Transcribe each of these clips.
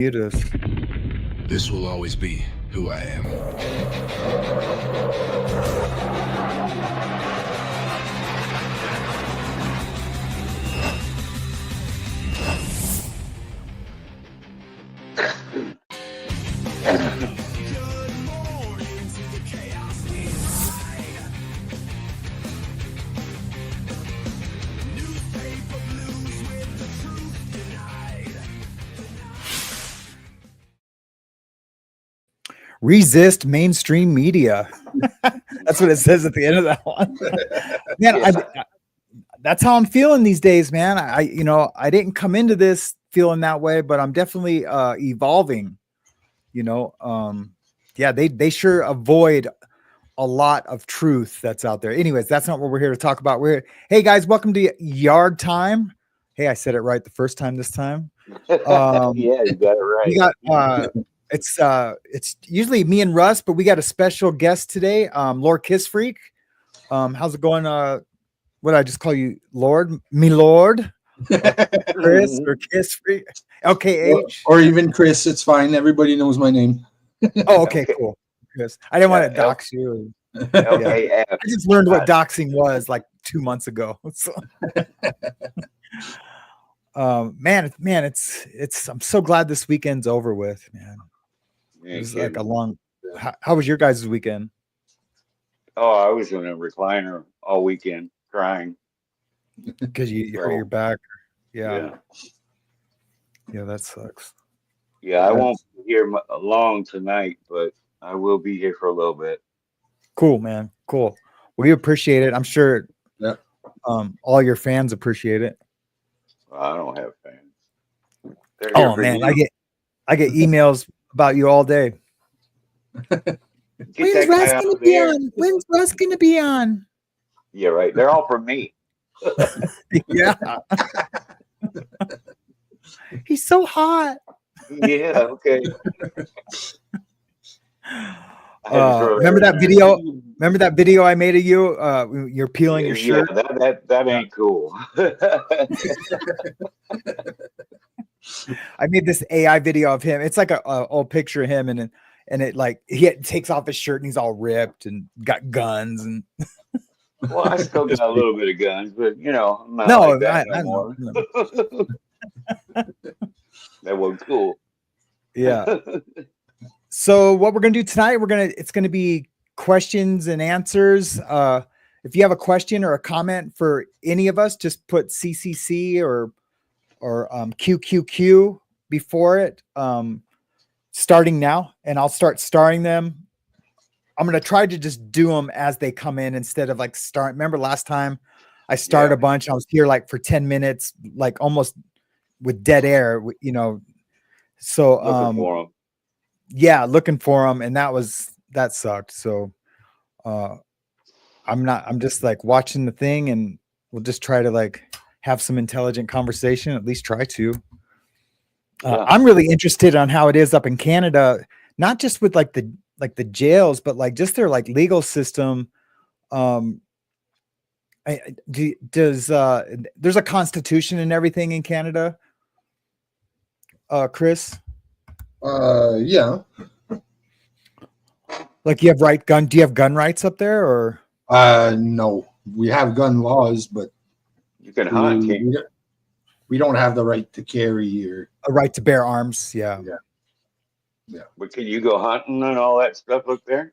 It is. This will always be who I am. Resist mainstream media. That's what it says at the end of that one. Man, Yeah. that's how I'm feeling these days, man. I didn't come into this feeling that way, but I'm definitely evolving. Yeah, they sure avoid a lot of truth that's out there. Anyways, that's not what we're here to talk about. Hey guys, welcome to Yard Time. Hey, I said it right the first time this time. Yeah, you got it right. We got it's usually me and Russ, but we got a special guest today, Lord Kiss Freak. How's it going? What did I just call you, Lord? Me Lord? Chris or Kiss Freak? LKH? Or even Chris, it's fine. Everybody knows my name. Oh, okay, cool. Chris. I didn't want to dox you. Okay, I just learned what doxing was like 2 months ago. So. Man, it's I'm so glad this weekend's over with, man. It was like a long. How was your guys' weekend? Oh, I was in a recliner all weekend crying. Because you hurt your back. Yeah, that sucks. Yeah, I won't be here long tonight, but I will be here for a little bit. Cool, man. Cool. We appreciate it. I'm sure all your fans appreciate it. Well, I don't have fans. Oh man, I get emails about you all day. When's Russ gonna be on? When's Russ gonna be on? Yeah, right. They're all from me. Yeah. He's so hot. Yeah, okay. Remember that video? Remember that video I made of you? You're peeling your shirt. Yeah, that ain't cool. I made this AI video of him. It's like a old picture of him, and it like he takes off his shirt and he's all ripped and got guns and. Well, I still got a little bit of guns, but I'm not no, like that no more. That wasn't cool. Yeah. So what we're gonna do tonight, it's gonna be questions and answers. If you have a question or a comment for any of us, just put CCC or QQQ before it. Starting now, and I'll start starring them. I'm gonna try to just do them as they come in instead of like start. Remember last time I started a bunch. I was here like for 10 minutes, like almost with dead air, So looking for them. Yeah, looking for them, and that sucked. So I'm just like watching the thing, and we'll just try to like have some intelligent conversation, at least try to. I'm really interested on how it is up in Canada, not just with like the jails, but like just their like legal system. There's a constitution and everything in Canada, Chris? Yeah. Like you have do you have gun rights up there or? No, we have gun laws, but you can hunt. We don't have the right to carry or a right to bear arms. Yeah. But can you go hunting and all that stuff up there?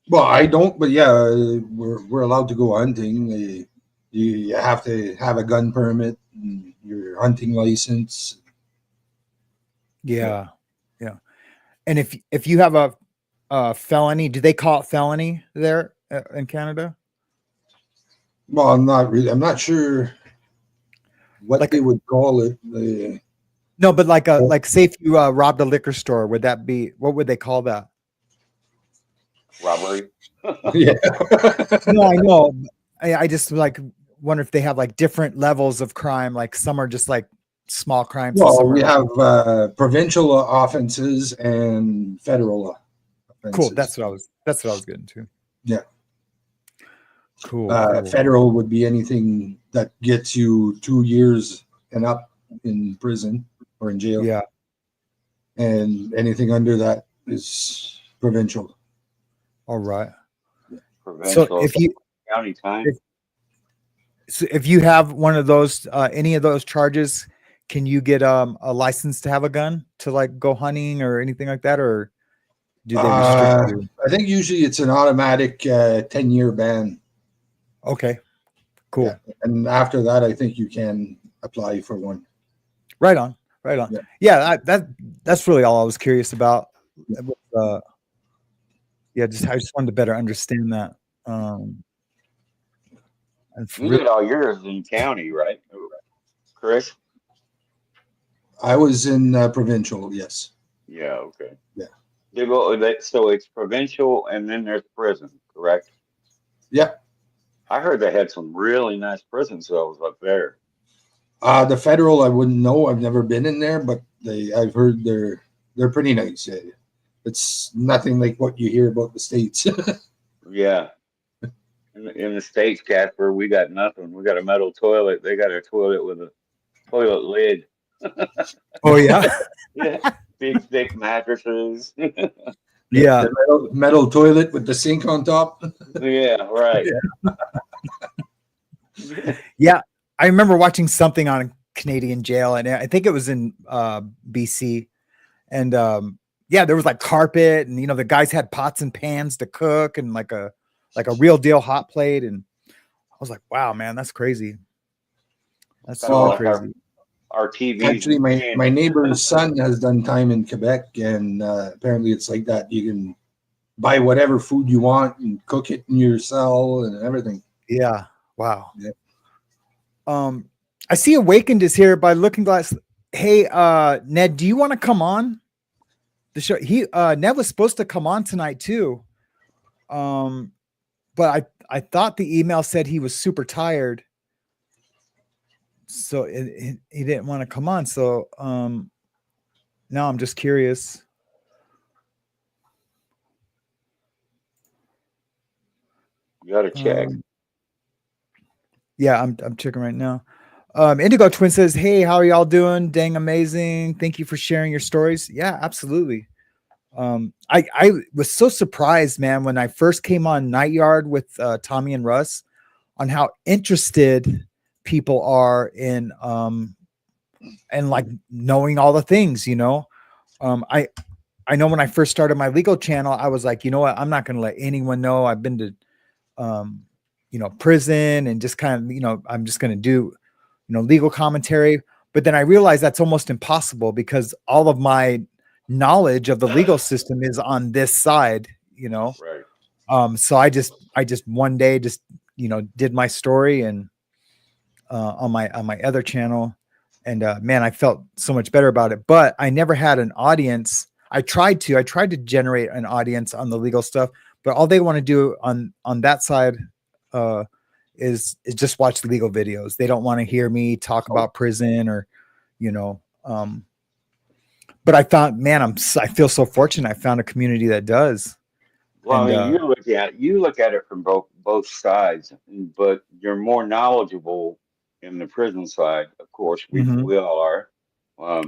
Well, I don't, but yeah, we're allowed to go hunting. You have to have a gun permit, and your hunting license. Yeah. And if you have a felony, do they call it felony there in Canada? Well, I'm not sure what like they would call it. No, but like say if you robbed a liquor store, what would they call that? Robbery. Yeah. No, I know. I just like wonder if they have like different levels of crime. Like some are just like small crimes. Well, we have provincial offenses and federal offenses. Cool. That's what I was getting to. Yeah. Cool. Federal would be anything that gets you 2 years and up in prison or in jail. Yeah. and anything under that is provincial. All right. So Provincial county time. if you have one of those, any of those charges, can you get a license to have a gun to like go hunting or anything like that, or do they restrict you? I think usually it's an automatic 10-year ban. Okay, cool. Yeah. And after that, I think you can apply for one. Right on, right on. Yeah, that's really all I was curious about. Yeah, I just wanted to better understand that. You did all yours in county, right, Chris? I was in provincial, yes. Yeah. Okay. Yeah. So it's provincial, and then there's prison, correct? Yeah. I heard they had some really nice prison cells up there. The federal, I wouldn't know. I've never been in there, but I've heard they're pretty nice. It's nothing like what you hear about the States. Yeah. In the States, Casper, we got nothing. We got a metal toilet. They got a toilet with a toilet lid. Oh yeah. Yeah. Big thick mattresses. Yeah. The metal toilet with the sink on top. Yeah, right. Yeah. I remember watching something on a Canadian jail, and I think it was in BC. And yeah, there was like carpet, and the guys had pots and pans to cook, and like a real deal hot plate. And I was like, wow, man, that's crazy. That's so crazy. Our TV. Actually, my neighbor's son has done time in Quebec, and apparently it's like that. You can buy whatever food you want and cook it in your cell and everything. Yeah. Wow. Yeah. I see Awakened is here by Looking Glass. Hey, Ned, do you want to come on the show? Ned was supposed to come on tonight too. But I thought the email said he was super tired, so he didn't want to come on. So now I'm just curious. You got to check. Yeah, I'm checking right now. Indigo Twin says, "Hey, how are y'all doing? Dang amazing! Thank you for sharing your stories." Yeah, absolutely. I was so surprised, man, when I first came on Night Yard with Tommy and Russ, on how interested people are in and like knowing all the things. I know when I first started my legal channel, I was like, you know what, I'm not going to let anyone know I've been to prison, and just kind of, I'm just going to do legal commentary. But then I realized that's almost impossible, because all of my knowledge of the legal system is on this side, Right. So I just one day just did my story, and on my other channel, and man, I felt so much better about it. But I never had an audience. I tried to generate an audience on the legal stuff, but all they want to do on that side is just watch the legal videos. They don't want to hear me talk about prison or but I found, man, I feel so fortunate. I found a community that does. Well, I mean, you look at it from both sides, but you're more knowledgeable in the prison side. Of course, we all are.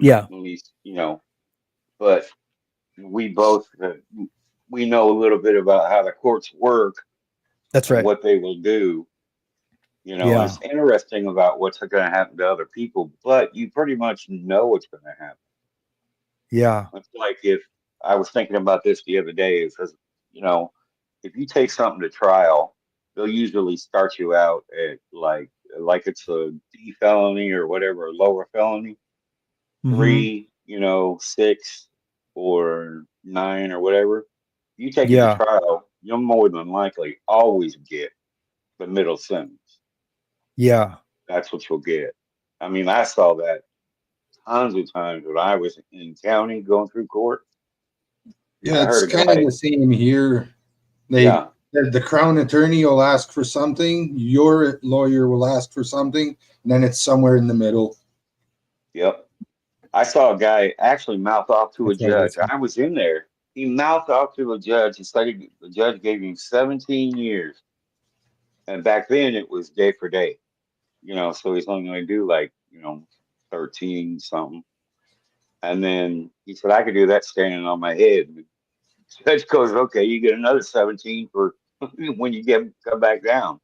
Yeah. At least, but we both we know a little bit about how the courts work. That's right. What they will do. It's interesting about what's going to happen to other people, but you pretty much know what's going to happen. Yeah. It's like, if I was thinking about this the other day, because, if you take something to trial, they'll usually start you out at like it's a D felony or whatever, a lower felony, 3, 6 or 9 or whatever. You take it to trial, you'll more than likely always get the middle sentence. Yeah. That's what you'll get. I mean, I saw that tons of times when I was in county going through court. Yeah, it's kind of the same here. The Crown attorney will ask for something, your lawyer will ask for something, and then it's somewhere in the middle. Yep. I saw a guy actually mouth off to a judge. I was in there. He mouthed off to a judge. He said the judge gave him 17 years. And back then it was day for day. So he's only going to do like, 13 something. And then he said, I could do that standing on my head. The judge goes, okay, you get another 17 for when you come back down.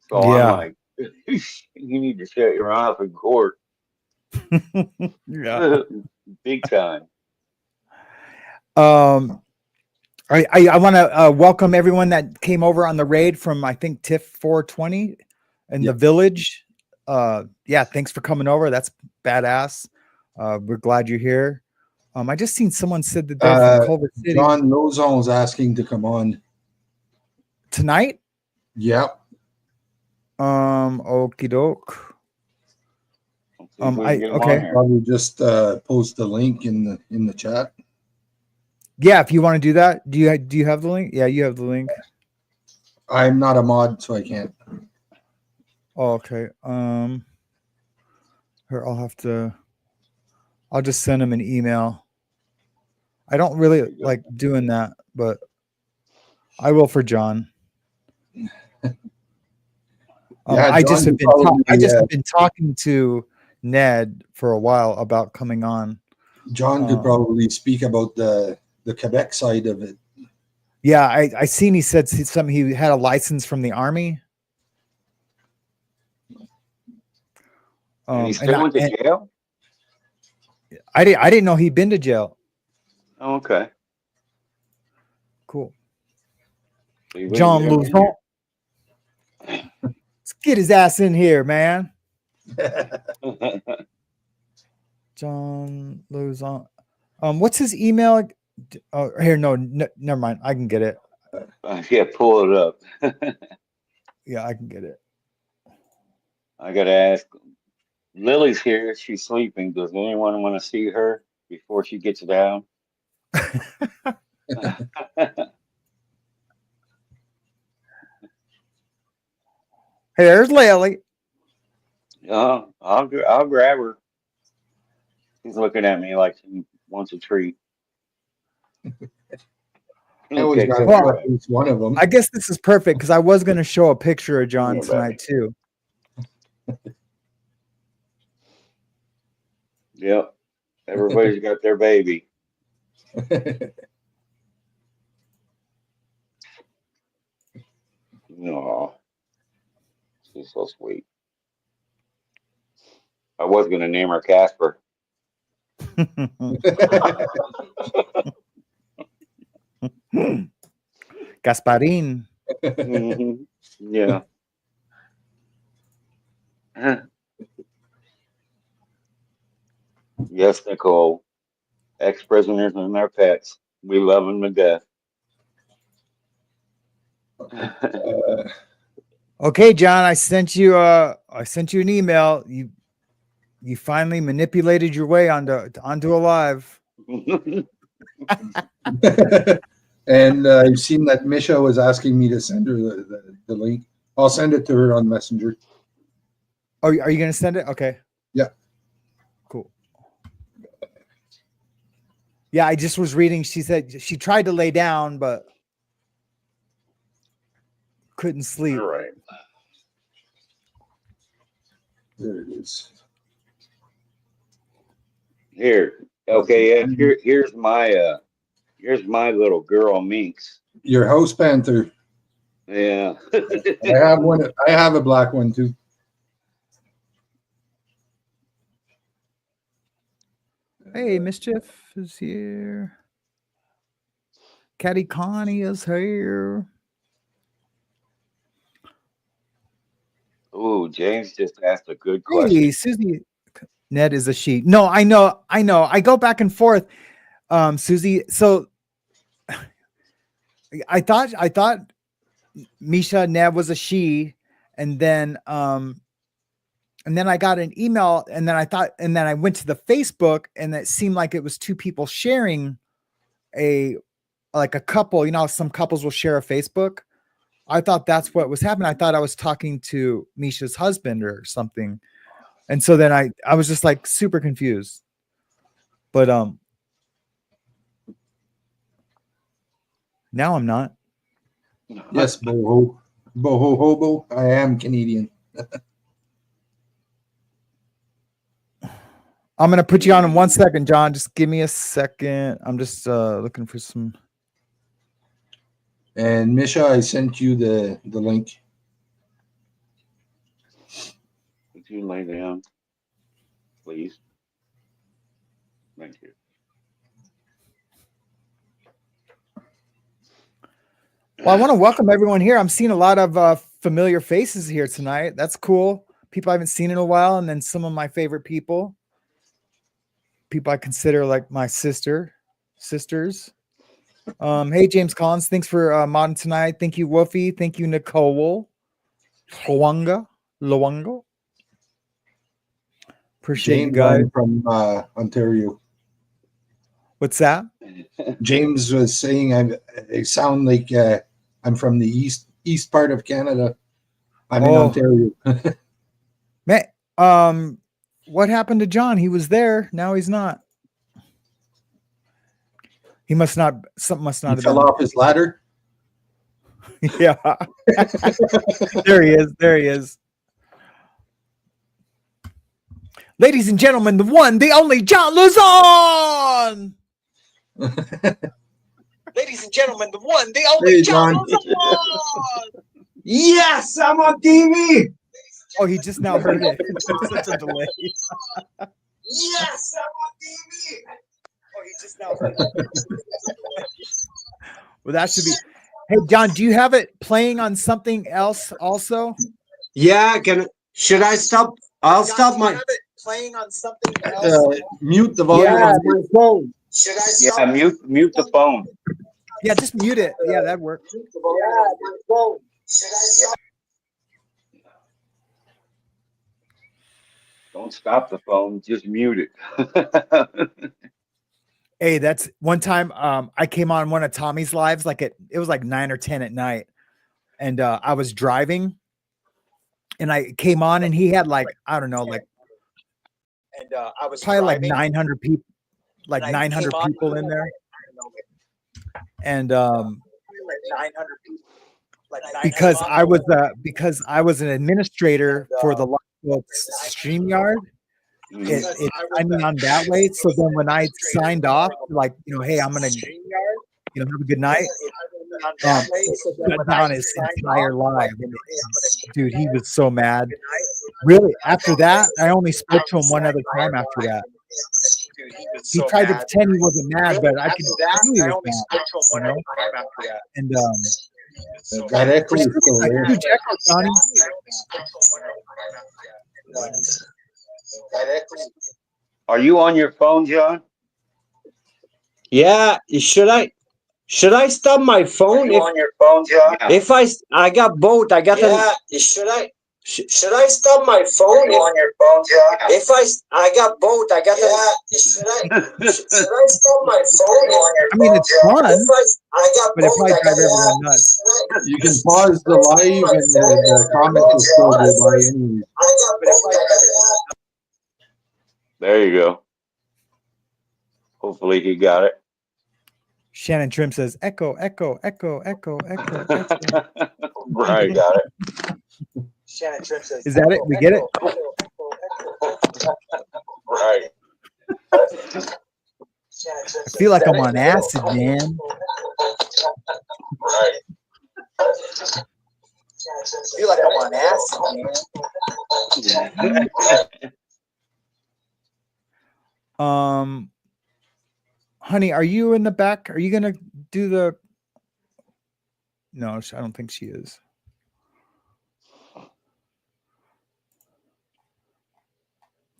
So I'm Yeah. like, you need to shut your mouth in court. Yeah. Big time. I want to welcome everyone that came over on the raid from, I think, TIFF 420 in the village. Yeah, thanks for coming over. That's badass. We're glad you're here. I just seen someone said that they're from Culver City. John Lozon was asking to come on tonight. Yep. Okie doke. Okay. Probably just post the link in the chat. Yeah, if you want to do that, do you have the link? Yeah, you have the link. I'm not a mod, so I can't. Oh, okay. Here, I'll just send him an email. I don't really like doing that, but I will for John. I just have been talking to Ned for a while about coming on. John could probably speak about the Quebec side of it. Yeah, I seen he said something. He had a license from the Army. And he still went to jail? I didn't know he'd been to jail. Oh, okay. Cool. John Luzon. Let's get his ass in here, man. John Luzon. What's his email? Here, no, never mind. I can get it. Yeah, pull it up. Yeah, I can get it. I gotta ask. Lily's here. She's sleeping. Does anyone want to see her before she gets down? Hey, there's Lily. I'll grab her. She's looking at me like she wants a treat. Okay, well, at least one of them. I guess this is perfect because I was going to show a picture of John tonight too. Yep, everybody's got their baby. No, she's so sweet. I was going to name her Casper. Gasparin. Mm-hmm. Yeah. Yes, Nicole. Ex-prisoners and their pets. We love them to death. Okay, John, I sent you an email. You finally manipulated your way onto a live. And I've seen that Misha was asking me to send her the link. I'll send it to her on Messenger. Oh, are you going to send it? Okay. Yeah. Cool. Yeah, I just was reading. She said she tried to lay down, but couldn't sleep. All right. There it is. Here. Okay, yeah, here's my little girl Minx. Your house panther. Yeah. I have one. I have a black one too. Hey, Mischief is here. Caddy Connie is here. Oh, James just asked a good question. Hey, Susie. Ned is a she. No, I know. I go back and forth. Susie. So I thought Misha Ned was a she, and then I got an email, and then I went to the Facebook, and it seemed like it was two people sharing a couple. You know, some couples will share a Facebook. I thought that's what was happening. I thought I was talking to Misha's husband or something. And so then I was just like super confused. But now I'm not. Yes, boho hobo. I am Canadian. I'm gonna put you on in 1 second, John. Just give me a second. I'm just looking for some. And Misha, I sent you the link. Would you lay down, please? Thank you. Well, I want to welcome everyone here. I'm seeing a lot of familiar faces here tonight. That's cool. People I haven't seen in a while, and then some of my favorite people. People I consider like my sisters. Hey, James Collins, thanks for modding tonight. Thank you, Woofy. Thank you, Nicole. Luanga. Appreciate James, you guys. I'm from Ontario. What's that? James was saying I sound like I'm from the east part of Canada. I'm in Ontario. Man, what happened to John? He was there. Now he's not. He must not. Something must not He have fell been. off his ladder. Yeah. There he is. There he is. Ladies and gentlemen, the one, the only John Luzon. Ladies and gentlemen, the one, the only John Luzon. Yes, I'm on TV. Oh, he just now heard it. Such a delay. Yes, I'm on TV. Oh, he just now heard it. Well, that should be. Hey, John, do you have it playing on something else also? Yeah, should I stop? I'll stop my. Have it playing on something else. Mute the volume. Yeah, my phone. Should I stop? Yeah, mute the phone. Yeah, just mute it. Yeah, that worked. Yeah, my phone. Should I stop? Don't stop the phone. Just mute it. Hey, that's one time I came on one of Tommy's lives, like it was like 9 or 10 at night. And I was driving and I came on and he had like, I don't know, like, and I was probably like 900 people, like 900 people in there. And because I was an administrator for the StreamYard. It signed me on that way. So then when I signed off, like, hey, I'm gonna, have a good night. Went down his entire live. Dude, he was so mad. Really, after that, I only spoke to him one other time after that. He tried to pretend he wasn't mad, but I could knew he was mad, And that echo is so weird. Huge echo, Johnny. Are you on your phone, John? Yeah, should I stop my phone? On your phone, John? If I got both, I got should I stop my phone? On your phone, John? If I got both, I got should I stop my phone? I mean, it's fun, but it probably drive everyone everyone nuts. You can pause the live and the comments will still go by anyway. There you go. Hopefully he got it. Shannon Trim says, echo, echo, echo, echo, echo, echo. Right, got it. Shannon Trim says, is that it? We get it? Right. I feel like I'm on acid, man. Right. I feel like I'm on acid, man. Honey, are you in the back? Are you gonna do the? No, I don't think she is.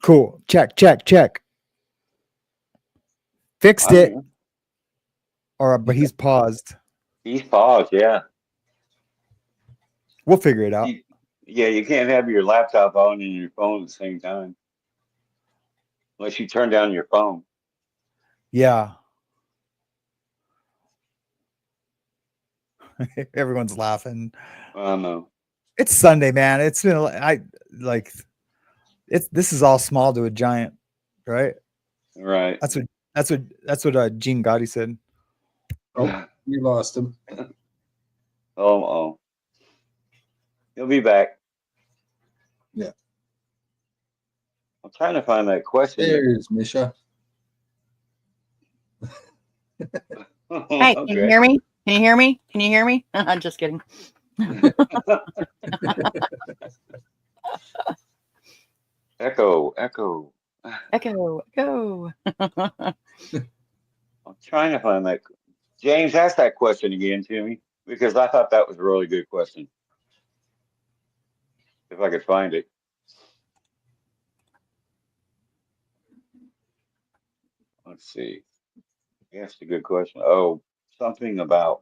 Cool. Check. Fixed it. But he's paused. He's paused, yeah. We'll figure it out. Yeah, you can't have your laptop on and your phone at the same time. Unless you turn down your phone. Yeah. Everyone's laughing. No. It's Sunday, man. It's been this is all small to a giant, right? Right. That's what Gene Gotti said. Oh, you lost him. Oh. He'll be back. Yeah. I'm trying to find that question. There's Misha. Hey, can you hear me? Can you hear me? Can you hear me? I'm just kidding. Echo. Echo, echo. I'm trying to find that. James, ask that question again to me because I thought that was a really good question. If I could find it. Let's see. He asked a good question. Oh, something about.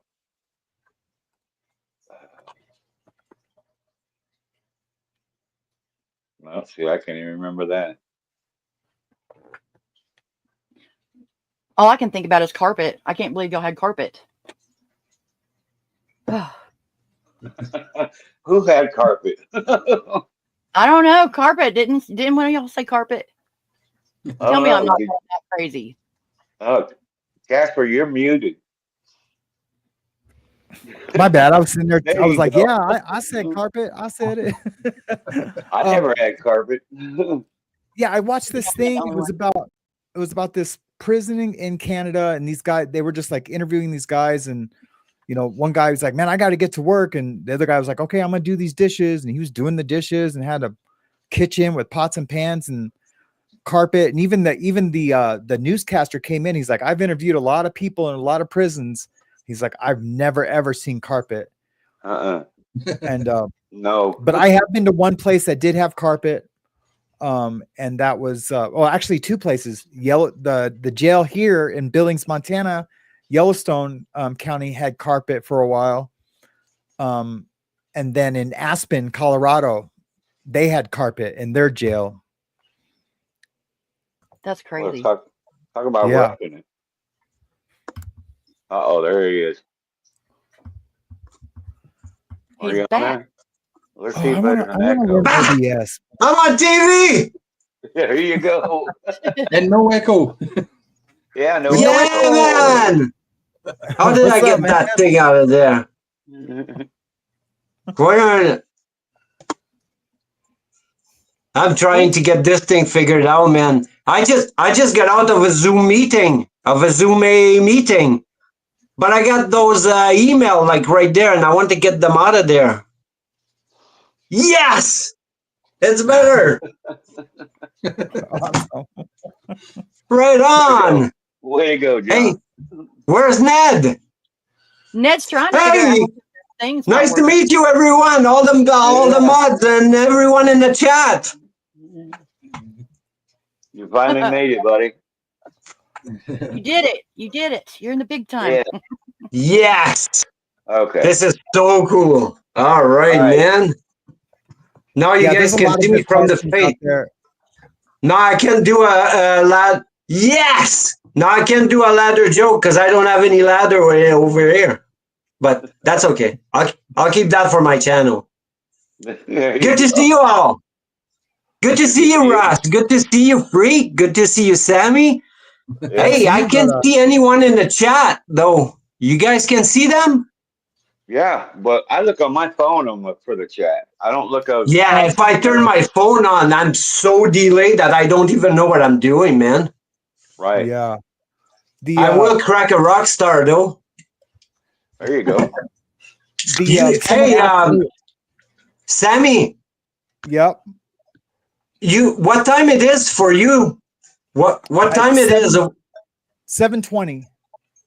Well, see, I can't even remember that. All I can think about is carpet. I can't believe y'all had carpet. Who had carpet? I don't know. Carpet. Didn't one of y'all say carpet? Tell me I'm not that crazy. Oh, Casper, you're muted. My bad. I was sitting there. There I was you like, go. yeah, I said carpet. I said it. I never had carpet. Yeah, I watched this thing. It was about this prison in Canada, and these guys, they were just like interviewing these guys, and one guy was like, man, I got to get to work, and the other guy was like, okay, I'm gonna do these dishes, and he was doing the dishes and had a kitchen with pots and pans and carpet, and even the newscaster came in. He's like, I've interviewed a lot of people in a lot of prisons. He's like, I've never ever seen carpet. And no, but I have been to one place that did have carpet. And that was actually two places. The jail here in Billings, Montana, Yellowstone County had carpet for a while. And then in Aspen, Colorado, they had carpet in their jail. That's crazy. Talk about roughing it. Oh, there he is. He's back. Let's see if there's an echo. OBS. I'm on TV. There you go. And no echo. Yeah, no echo. Man. How did I get that thing out of there? I'm trying to get this thing figured out, man. I just got out of a Zoom meeting, but I got those email like right there, and I want to get them out of there. Yes, it's better. Awesome. Right on. Way to go, John. Hey, where's Ned? Ned's trying to figure out things. Nice to meet you, everyone. All the mods and everyone in the chat. You finally made it, buddy. You did it. You did it. You're in the big time. Yeah. Yes. Okay. This is so cool. All right, man. Now you guys can see me from the face. Now I can do a ladder. Yes. Now I can do a ladder joke because I don't have any ladder over here. But that's okay. I'll keep that for my channel. Good to see you all. Good to see you, Ross. Good to see you, Freak. Good to see you, Sammy. Yeah. Hey, I can't see anyone in the chat, though. You guys can see them? Yeah, but I look on my phone and look for the chat. I don't look out. Yeah, if I turn my phone on, I'm so delayed that I don't even know what I'm doing, man. Right. Yeah. I will crack a rock star, though. There you go. Hey, Sammy. Yep. What time it is for you? What time it is? 7:20.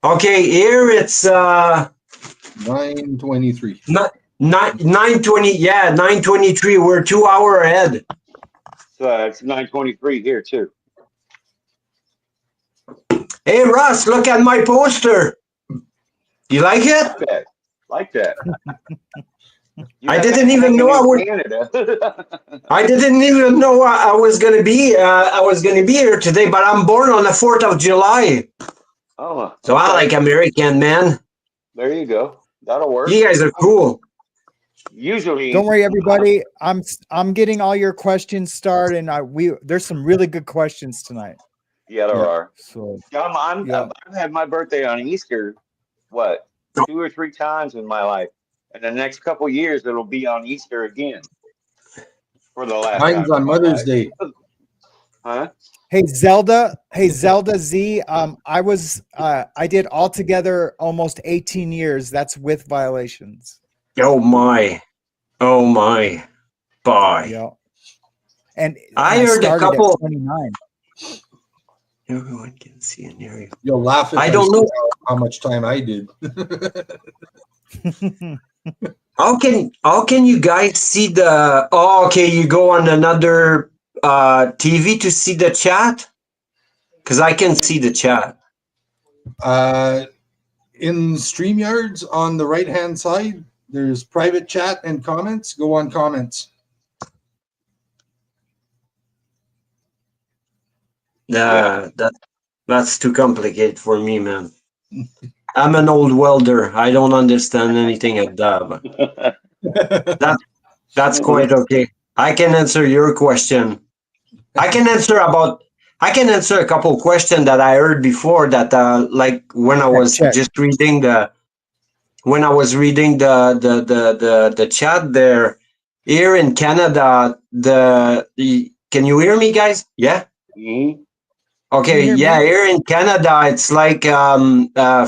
Okay, here it's 9:23. 9:20. Yeah, 9:23. We're 2 hours ahead. So it's 9:23 here too. Hey, Russ, look at my poster. You like it? Like that. I didn't even know I didn't even know I was gonna be. I was gonna be here today, but I'm born on the 4th of July. Oh. Okay. So I like American, man. There you go. That'll work. You guys are cool. Usually. Don't worry, everybody. I'm getting all your questions started, and there's some really good questions tonight. Yeah, there are. So I've had my birthday on Easter, 2 or 3 times in my life. And the next couple years, it'll be on Easter again. For the last Mine's time on Mother's Day. Huh? Hey Zelda Z. I did altogether almost 18 years. That's with violations. Oh my boy. Yeah. And I I heard a started at couple. 29. Everyone can see an area. You'll laugh if I don't know how much time I did. How can you guys see the? Oh, okay. You go on another TV to see the chat, because I can see the chat. In StreamYards on the right hand side, there's private chat and comments. Go on comments. That's too complicated for me, man. I'm an old welder. I don't understand anything of that. But that's quite okay. I can answer your question. I can answer a couple questions that I heard before that like when I was just reading the chat there. Here in Canada, can you hear me, guys? Yeah. Mm-hmm. Okay, yeah, here in Canada, it's like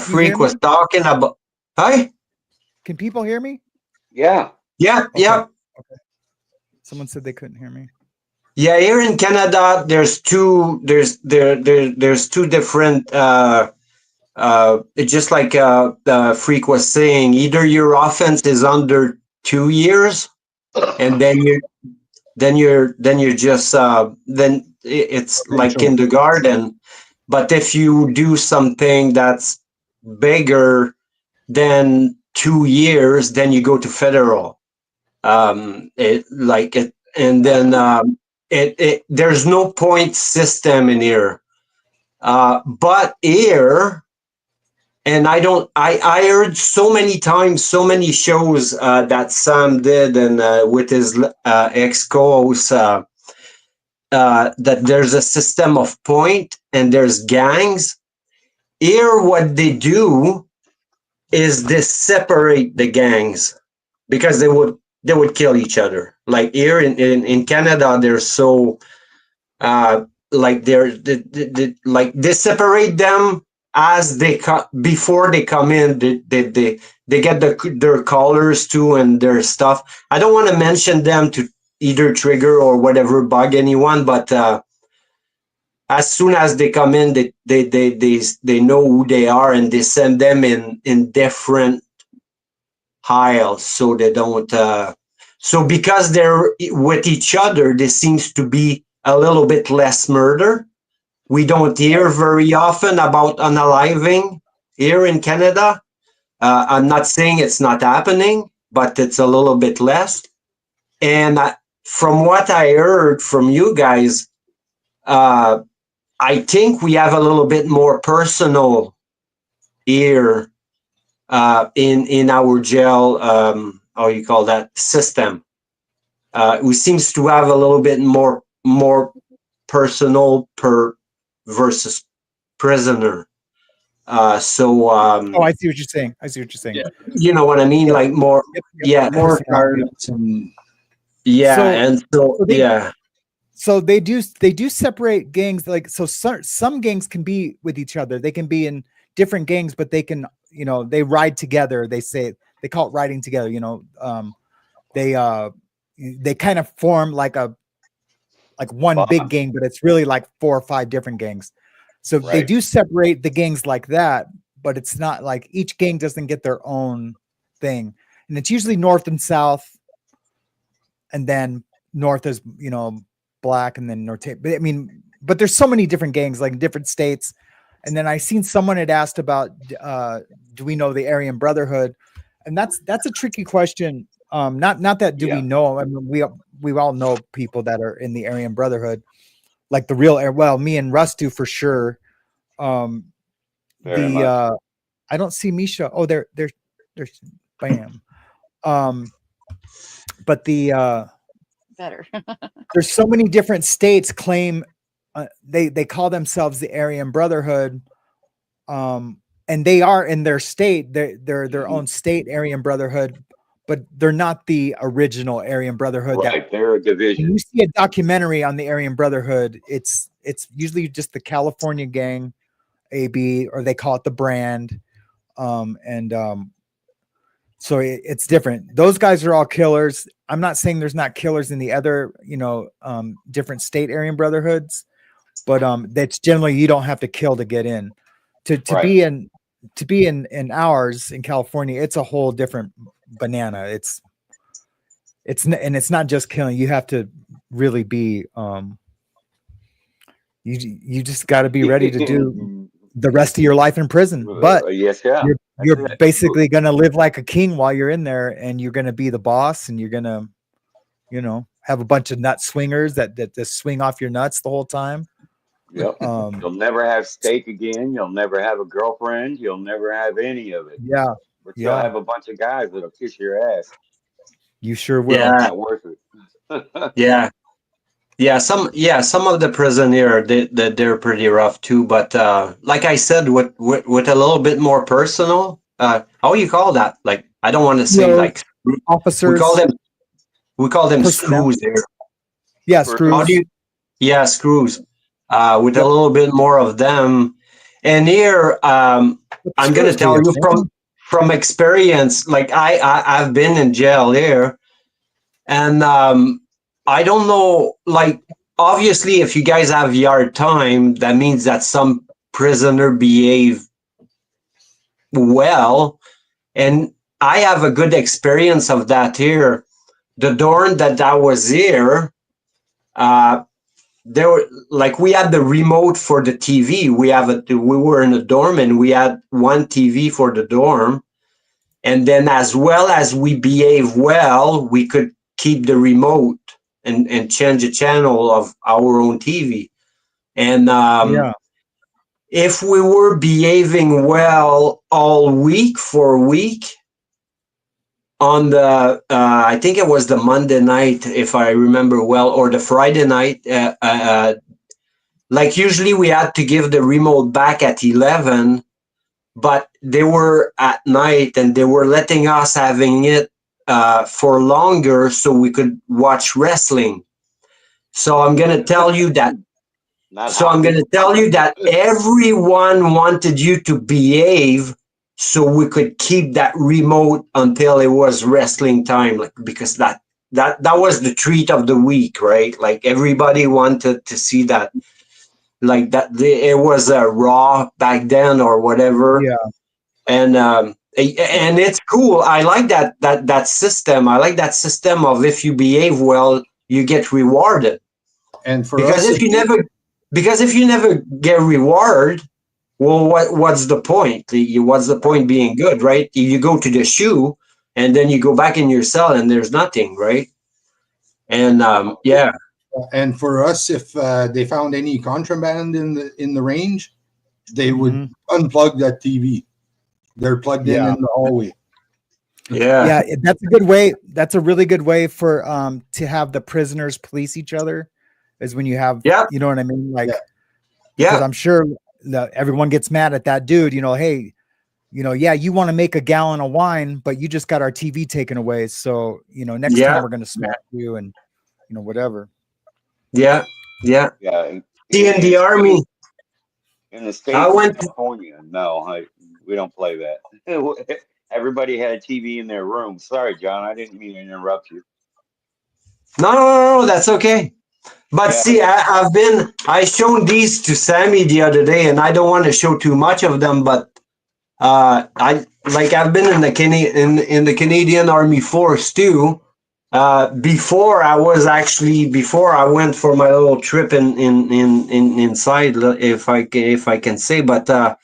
Freak was talking about. Hi? Can people hear me? Yeah. Yeah, okay. Yeah. Okay. Someone said they couldn't hear me. Yeah, here in Canada, there's two different it's just like Freak was saying, either your offense is under 2 years, and then you're just then it's like kindergarten. But if you do something that's bigger than 2 years, then you go to federal. And then there's no point system in here. But here, and I heard so many times, so many shows that Sam did and with his ex co-host, that there's a system of point and there's gangs. Here, what they do is they separate the gangs because they would kill each other. Like here in Canada, they're so like they separate them as before they come in. They get their collars too and their stuff. I don't want to mention them to either trigger or whatever bug anyone, but as soon as they come in, they know who they are and they send them in different aisles so they don't. So because they're with each other, there seems to be a little bit less murder. We don't hear very often about unaliving here in Canada. I'm not saying it's not happening, but it's a little bit less. And from what I heard from you guys, I think we have a little bit more personal here in our jail. How you call that system? We seems to have a little bit more personal per versus prisoner. Oh, I see what you're saying. Yeah. You know what I mean? Yeah. Like more, yeah, more cards and So they do separate gangs. Like, so some gangs can be with each other. They can be in different gangs, but they can, they ride together. They call it riding together. They kind of form like one big gang, but it's really like 4 or 5 different gangs. So they do separate the gangs like that, but it's not like each gang doesn't get their own thing. And it's usually north and south. And then north is, black, and then north. But but there's so many different gangs, like in different states. And then I seen someone had asked about, do we know the Aryan Brotherhood? And that's a tricky question. Not that do we know? I mean, we all know people that are in the Aryan Brotherhood, like the real. Well, me and Russ do for sure. I don't see Misha. Oh, there's bam. But better. There's so many different states claim they call themselves the Aryan Brotherhood, and they are in their state. They're their own state Aryan Brotherhood, but they're not the original Aryan Brotherhood. Right, they're a division. When you see a documentary on the Aryan Brotherhood, it's usually just the California gang, AB, or they call it the brand. So it's different. Those guys are all killers. I'm not saying there's not killers in the other, different state Aryan Brotherhoods, but that's generally you don't have to kill to get in. To be in ours in California, it's a whole different banana. It's not just killing. You have to really be you just got to be ready to do the rest of your life in prison. But yes, yeah. You're basically going to live like a king while you're in there, and you're going to be the boss, and you're going to, have a bunch of nut swingers that swing off your nuts the whole time. Yep. You'll never have steak again. You'll never have a girlfriend. You'll never have any of it. Yeah. But you'll have a bunch of guys that'll kiss your ass. You sure will. Yeah. It's not worth it. Yeah. Some of the prison here, they're pretty rough too. But like I said, with a little bit more personal, how you call that? Like, I don't want to say like officers. We call them screws here. Yeah, screws. Screws. With a little bit more of them. And here, I'm gonna tell you from experience. Like I've been in jail here, and I don't know, like, obviously, if you guys have yard time, that means that some prisoner behave well. And I have a good experience of that here. The dorm that was here, there were, like, we had the remote for the TV. We were in a dorm and we had one TV for the dorm. And then as well as we behave well, we could keep the remote and change the channel of our own TV. And if we were behaving well all week for a week, on the I think it was the Monday night, if I remember well, or the Friday night, like usually we had to give the remote back at 11, but they were at night and they were letting us having it for longer so we could watch wrestling. So I'm going to tell you that. Everyone wanted you to behave so we could keep that remote until it was wrestling time, like, because that was the treat of the week, right? Like everybody wanted to see that, like that. It was a Raw back then or whatever. Yeah. And it's cool. I like that system. I like that system of if you behave well, you get rewarded. And because if you never get rewarded, well, what's the point? What's the point being good, right? You go to the shoe and then you go back in your cell and there's nothing, right? And And for us, if they found any contraband in the range, they would unplug that TV. They're plugged in the hallway. Yeah, that's a good way. That's a really good way for to have the prisoners police each other, is when you have, you know what I mean? Like, because I'm sure that everyone gets mad at that dude. Hey, you want to make a gallon of wine, but you just got our TV taken away. So next time we're gonna smack you and whatever. Yeah. See, in the army, in the state of California, we don't play that. Everybody had a TV in their room. Sorry, John, I didn't mean to interrupt you. No, that's okay. But see, I shown these to Sammy the other day, and I don't want to show too much of them, but I've been in the Canadian Army Force too. Before I went for my little trip inside, if I can say, but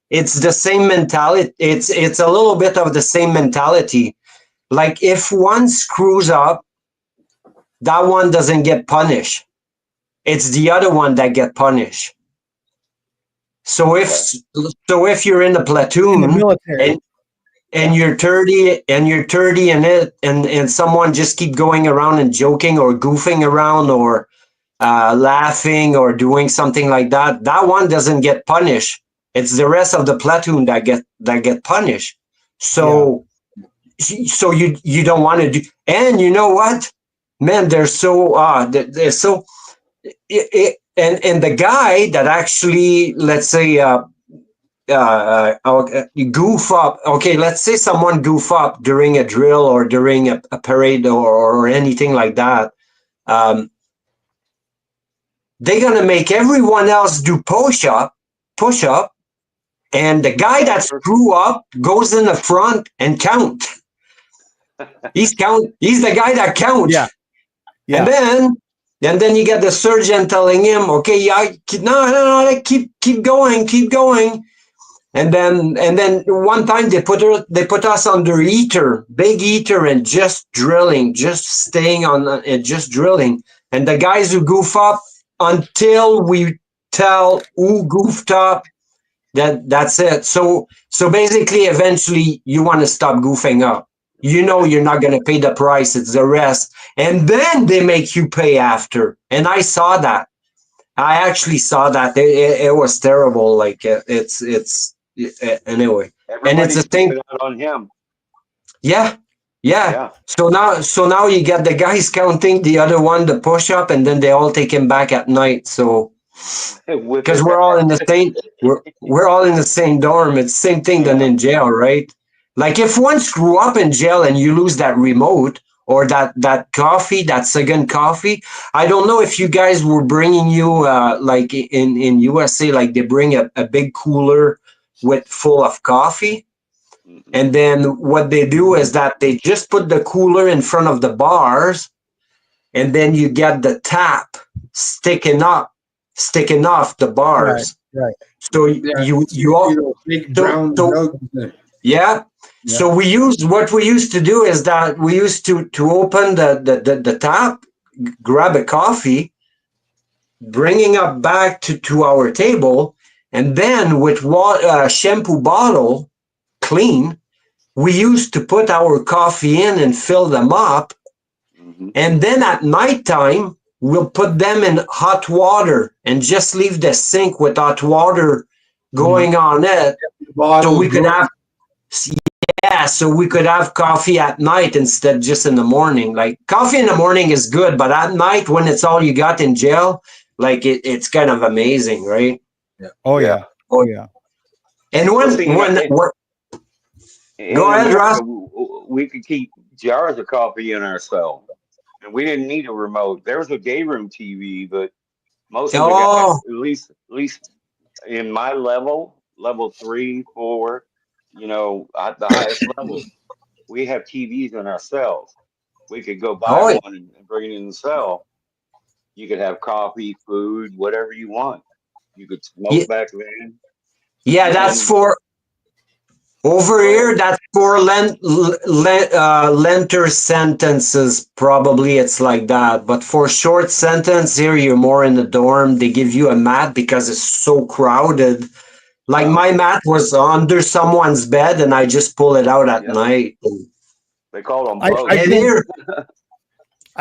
it's the same mentality. It's a little bit of the same mentality. Like if one screws up, that one doesn't get punished. It's the other one that get punished. So if you're in the platoon in the military, and you're 30 and someone just keep going around and joking or goofing around or laughing or doing something like that, that one doesn't get punished. It's the rest of the platoon that get punished. So so you don't want to do. And you know what, man, they're so they're so and the guy that actually, let's say, goof up. Okay, let's say someone goof up during a drill or during a parade or anything like that. They're gonna make everyone else do push up, and the guy that screw up goes in the front and count. He's the guy that counts. Yeah. And then you get the surgeon telling him, okay, yeah, no, keep going. And then one time they put us under big heater, and just drilling, just staying on it, just drilling. And the guys who goof up, until we tell who goofed up, that's it. So basically, eventually, you want to stop goofing up. You know you're not going to pay the price. It's the rest. And then they make you pay after. And I saw that. I actually saw that. It was terrible. Like, it's anyway. And it's the thing on him. Yeah. So now you get the guys counting the other one, the push up, and then they all take him back at night. So because we're all in the same we're all in the same dorm. It's the same thing than in jail, right? Like, if one screw up in jail and you lose that remote or that coffee, that second coffee, I don't know if you guys were bringing you like in USA, like they bring a big cooler full of coffee. And then what they do is that they just put the cooler in front of the bars, and then you get the tap sticking off the bars. Right. So you all big brown yeah. So what we used to do is that we used to open the tap, grab a coffee, bringing up back to our table, and then with shampoo bottle, clean, we used to put our coffee in and fill them up. And then at nighttime, we'll put them in hot water and just leave the sink with hot water going on it. So we could have coffee at night instead just in the morning. Like, coffee in the morning is good, but at night, when it's all you got in jail, like it's kind of amazing, right? Yeah. Oh yeah. And go ahead, Ross. We could keep jars of coffee in our cell, and we didn't need a remote. There was a day room TV, but most of the guys, at least in my level 3, 4, at the highest level, we have TVs in our cells. We could go buy one and bring it in the cell. You could have coffee, food, whatever you want. You could smoke back then. Yeah, that's for over here. That's for lengther sentences. Probably it's like that. But for short sentence, here you're more in the dorm. They give you a mat because it's so crowded. Like, my mat was under someone's bed, and I just pull it out at night. They call them bugs.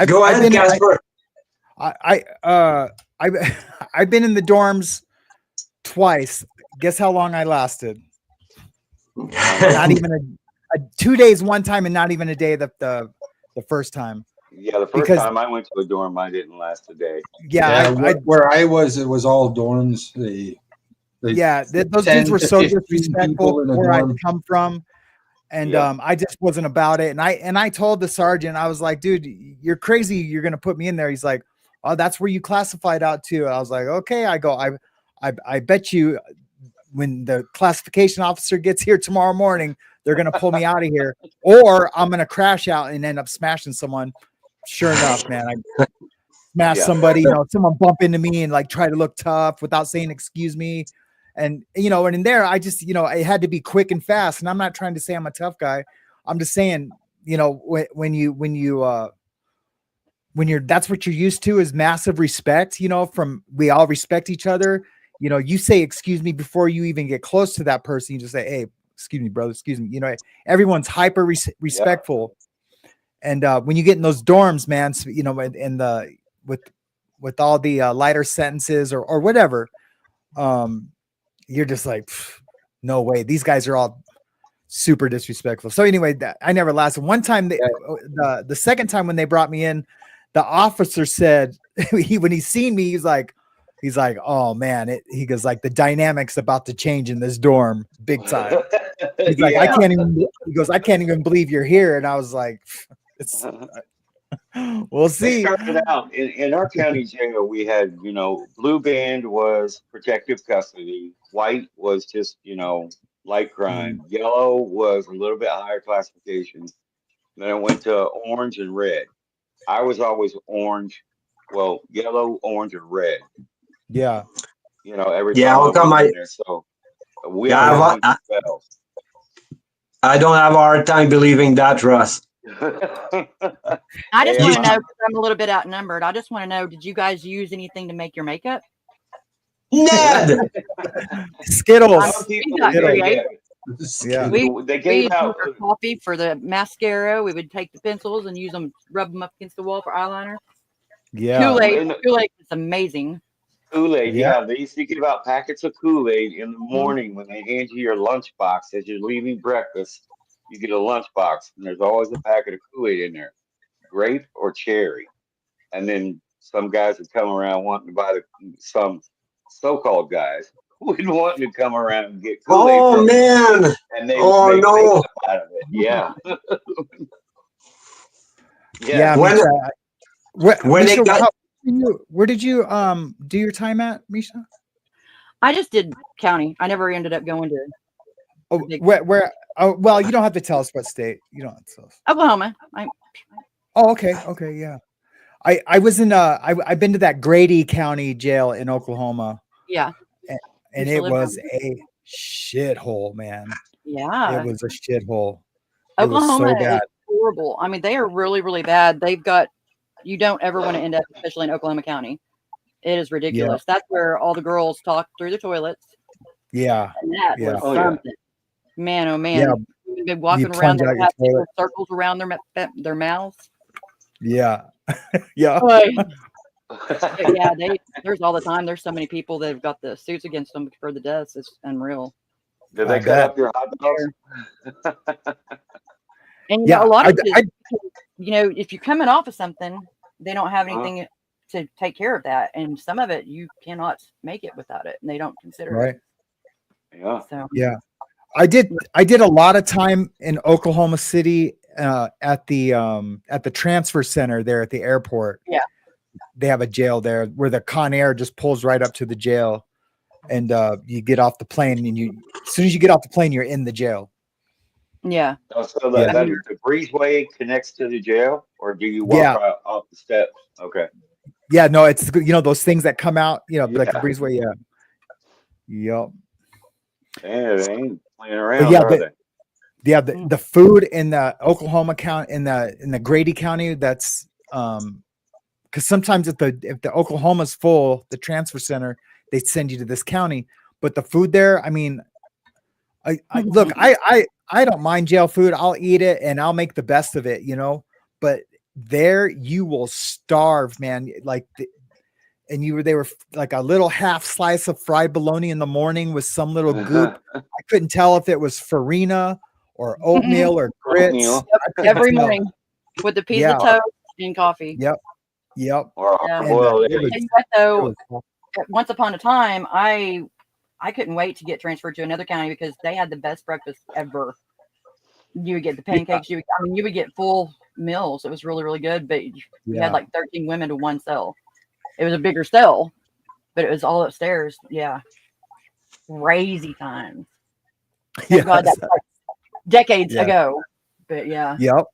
Go ahead, Casper. I've been in the dorms twice. Guess how long I lasted? Not even a 2 days one time, and not even a day the first time. Yeah, the first time I went to a dorm, I didn't last a day. Yeah, where I was, it was all dorms. Those dudes were so disrespectful where I come from. And I just wasn't about it. And I told the sergeant, I was like, dude, you're crazy. You're going to put me in there. He's like, oh, that's where you classified out to. I was like, okay. I go, I bet you when the classification officer gets here tomorrow morning, they're going to pull me out of here, or I'm going to crash out and end up smashing someone. Sure enough, man, I smashed somebody, someone bump into me and like try to look tough without saying, excuse me. And, and in there, I just, it had to be quick and fast. And I'm not trying to say I'm a tough guy. I'm just saying, when you're, that's what you're used to is massive respect, we all respect each other. You say, excuse me, before you even get close to that person. You just say, hey, excuse me, brother, excuse me. Everyone's hyper respectful. And when you get in those dorms, man, with all the lighter sentences or whatever, you're just like, no way. These guys are all super disrespectful. So anyway, I never lasted. One time, the second time when they brought me in, the officer said when he seen me, he's like, oh man, he goes like the dynamics about to change in this dorm big time. He's like, I can't even believe you're here. And I was like, we'll see. They started out in our county jail. We had, blue band was protective custody. White was just, light crime. Yellow was a little bit higher classification. Then it went to orange and red. I was always orange. Well, yellow, orange, and red. Yeah. Every time I was in there. So we I don't have a hard time believing that, Russ. I just want to know, because I'm a little bit outnumbered. I just want to know, did you guys use anything to make your makeup? Ned! Skittles. Yeah. They gave out coffee for the mascara. We would take the pencils and use them, rub them up against the wall for eyeliner. Yeah. Kool-Aid is amazing. Kool-Aid, yeah. They used to give out packets of Kool-Aid in the morning when they hand you your lunchbox as you're leaving breakfast. You get a lunchbox, and there's always a packet of Kool-Aid in there, grape or cherry. And then some guys would come around wanting to buy some so-called guys would want to come around and get Kool-Aid. Oh man! And they would make makeup out of it. Yeah. Yeah. Where did you do your time at, Misha? I just did county. I never ended up going to. Oh, where? Oh, well, you don't have to tell us what state. You don't have to tell us. Oklahoma. Oh, okay, yeah. I was in I've been to that Grady County jail in Oklahoma. Yeah. And it was a shithole, man. Yeah. It was a shithole. Oklahoma is horrible. I mean, they are really, really bad. You don't ever want to end up, especially in Oklahoma County. It is ridiculous. Yeah. That's where all the girls talk through the toilets. Yeah. And that was something. Yeah. Man, oh man. Yeah. We've been walking around there, have circles around their mouths. Yeah. Yeah. Yeah, there's all the time. There's so many people that have got the suits against them for the deaths. It's unreal. Did they cut up your hot dogs? And a lot of it, if you're coming off of something, they don't have anything to take care of that, and some of it you cannot make it without it, and they don't consider it. Yeah. So yeah, I did a lot of time in Oklahoma City at the transfer center there at the airport. Yeah. They have a jail there where the Con Air just pulls right up to the jail, and you get off the plane, and as soon as you get off the plane, you're in the jail. Yeah. So the breezeway connects to the jail, or do you walk off the steps? Okay. Yeah, no, it's those things that come out, like the breezeway. Yeah. Yep. Yeah, they ain't playing around. Are they? Yeah, the food in the Oklahoma county, in the Grady County, that's because sometimes if the Oklahoma's full, the transfer center, they send you to this county. But the food there, I mean, I don't mind jail food. I'll eat it and I'll make the best of it, But there you will starve, man. They were like a little half slice of fried bologna in the morning with some little goop. I couldn't tell if it was farina or oatmeal or grits. Yep, every morning with a piece of toast and coffee. Yep. Once upon a time, I couldn't wait to get transferred to another county because they had the best breakfast ever. You would get the pancakes. You would get full meals. It was really, really good. But you had like 13 women to one cell. It was a bigger cell, but it was all upstairs. Yeah. Crazy times. Thank God, that's like decades ago. But yeah. Yep.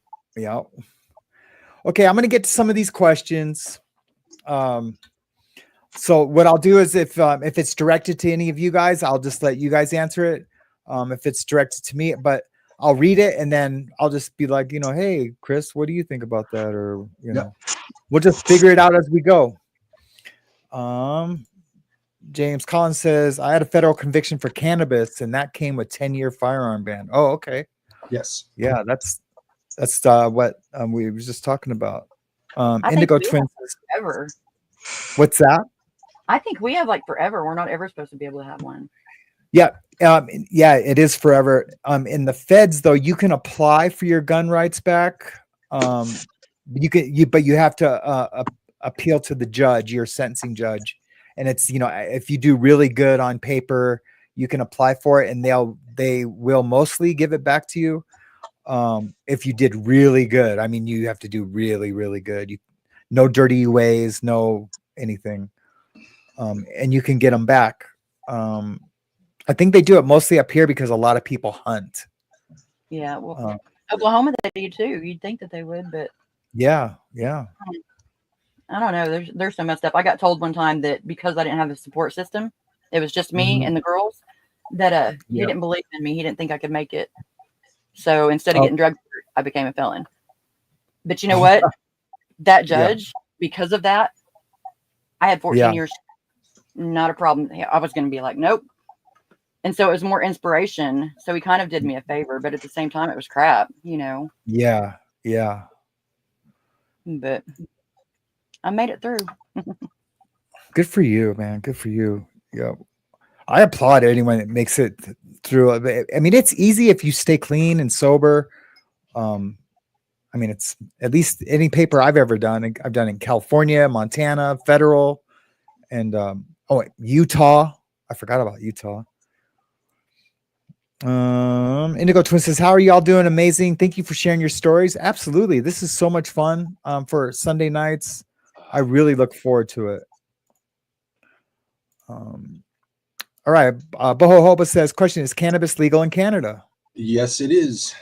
Okay, I'm going to get to some of these questions. So what I'll do is if it's directed to any of you guys, I'll just let you guys answer it. If it's directed to me, but I'll read it and then I'll just be like, hey, Chris, what do you think about that? Or, we'll just figure it out as we go. James Collins says, I had a federal conviction for cannabis and that came with 10-year firearm ban. Oh, okay. Yes. Yeah, that's what we were just talking about. Indigo Twins. Forever. What's that? I think we have like forever. We're not ever supposed to be able to have one. Yeah. Yeah, it is forever. In the feds though, you can apply for your gun rights back. But you have to appeal to the judge, your sentencing judge. And it's, if you do really good on paper, you can apply for it and they will mostly give it back to you. If you did really good, I mean, you have to do really, really good. No dirty ways, no anything. And you can get them back. I think they do it mostly up here because a lot of people hunt. Yeah. Well, Oklahoma, they do too. You'd think that they would, but yeah. I don't know. There's so messed up. I got told one time that because I didn't have a support system, it was just me and the girls, that he didn't believe in me. He didn't think I could make it. So instead of getting drugged, I became a felon. But you know what? That judge, because of that, I had 14 years. Not a problem. I was going to be like, nope. And so it was more inspiration. So he kind of did me a favor, but at the same time, it was crap, Yeah. But I made it through. Good for you, man. Good for you. Yeah. I applaud anyone that makes it through. I mean, it's easy if you stay clean and sober. I mean, it's at least any paper I've ever done. I've done in California, Montana, federal, and Utah. I forgot about Utah. Indigo Twin says, how are y'all doing? Amazing. Thank you for sharing your stories. Absolutely. This is so much fun for Sunday nights. I really look forward to it. All right. Boho Hoba says, question, is cannabis legal in Canada? Yes, it is.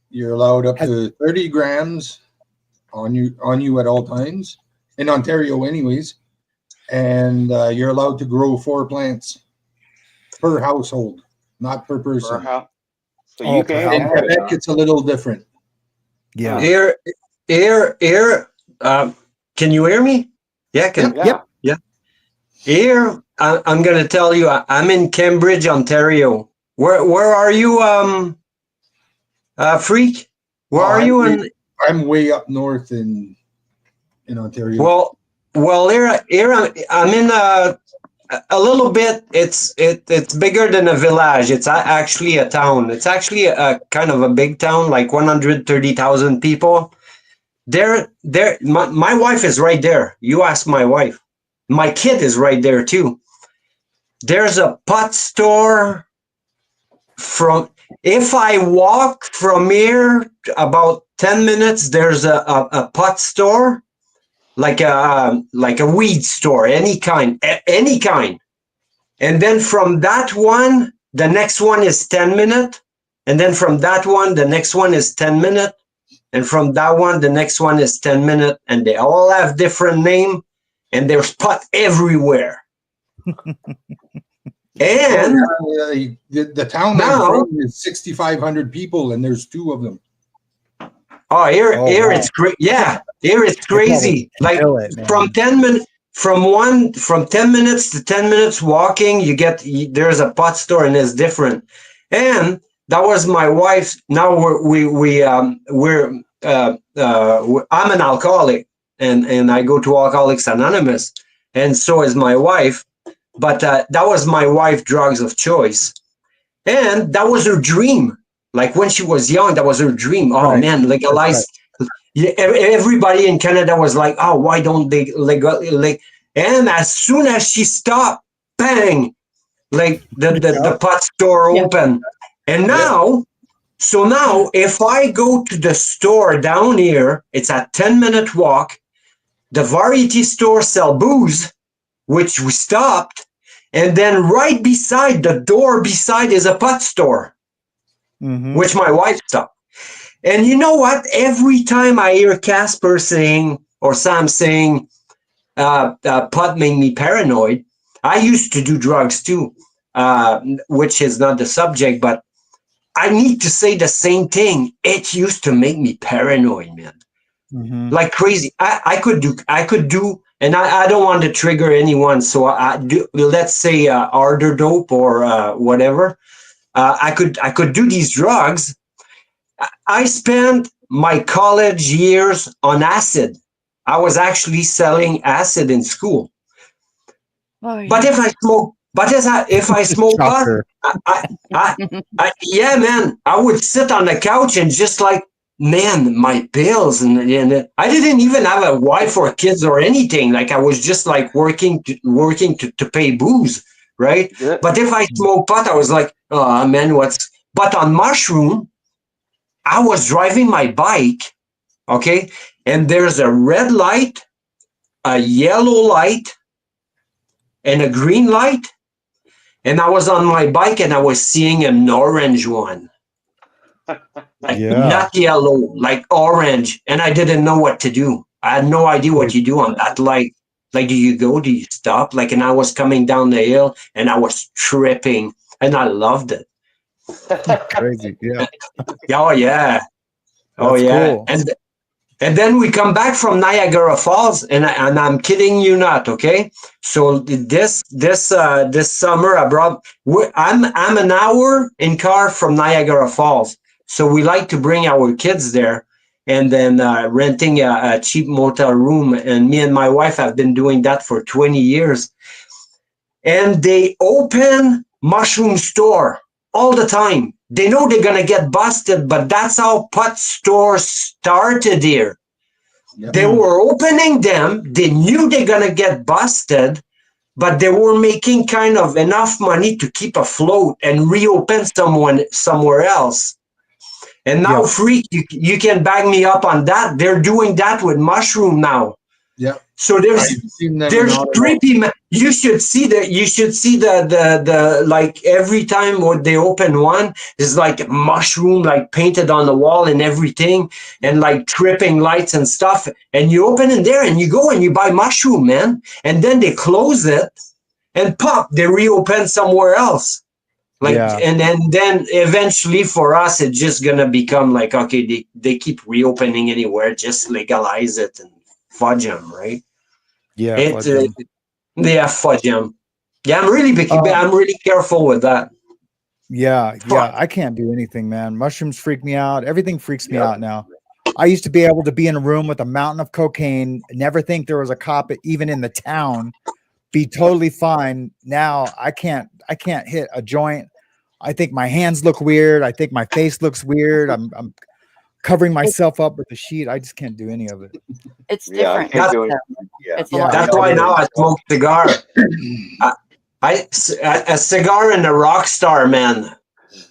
You're allowed up to 30 grams on you at all times in Ontario anyways. And you're allowed to grow 4 plants per household, not per person. So you can. In Quebec, it's a little different. Yeah. Here. Can you hear me? Yeah. Yep. Yeah. Here, I'm going to tell you, I'm in Cambridge, Ontario. Where are you, Freak? Where are you? I'm way up north in Ontario. Well, here I'm in a little bit. It's bigger than a village. It's actually a town. It's actually a kind of a big town, like 130,000 people. My wife is right there. You ask my wife. My kid is right there too. There's a pot store if I walk from here about 10 minutes, there's a pot store, like a weed store, any kind. And then from that one, the next one is 10 minutes. And then from that one, the next one is 10 minutes. And from that one, the next one is 10 minutes. And they all have different name. And there's pot everywhere. And the town now is 6,500 people, and there's 2 of them. Here it's great. Yeah, here it's crazy. Like from 10 minutes, from 10 minutes to 10 minutes walking, there's a pot store, and it's different. And that was my wife's. Now I'm an alcoholic, and I go to Alcoholics Anonymous, and so is my wife. But that was my wife's drugs of choice. And that was her dream. Like when she was young, that was her dream. Oh, man, legalize. Right. Everybody in Canada was like, oh, why don't they legalize? And as soon as she stopped, bang, like the pot store open. And now, so now if I go to the store down here, it's a 10-minute walk. The variety store sell booze, which we stopped. And then right beside the door beside is a pot store, which my wife stopped. And you know what? Every time I hear Casper saying or Sam saying pot made me paranoid, I used to do drugs too, which is not the subject, but I need to say the same thing. It used to make me paranoid, man. Like crazy. I could do, and I don't want to trigger anyone. So let's say harder dope or whatever. I could do these drugs. I spent my college years on acid. I was actually selling acid in school. Oh, yeah. But if I smoke But if I smoke pot, Shocker. yeah, man, I would sit on the couch and just like, man, my bills, and I didn't even have a wife or kids or anything. Like I was just like working to pay booze, right? Yeah. But if I smoke pot, I was like, oh man, what's? But on mushroom, I was driving my bike, okay, and there's a red light, a yellow light, and a green light, and I was on my bike and I was seeing an orange one. Like not yellow, like orange, and I didn't know what to do. I had no idea what you do on that light. Like, do you stop? Like, and I was coming down the hill and I was tripping, and I loved it. Crazy. Yeah. Oh yeah, oh That's yeah, cool. and then we come back from Niagara Falls, and I'm kidding you not, okay? So this summer I'm an hour in car from Niagara Falls, so we like to bring our kids there, and then renting a cheap motel room, and me and my wife have been doing that for 20 years, and they open mushroom store all the time. They know they're gonna get busted, but that's how pot stores started here. Yep. They were opening them. They knew they're gonna get busted, but they were making kind of enough money to keep afloat and reopen somewhere else. And now, Freak, you can back me up on that. They're doing that with mushroom now. Yeah. So there's creepy. You should see the like every time when they open one, there's like mushroom like painted on the wall and everything, and like tripping lights and stuff. And you open in there and you go and you buy mushroom, man. And then they close it and pop, they reopen somewhere else. Like and then eventually for us it's just gonna become like, okay, they keep reopening anywhere, just legalize it and fudge them, right? Yeah, fudge them. Yeah, I'm really careful with that. Yeah, I can't do anything, man. Mushrooms freak me out. Everything freaks me out now. I used to be able to be in a room with a mountain of cocaine, never think there was a cop even in the town, be totally fine. Now I can't hit a joint. I think my hands look weird. I think my face looks weird. I'm covering myself up with a sheet. I just can't do any of it. It's different. That's why now I smoke cigar. A cigar and a rock star, man.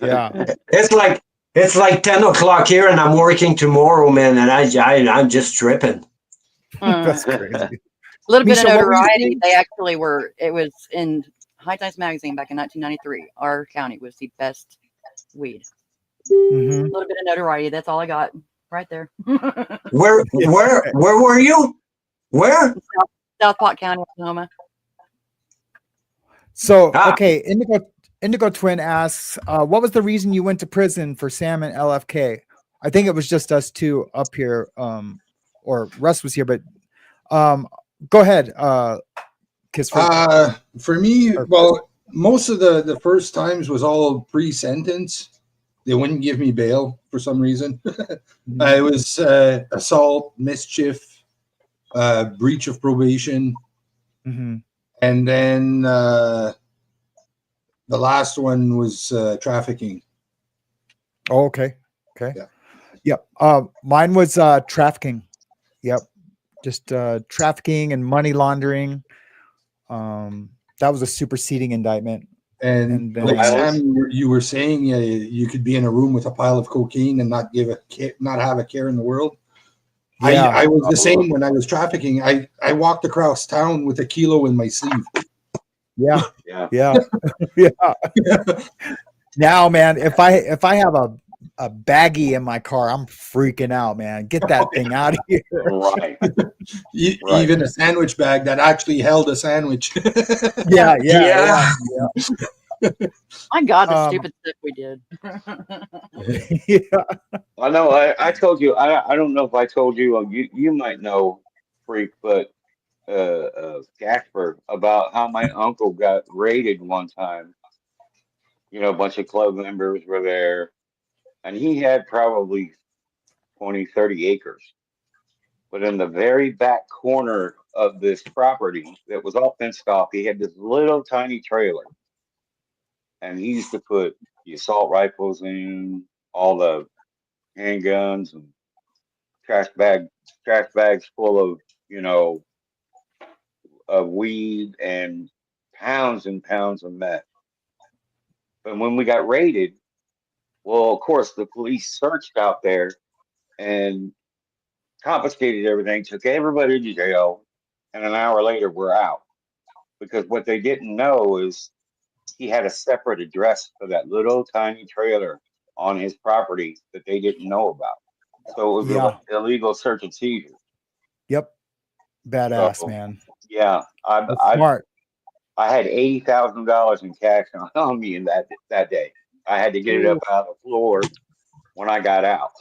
Yeah. It's like 10 o'clock here and I'm working tomorrow, man, and I'm just tripping. That's crazy. A little bit of notoriety. They actually were. It was in High Times magazine back in 1993. Our county was the best weed. Mm-hmm. A little bit of notoriety. That's all I got right there. Where were you? Where? South Park County, Oklahoma. So okay, Indigo Twin asks, what was the reason you went to prison for Sam and LFK? I think it was just us two up here, or Russ was here, but go ahead, Kiss. For me, well, most of the first times was all pre-sentence. They wouldn't give me bail for some reason. It was assault, mischief, breach of probation, and then the last one was trafficking. Oh, okay. Yep. Mine was trafficking. Yep. Just trafficking and money laundering. That was a superseding indictment. And like Sam, you were saying, you could be in a room with a pile of cocaine and not have a care in the world. Yeah. I was the same when I was trafficking. I walked across town with a kilo in my sleeve. Yeah. Now, man, if I have a baggie in my car, I'm freaking out, man. Get that thing out of here. Right. Even a sandwich bag that actually held a sandwich. Yeah. My God, the stupid stuff we did. I know. I told you. I don't know if I told you. You might know, Freak, but Gasper, about how my uncle got raided one time. You know, a bunch of club members were there, and he had probably 20, 30 acres. But in the very back corner of this property that was all fenced off. He had this little tiny trailer, and he used to put the assault rifles in, all the handguns and trash bags full of, you know, of weed and pounds of meth. But when we got raided, well, of course, the police searched out there and confiscated everything, took everybody to jail, and an hour later, we're out. Because what they didn't know is he had a separate address for that little tiny trailer on his property that they didn't know about. So it was Yeah. an illegal search and seizure. Yep. Badass, So, man. yeah, That's smart. I had $80,000 in cash on me in that day. I had to get it up out of the floor when I got out.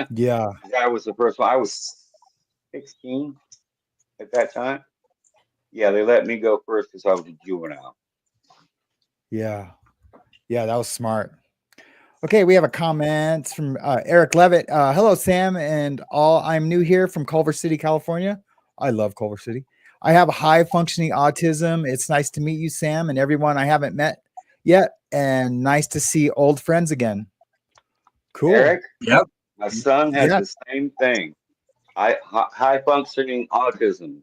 Yeah. That was the first one. I was 16 at that time. Yeah, they let me go first because I was a juvenile. Yeah. Yeah, that was smart. Okay, we have a comment from Eric Levitt. Hello, Sam and all. I'm new here from Culver City, California. I love Culver City. I have high functioning autism. It's nice to meet you, Sam, and everyone I haven't met yet. And nice to see old friends again. Cool. Eric, Yep. my son has the same thing. High functioning autism.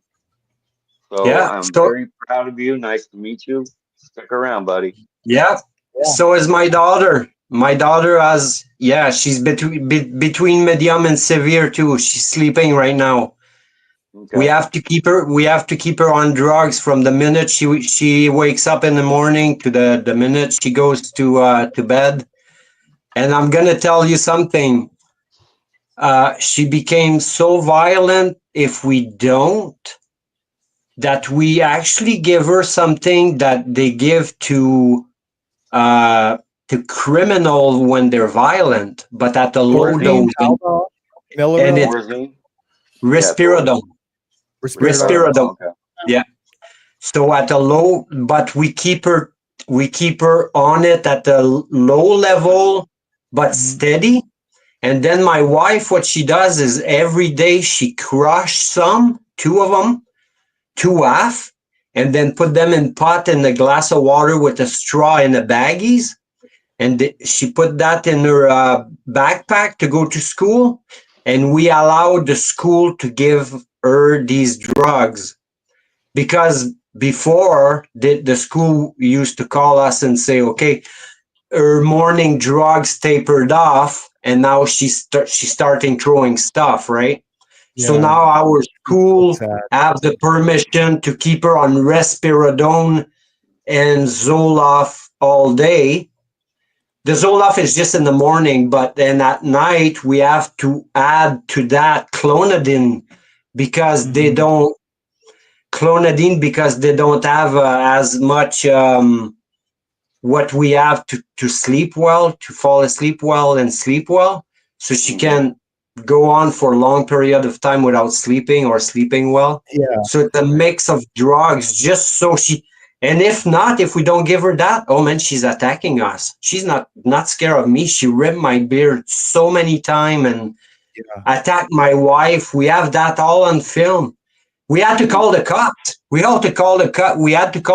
So Yeah. I'm very proud of you. Nice to meet you. Stick around, buddy. Yeah. So is my daughter. My daughter has, she's between medium and severe too. She's sleeping right now. Okay. We have to keep her on drugs from the minute she wakes up in the morning to the minute she goes to bed. And I'm gonna tell you something. She became so violent if we don't, that we actually give her something that they give to criminal when they're violent, but at a low dose. And it's risperidone. Risperidone. Okay. Yeah. So at a low, but we keep her on it at a low level, but steady. And then my wife, what she does is every day she crush two of them, two half, and then put them in pot in a glass of water with a straw in the baggies. And she put that in her backpack to go to school. And we allowed the school to give her these drugs. Because before, the school used to call us and say, okay, her morning drugs tapered off, and now she's starting throwing stuff, right? Yeah. So now our school have the permission to keep her on risperidone and Zoloft all day. The Zoloft is just in the morning, but then at night we have to add to that clonidine because they don't have as much what we have to sleep well, to fall asleep well and sleep well. So she can go on for a long period of time without sleeping or sleeping well. Yeah. So it's a mix of drugs just so and if we don't give her that, oh man, she's attacking us. She's not scared of me. She ripped my beard so many times and attacked my wife. We have that all on film. We had to call the cops. We had to call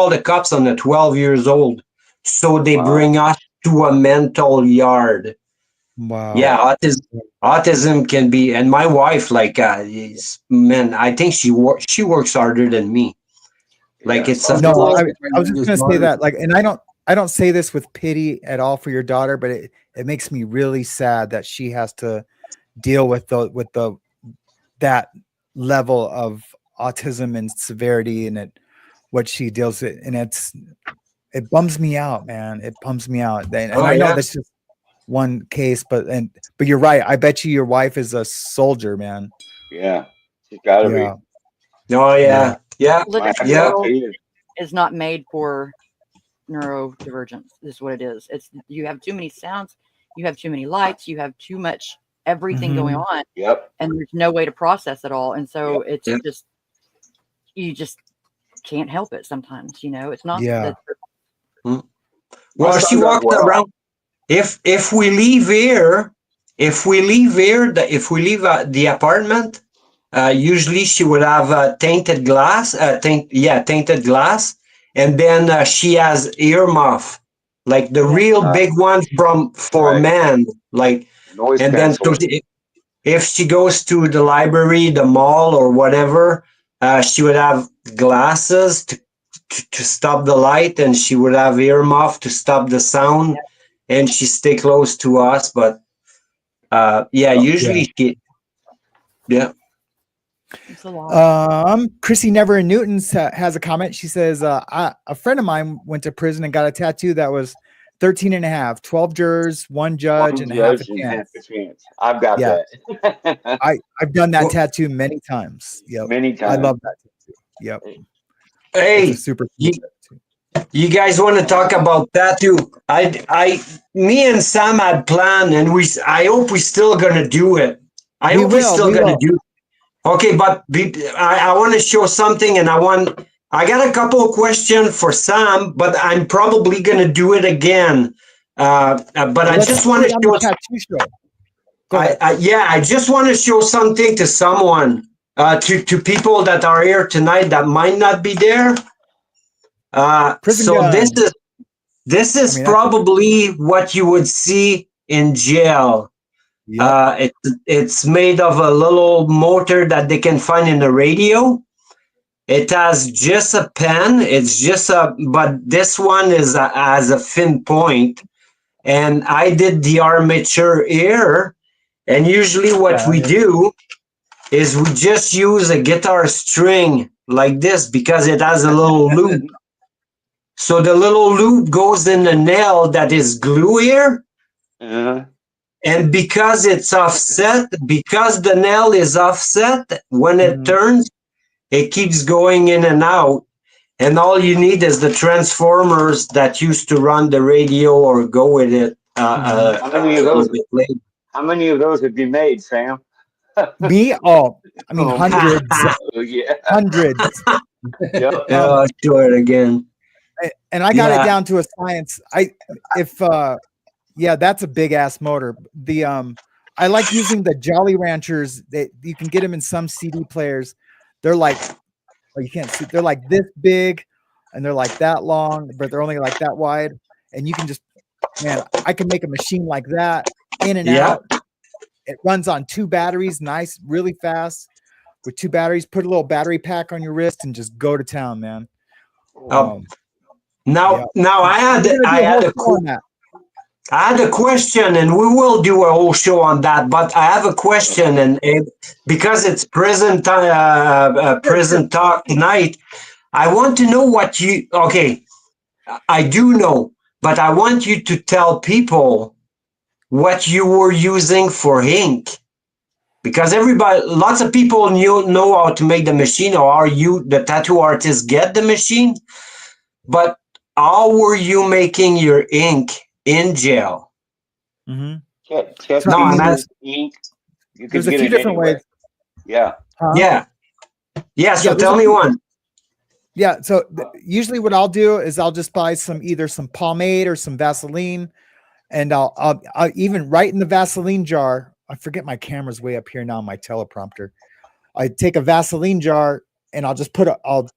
the cops on the 12 years old. So they bring us to a mental yard. Wow. Yeah, autism can be, and my wife, man, I think she works harder than me. Like it's I was just gonna say that, and I don't say this with pity at all for your daughter, but it makes me really sad that she has to deal with that level of autism and severity and what she deals with, and it bums me out, man. It bums me out. And I know that's just one case, but you're right. I bet you your wife is a soldier, man. Yeah, she's got to be. Oh yeah, yeah. Is not made for neurodivergence. Is what it is. It's you have too many sounds, you have too many lights, you have too much everything going on. Yep. And there's no way to process it all, and so it's just you just can't help it. Sometimes it's not. Yeah. Well, she walked around. If we leave the apartment, Usually she would have tainted glass, tainted glass, and then she has earmuff, like the real big ones for Right. men, like. Noise And then cancel. if she goes to the library, the mall, or whatever, she would have glasses to stop the light, and she would have earmuff to stop the sound, and she stay close to us. But usually she, yeah. It's a lot. Chrissy Never in Newton has a comment. She says, a friend of mine went to prison and got a tattoo that was 13 and a half, 12 jurors, one judge, and half a chance. I've got that. I've done that tattoo many times. Yep. Many times. I love that tattoo. Yep. Hey, it's a super you guys want to talk about tattoo? Me and Sam had planned, and I hope we're still gonna do it. I hope we're still gonna do it. Okay, but I want to show something, and I got a couple of questions for Sam, but I'm probably going to do it again. But I just want to show. I just want to show something to someone, to people that are here tonight that might not be there. This is probably what you would see in jail. Yep. It's made of a little motor that they can find in the radio. It has just a pen. But this one has a thin point, and I did the armature here. And usually, what we do is we just use a guitar string like this because it has a little loop. So the little loop goes in the nail that is glue here. And because it's offset, because the nail is offset, when it turns, it keeps going in and out. And all you need is the transformers that used to run the radio or go with it. How many of those have you made, Sam? Me? Oh, I mean, hundreds. Hundreds. Do it again. And I got it down to a science. That's a big ass motor. I like using the Jolly Ranchers. You can get them in some CD players. They're like, you can't see. They're like this big, and they're like that long, but they're only like that wide. And you can just, I can make a machine like that in and out. It runs on 2 batteries, nice, really fast with 2 batteries. Put a little battery pack on your wrist and just go to town, man. Now I had a question, and we will do a whole show on that. But I have a question, and because it's prison talk tonight, I want to know what you. Okay, I do know, but I want you to tell people what you were using for ink, because lots of people know how to make the machine, or are you the tattoo artist get the machine? But how were you making your ink in jail? Ink. There's a few different ways. Yeah. So tell me one. Yeah. So usually what I'll do is I'll just buy either some pomade or some Vaseline, and I'll even write in the Vaseline jar. I forget my camera's way up here now on my teleprompter. I take a Vaseline jar and I'll just I'll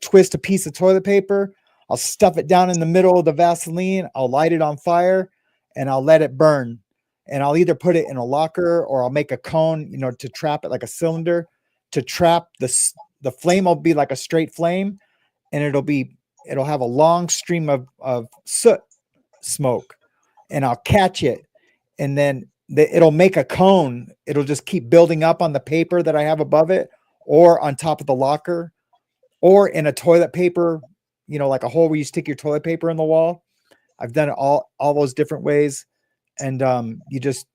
twist a piece of toilet paper. I'll stuff it down in the middle of the Vaseline. I'll light it on fire and I'll let it burn. And I'll either put it in a locker or I'll make a cone, to trap it, like a cylinder to trap the flame. Will be like a straight flame, and it'll have a long stream of soot smoke, and I'll catch it, and then it'll make a cone. It'll just keep building up on the paper that I have above it, or on top of the locker, or in a toilet paper, like a hole where you stick your toilet paper in the wall. I've done it all those different ways. And you just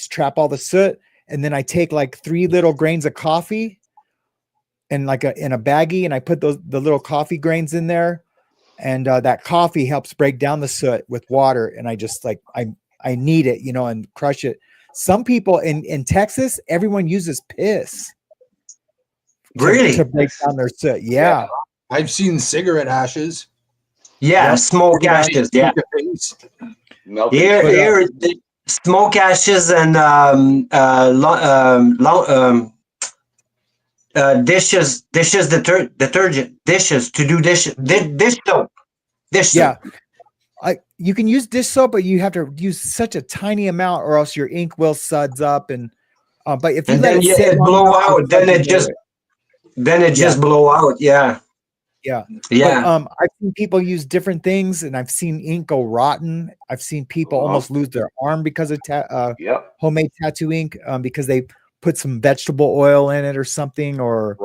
trap all the soot, and then I take like 3 little grains of coffee and in a baggie, and I put the little coffee grains in there, and that coffee helps break down the soot with water, and I just I knead it, and crush it. Some people in Texas, everyone uses piss to break down their soot. Yeah. I've seen cigarette ashes. Yeah, smoke ashes. Yeah. Here, smoke ashes and dishes detergent, dishes to do dishes, dish soap, dish soap. You can use dish soap, but you have to use such a tiny amount, or else your ink will suds up. And but if you And let then it sit, it blow out, then it just blow out. Yeah. But I've seen people use different things, and I've seen ink go rotten. I've seen people almost lose their arm because of homemade tattoo ink, because they put some vegetable oil in it or something, or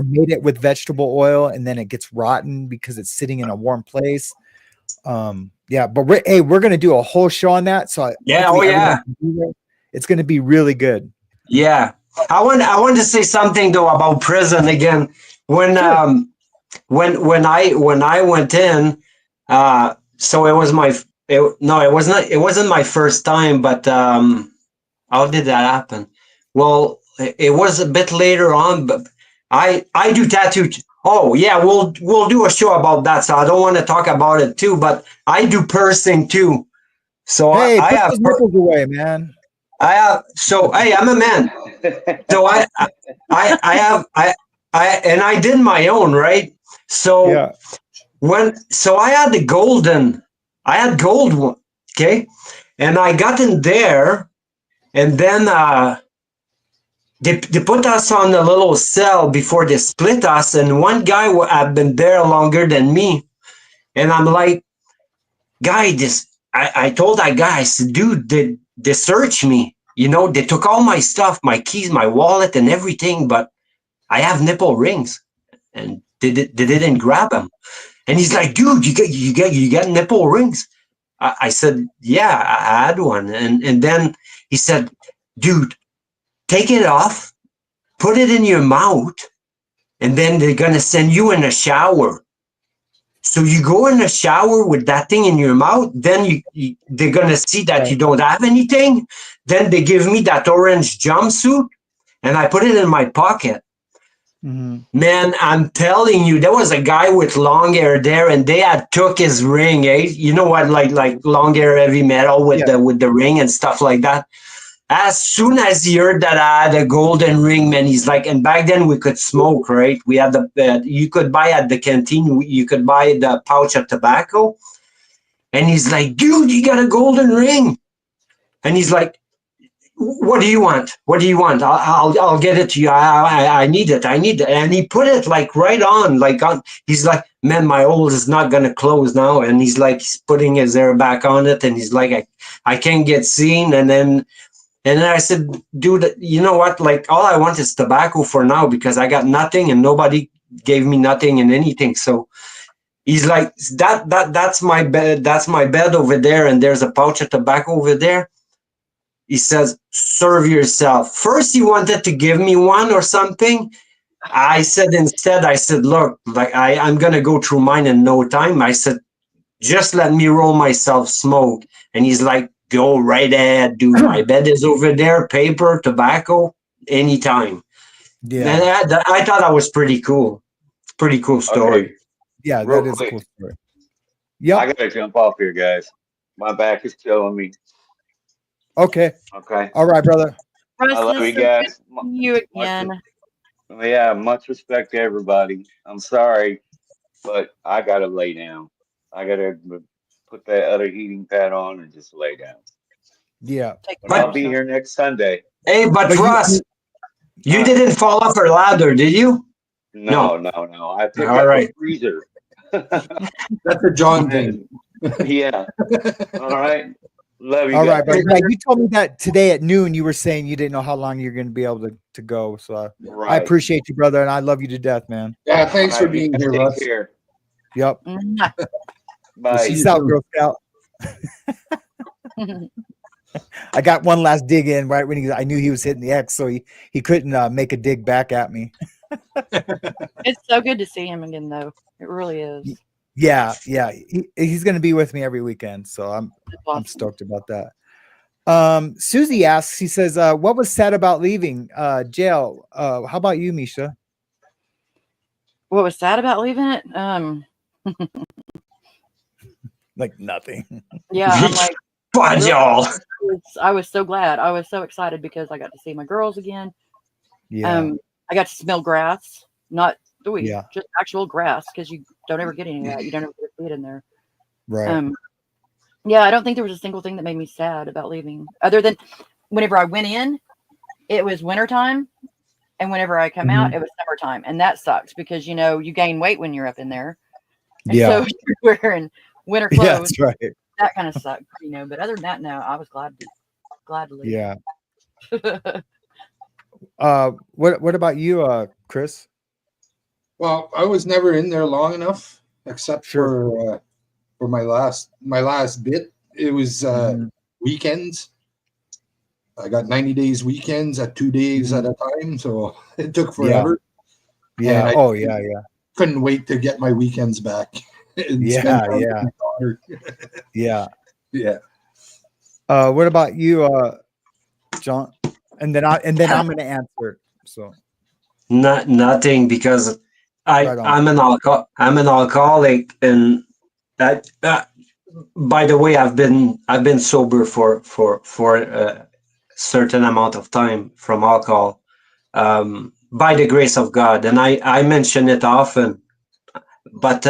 made it with vegetable oil, and then it gets rotten because it's sitting in a warm place. But we're gonna do a whole show on that. So it's gonna be really good. Yeah, I want to say something though about prison again. When I went in, so it was it wasn't my first time, but how did that happen? Well, it was a bit later on, but I do tattoo. Oh yeah, we'll do a show about that. So I don't want to talk about it too, but I do piercing too. So I have those nipples away, man. I'm a man. So I did my own, right? So I had gold one, okay, and I got in there, and then they put us on a little cell before they split us, and one guy had been there longer than me, and I'm like, guy, I told that guy, I said, dude, they searched me, they took all my stuff, my keys, my wallet, and everything, but I have nipple rings, and they didn't grab them. And he's like, dude, you got nipple rings? I said, yeah, I had one. And then he said, dude, take it off, put it in your mouth, and then they're going to send you in a shower. So you go in a shower with that thing in your mouth, then they're going to see that you don't have anything. Then they give me that orange jumpsuit, and I put it in my pocket. Mm-hmm. Man, I'm telling you, there was a guy with long hair there, and they had took his ring, eh? You know what, like long hair heavy metal with the ring and stuff like that. As soon as he heard that I had a golden ring, man, he's like, and back then we could smoke, right? We had you could buy at the canteen, you could buy the pouch of tobacco. And he's like, dude, you got a golden ring. And he's like, what do you want? What do you want? I'll get it to you. I need it. I need it. And he put it like right on, he's like, man, my hole is not going to close now. And he's like, he's putting his hair back on it. And he's like, I can't get seen. And then I said, dude, you know what? Like, all I want is tobacco for now, because I got nothing and nobody gave me nothing and anything. So he's like, that's my bed. That's my bed over there. And there's a pouch of tobacco over there. He says, serve yourself. First, he wanted to give me one or something. I said, look, like I'm going to go through mine in no time. I said, just let me roll myself smoke. And he's like, go right ahead, dude. My bed is over there. Paper, tobacco, anytime. Yeah. And I thought that was pretty cool. Pretty cool story. Okay. Yeah, that is a cool story. Yeah. I got to jump off here, guys. My back is killing me. Okay. All right, brother. I love you guys. You again. Much respect to everybody. I'm sorry, but I gotta lay down. I gotta put that other heating pad on and just lay down. Yeah. But I'll be here next Sunday. Hey, but Russ, you didn't fall off a ladder, did you? No. I picked up a freezer. That's a John thing. Yeah. All right. Love you. All right, but you told me that today at noon you were saying you didn't know how long you're going to be able to go. So I appreciate you, brother, and I love you to death, man. Yeah, thanks for being here, Russ. Yep. Bye. Peace out, Girl Scout. I got one last dig in right when I knew he was hitting the X, so he couldn't make a dig back at me. It's so good to see him again, though. It really is. Yeah. He's going to be with me every weekend, so I'm stoked about that. Susie asks, he says, what was sad about leaving jail? How about you, Misha? What was sad about leaving it? Like nothing. Yeah, I'm like, fudge y'all. I was so glad. I was so excited because I got to see my girls again. Yeah. I got to smell grass, not weed, Yeah. just actual grass, because you don't ever get any of that. You don't ever get weed in there. Right. Yeah, I don't think there was a single thing that made me sad about leaving, other than whenever I went in, it was wintertime, and whenever I come out, it was summertime, and that sucks because you gain weight when you're up in there, and so you're wearing winter clothes. Yeah, that's right. That kind of sucked, But other than that, no, I was glad to leave. Yeah. What about you, Chris? Well, I was never in there long enough, except for my last bit. It was weekends. I got 90 days weekends at 2 days at a time, so it took forever. Yeah. Yeah. Couldn't wait to get my weekends back. Yeah. What about you, John? And then I'm going to answer. So nothing, because I'm an alcoholic, and that by the way, I've been sober for a certain amount of time from alcohol, by the grace of God, and I mention it often. But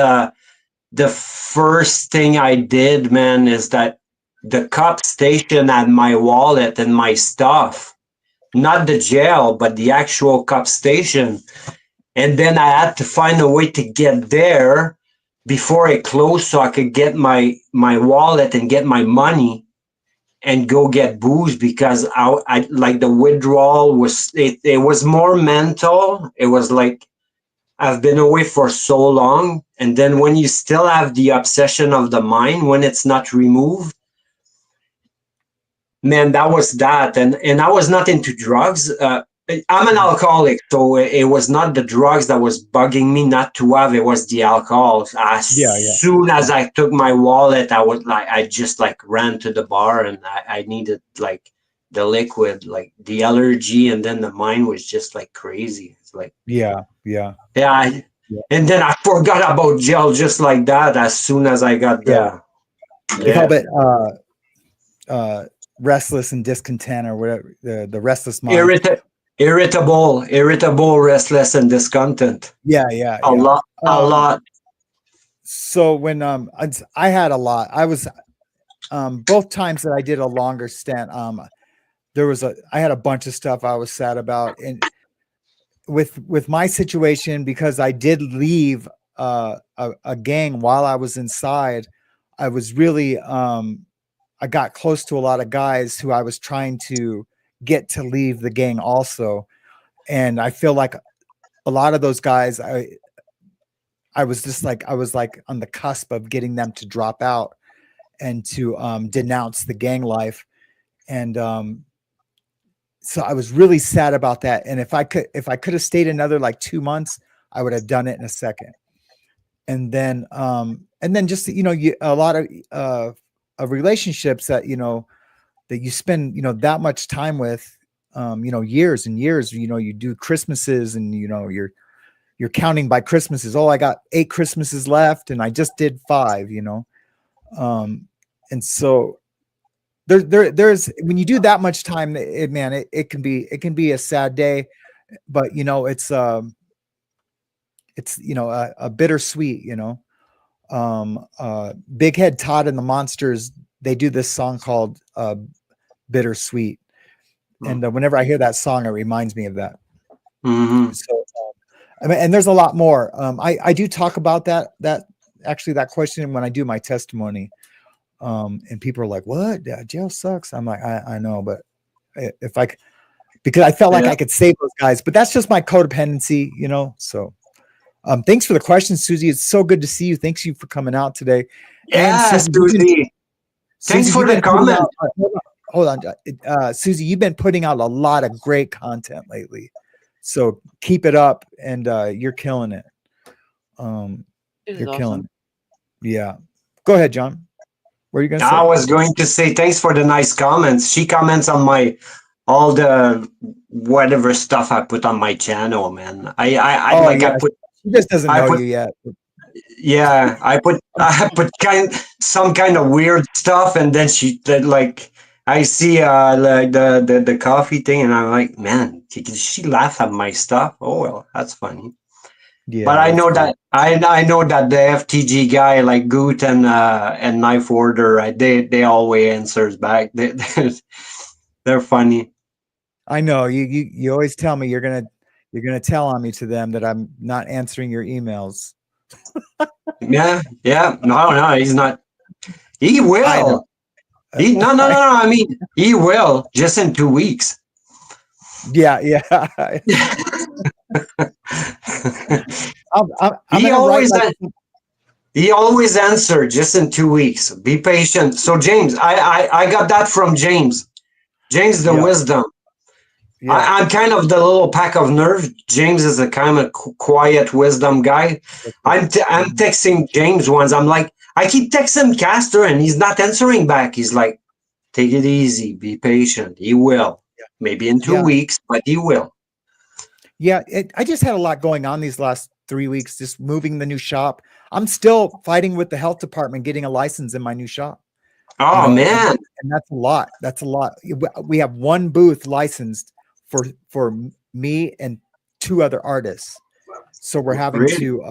the first thing I did, man, is that the cop station had my wallet and my stuff. Not the jail, but the actual cop station. And then I had to find a way to get there before it closed so I could get my wallet and get my money and go get booze, because I like the withdrawal was, it was more mental. It was like, I've been away for so long. And then when you still have the obsession of the mind, when it's not removed, man, that was that. And I was not into drugs. I'm an alcoholic, so it was not the drugs that was bugging me not to have. It was the alcohol. As soon as I took my wallet, I just like ran to the bar, and I needed like the liquid, like the allergy, and then the mind was just like crazy. It's like and then I forgot about jail just like that. As soon as I got there, they call it restless and discontent, or whatever, the restless mind. Irritable, restless, and discontent. A lot. So when I had a lot, I was both times that I did a longer stint, I had a bunch of stuff I was sad about, and with my situation, because I did leave a gang while I was inside, I was really I got close to a lot of guys who I was trying to get to leave the gang also. And I feel like a lot of those guys, I was like on the cusp of getting them to drop out and to denounce the gang life. And so I was really sad about that. And if I could have stayed another like 2 months, I would have done it in a second. And then just, a lot of relationships that, that you spend, that much time with, years and years, you do Christmases, and, you're counting by Christmases. Oh, I got 8 Christmases left, and I just did 5, and so there's, when you do that much time, it can be a sad day, but it's a bittersweet, Big Head Todd and the Monsters, they do this song called Bittersweet. And whenever I hear that song, it reminds me of that. So, and there's a lot more. I do talk about that question when I do my testimony. And people are like, "What? Jail sucks." I'm like, I know, but because I felt like I could save those guys, but that's just my codependency, So, thanks for the question, Susie. It's so good to see you. Thanks you for coming out today. Yeah, and Susie. Thanks for the comment. Hold on, Susie. You've been putting out a lot of great content lately, so keep it up, and you're killing it. You're killing it. Yeah. Go ahead, John. What are you going to say? I was going to say thanks for the nice comments. She comments on all the whatever stuff I put on my channel, man. I put. She just doesn't know you yet. Yeah, I put some kind of weird stuff, and then she like I see like the coffee thing, and I'm like, man, did she laugh at my stuff? Oh well, that's funny. Yeah, But I that's know cool. that I know that the FTG guy like Goot and Knife Order, right? They always answers back. They're funny. I know you always tell me you're gonna tell on me to them that I'm not answering your emails. Yeah, yeah. No, he's not. He I know. will. No. I mean, he will just in 2 weeks. Yeah. He always answered just in 2 weeks. Be patient. So James, I got that from James. James the wisdom. Yeah. I'm kind of the little pack of nerve. James is a kind of quiet wisdom guy. I'm texting James once. I'm like, I keep texting Castor and he's not answering back. He's like, take it easy, be patient. He will. Maybe in 2 weeks, but he will. Yeah, I just had a lot going on these last 3 weeks, just moving the new shop. I'm still fighting with the health department getting a license in my new shop. Oh, man. And that's a lot. That's a lot. We have one booth licensed for me and 2 other artists. So we're having to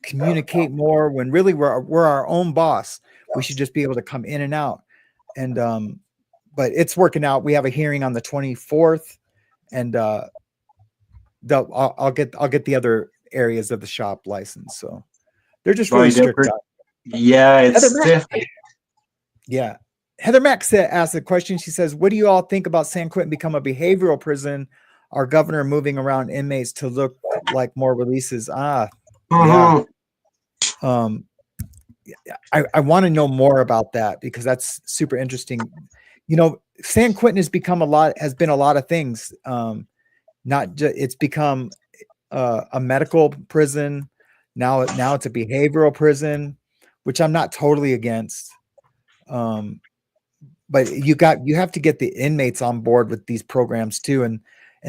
communicate more when really we're our own boss. We should just be able to come in and out. And but it's working out. We have a hearing on the 24th, and I'll get the other areas of the shop licensed. So they're just really strict. Yeah, it's different. Yeah. Heather Mack asked a question. She says, what do you all think about San Quentin become a behavioral prison? Our governor moving around inmates to look like more releases. Yeah. I want to know more about that because that's super interesting. You know, San Quentin has been a lot of things. It's become a medical prison. Now it's a behavioral prison, which I'm not totally against. But you have to get the inmates on board with these programs too. And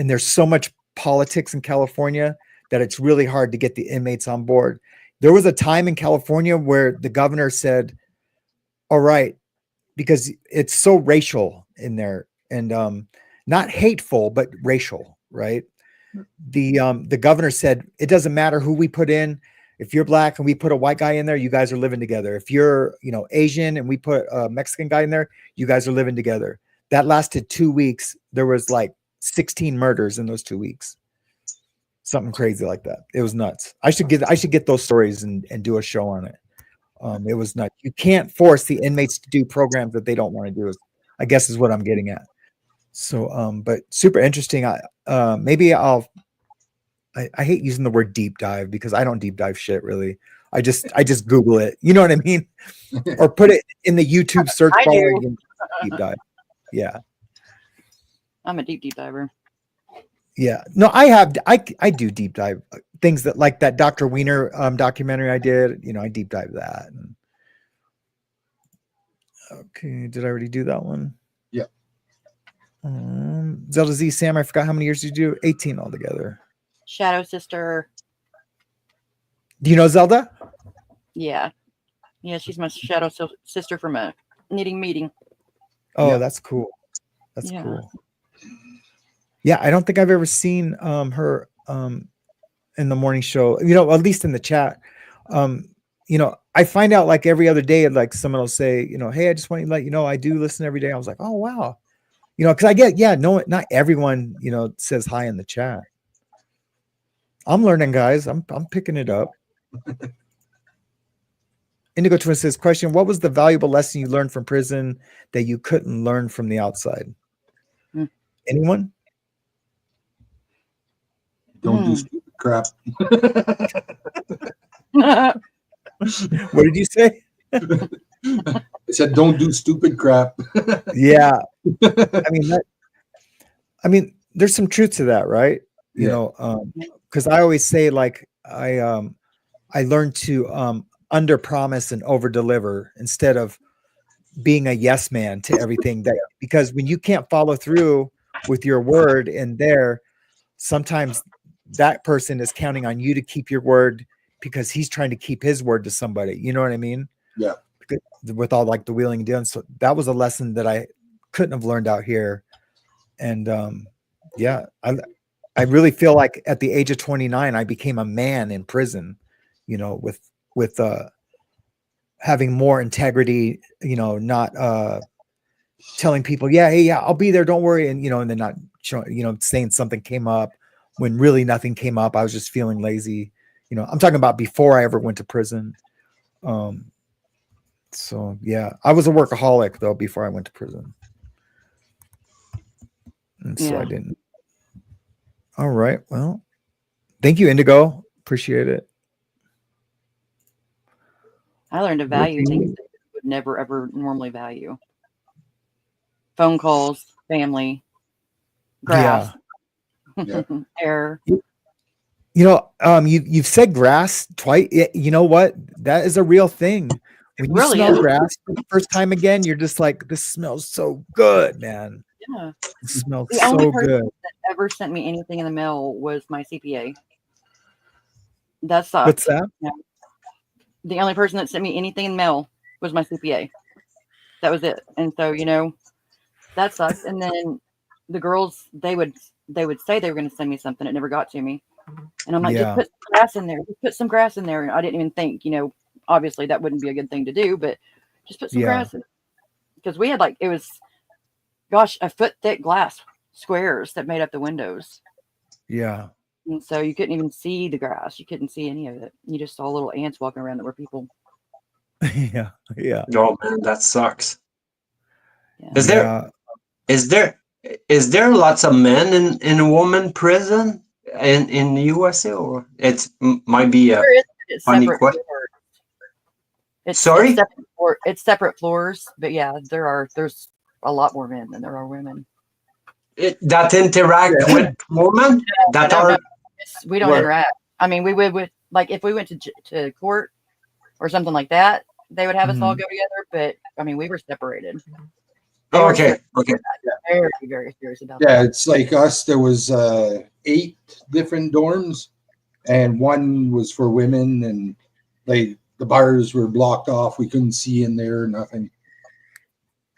there's so much politics in California that it's really hard to get the inmates on board. There was a time in California where the governor said, all right, because it's so racial in there and not hateful, but racial, right? The governor said, it doesn't matter who we put in. If you're black and we put a white guy in there, you guys are living together. If you're, Asian and we put a Mexican guy in there, you guys are living together. That lasted 2 weeks. There was like 16 murders in those 2 weeks. Something crazy like that. It was nuts. I should get those stories and do a show on it. It was nuts. You can't force the inmates to do programs that they don't want to do, I guess is what I'm getting at. So, but super interesting. Maybe I hate using the word deep dive because I don't deep dive shit really. I just Google it. You know what I mean? Or put it in the YouTube search bar and deep dive. Yeah. I'm a deep diver. Yeah. No, I do deep dive things that like that Dr. Wiener documentary I did. I deep dive that. Okay. Did I already do that one? Yeah. Zelda Z Sam, I forgot how many years did you do? 18 altogether. Shadow Sister. Do you know Zelda? Yeah. She's my shadow sister from a knitting meeting. Oh, that's cool. That's cool. Yeah, I don't think I've ever seen her in the morning show. At least in the chat. I find out like every other day, like someone will say, hey, I just want you to let you know I do listen every day. I was like, oh wow, because I get not everyone says hi in the chat. I'm learning, guys. I'm picking it up. Indigo Twin says, question, what was the valuable lesson you learned from prison that you couldn't learn from the outside? Anyone? Don't do stupid crap. What did you say? I said, don't do stupid crap. Yeah. I mean, there's some truth to that, right? Because I always say like I learned to under promise and over deliver instead of being a yes man to everything because when you can't follow through with your word in there, sometimes that person is counting on you to keep your word because he's trying to keep his word to somebody. You know what I mean? Yeah. With all like the wheeling and dealing. So that was a lesson that I couldn't have learned out here. And yeah, I really feel like at the age of 29, I became a man in prison, you know, with having more integrity, you know, not telling people, yeah, hey, yeah, I'll be there, don't worry, and you know, and then not showing, you know, saying something came up when really nothing came up. I was just feeling lazy, you know. I'm talking about before I ever went to prison. So yeah, I was a workaholic though before I went to prison, and so I didn't. All right, well, thank you, Indigo. Appreciate it. I learned to value things that I would never ever normally value. Phone calls, family, grass, air. You know, you've said grass twice. You know what? That is a real thing. When you really smell is. grass for the first time again, you're just like, this smells so good, man. Yeah. It smells The only so person good. that ever sent me anything in the mail was my CPA. That sucked. What's that? Yeah. The only person that sent me anything in the mail was my CPA. That was it. And so, you know, that sucks. And then the girls, they would say they were going to send me something. It never got to me. And I'm like, just put some grass in there. Just put some grass in there. And I didn't even think, you know, obviously that wouldn't be a good thing to do, but just put some grass in. Because we had like, it was, gosh, a foot thick glass squares that made up the windows. Yeah. And so you couldn't even see the grass. You couldn't see any of it. You just saw little ants walking around that were people. Yeah. Yeah. Oh man, that sucks. Yeah. Is there lots of men in a woman prison in the USA, or might be a funny question? Sorry? It's separate floors, but yeah, there's a lot more men than there are women. That interact with women? We don't interact. I mean, we would like if we went to court or something like that, they would have us all go together. But I mean, we were separated. Okay. Very, very serious about that. that. Yeah, it's like us. There was 8 different dorms, and one was for women, and the bars were blocked off. We couldn't see in there, nothing.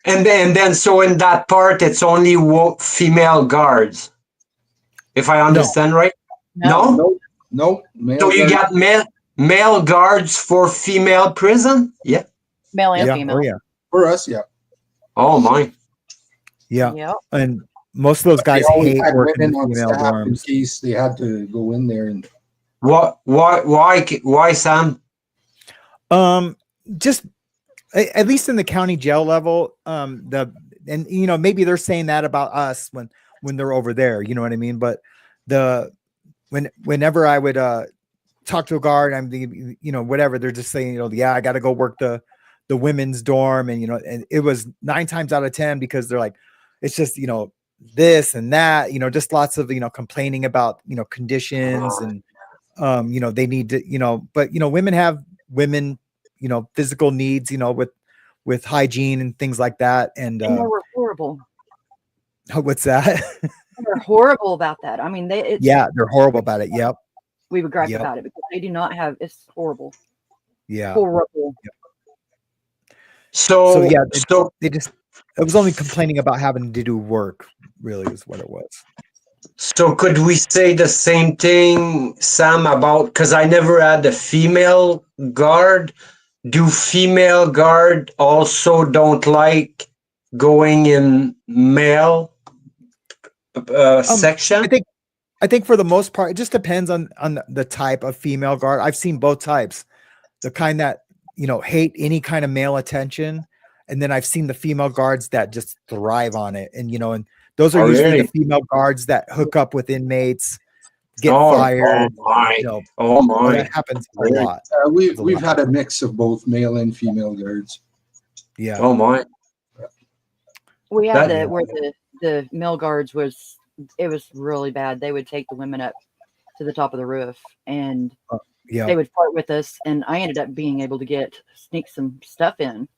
And then, so in that part, it's only female guards, if I understand right. No. So you got male guards for female prison? Yeah. Male and female. Oh yeah. For us, yeah. Oh my. Yeah. Yep. And most of those guys hate working in female dorms. In case they had to go in there. And why, Sam? Just at least in the county jail level, and you know, maybe they're saying that about us when they're over there, you know what I mean? But whenever I would talk to a guard, I'm the, you know, whatever, they're just saying, you know, yeah, I got to go work the women's dorm, and you know, and it was 9 times out of 10 because they're like, it's just, you know, this and that, you know, just lots of, you know, complaining about, you know, conditions and you know, they need to, you know, but you know, women, you know, physical needs, you know, with hygiene and things like that. And they were horrible. What's that? They're horrible about that. I mean, they're horrible about it. Yep. We would gripe about it because they do not have. It's horrible. Yeah. Horrible. Yep. So yeah, they just, it was only complaining about having to do work, really, is what it was. So could we say the same thing, Sam, about, because I never had a female guard. Do female guard also don't like going in male section? I think for the most part, it just depends on the type of female guard. I've seen both types. The kind that, you know, hate any kind of male attention. And then I've seen the female guards that just thrive on it. And, you know, and those are usually the female guards that hook up with inmates, get fired. Oh my. You know, oh my. that happens a lot. We've had a mix of both male and female guards. Yeah. Oh my. We had where the male guards was, it was really bad. They would take the women up to the top of the roof and they would flirt with us. And I ended up being able to sneak some stuff in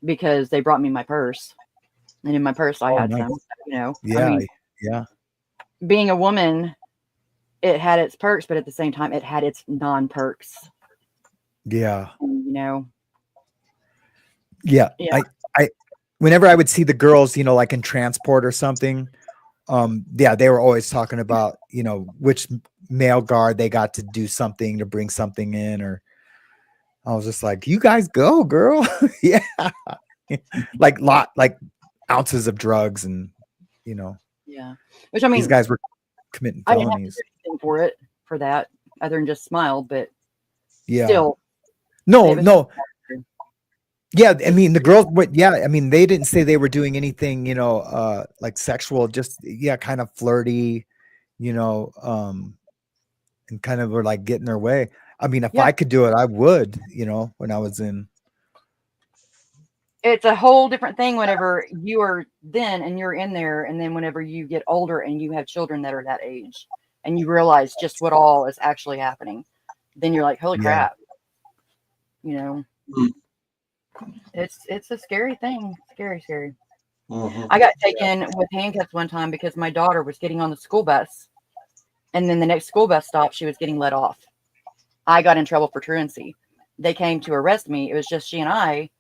because they brought me my purse. And in my purse, I had some, you know. Yeah. I mean, being a woman, it had its perks, but at the same time, it had its non-perks. Yeah. You know. Yeah. whenever I would see the girls, like in transport or something, they were always talking about, which male guard they got to do something, to bring something in, or I was just like, you guys go, girl. Yeah. like ounces of drugs and, Yeah. Which I mean, these guys were committing I didn't have to felonies. do anything for that other than just smile, but Yeah. still. No. Yeah, I mean the girls they didn't say they were doing anything, like sexual, just kind of flirty, and kind of were like getting their way. I mean, if I could do it, I would, when I was in. It's a whole different thing whenever you are then and you're in there, and then whenever you get older and you have children that are that age and you realize just what all is actually happening, then you're like, holy crap. It's a scary thing. Scary. Mhm. I got taken with handcuffs one time because my daughter was getting on the school bus, and then the next school bus stop, she was getting let off. I got in trouble for truancy. They came to arrest me. It was just she and I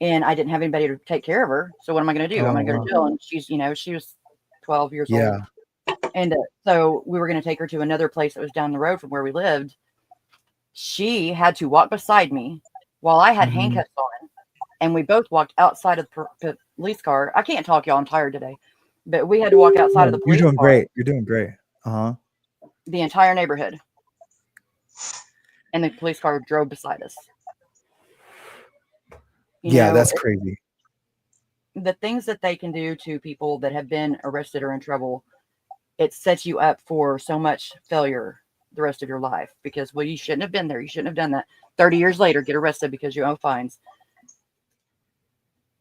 didn't have anybody to take care of her. So what am I going to do? I'm going to go to jail. And she's, she was 12 years old. And so we were going to take her to another place that was down the road from where we lived. She had to walk beside me while I had handcuffs on. And we both walked outside of the police car. I can't talk, y'all. I'm tired today. But we had to walk outside of the police car. You're doing great. Uh-huh. The entire neighborhood. And the police car drove beside us. That's crazy. The things that they can do to people that have been arrested or in trouble, it sets you up for so much failure the rest of your life because, you shouldn't have been there. You shouldn't have done that. 30 years later, get arrested because you owe fines.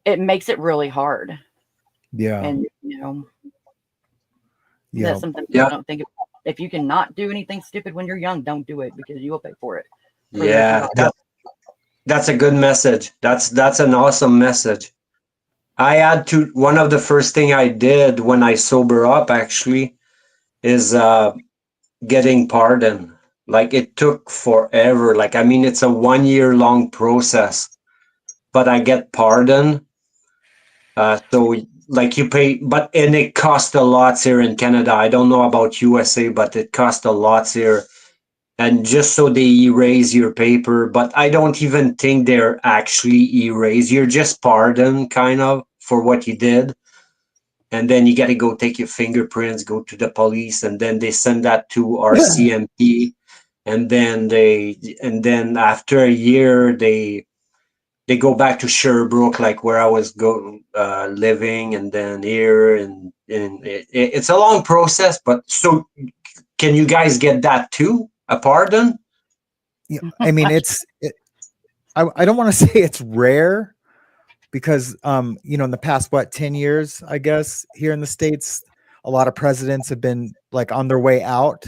It makes it really hard. Yeah. And, that's something I don't think about. If you cannot do anything stupid when you're young, don't do it because you will pay for it. That's a good message. That's an awesome message. I had to, one of the first thing I did when I sober up actually is getting pardon. Like it took forever. Like, I mean, it's a 1 year long process, but I get pardon. So like you pay, and it costs a lot here in Canada. I don't know about USA, but it costs a lot here. And just so they erase your paper, but I don't even think they're actually erase. You're just pardoned kind of for what you did. And then you got to go take your fingerprints, go to the police, and then they send that to our CMP. And then after a year, they go back to Sherbrooke, like where I was living, and then here, and it's a long process. But so, can you guys get that too? A pardon? Yeah, I mean, I don't want to say it's rare because, in the past, 10 years, I guess, here in the States, a lot of presidents have been like on their way out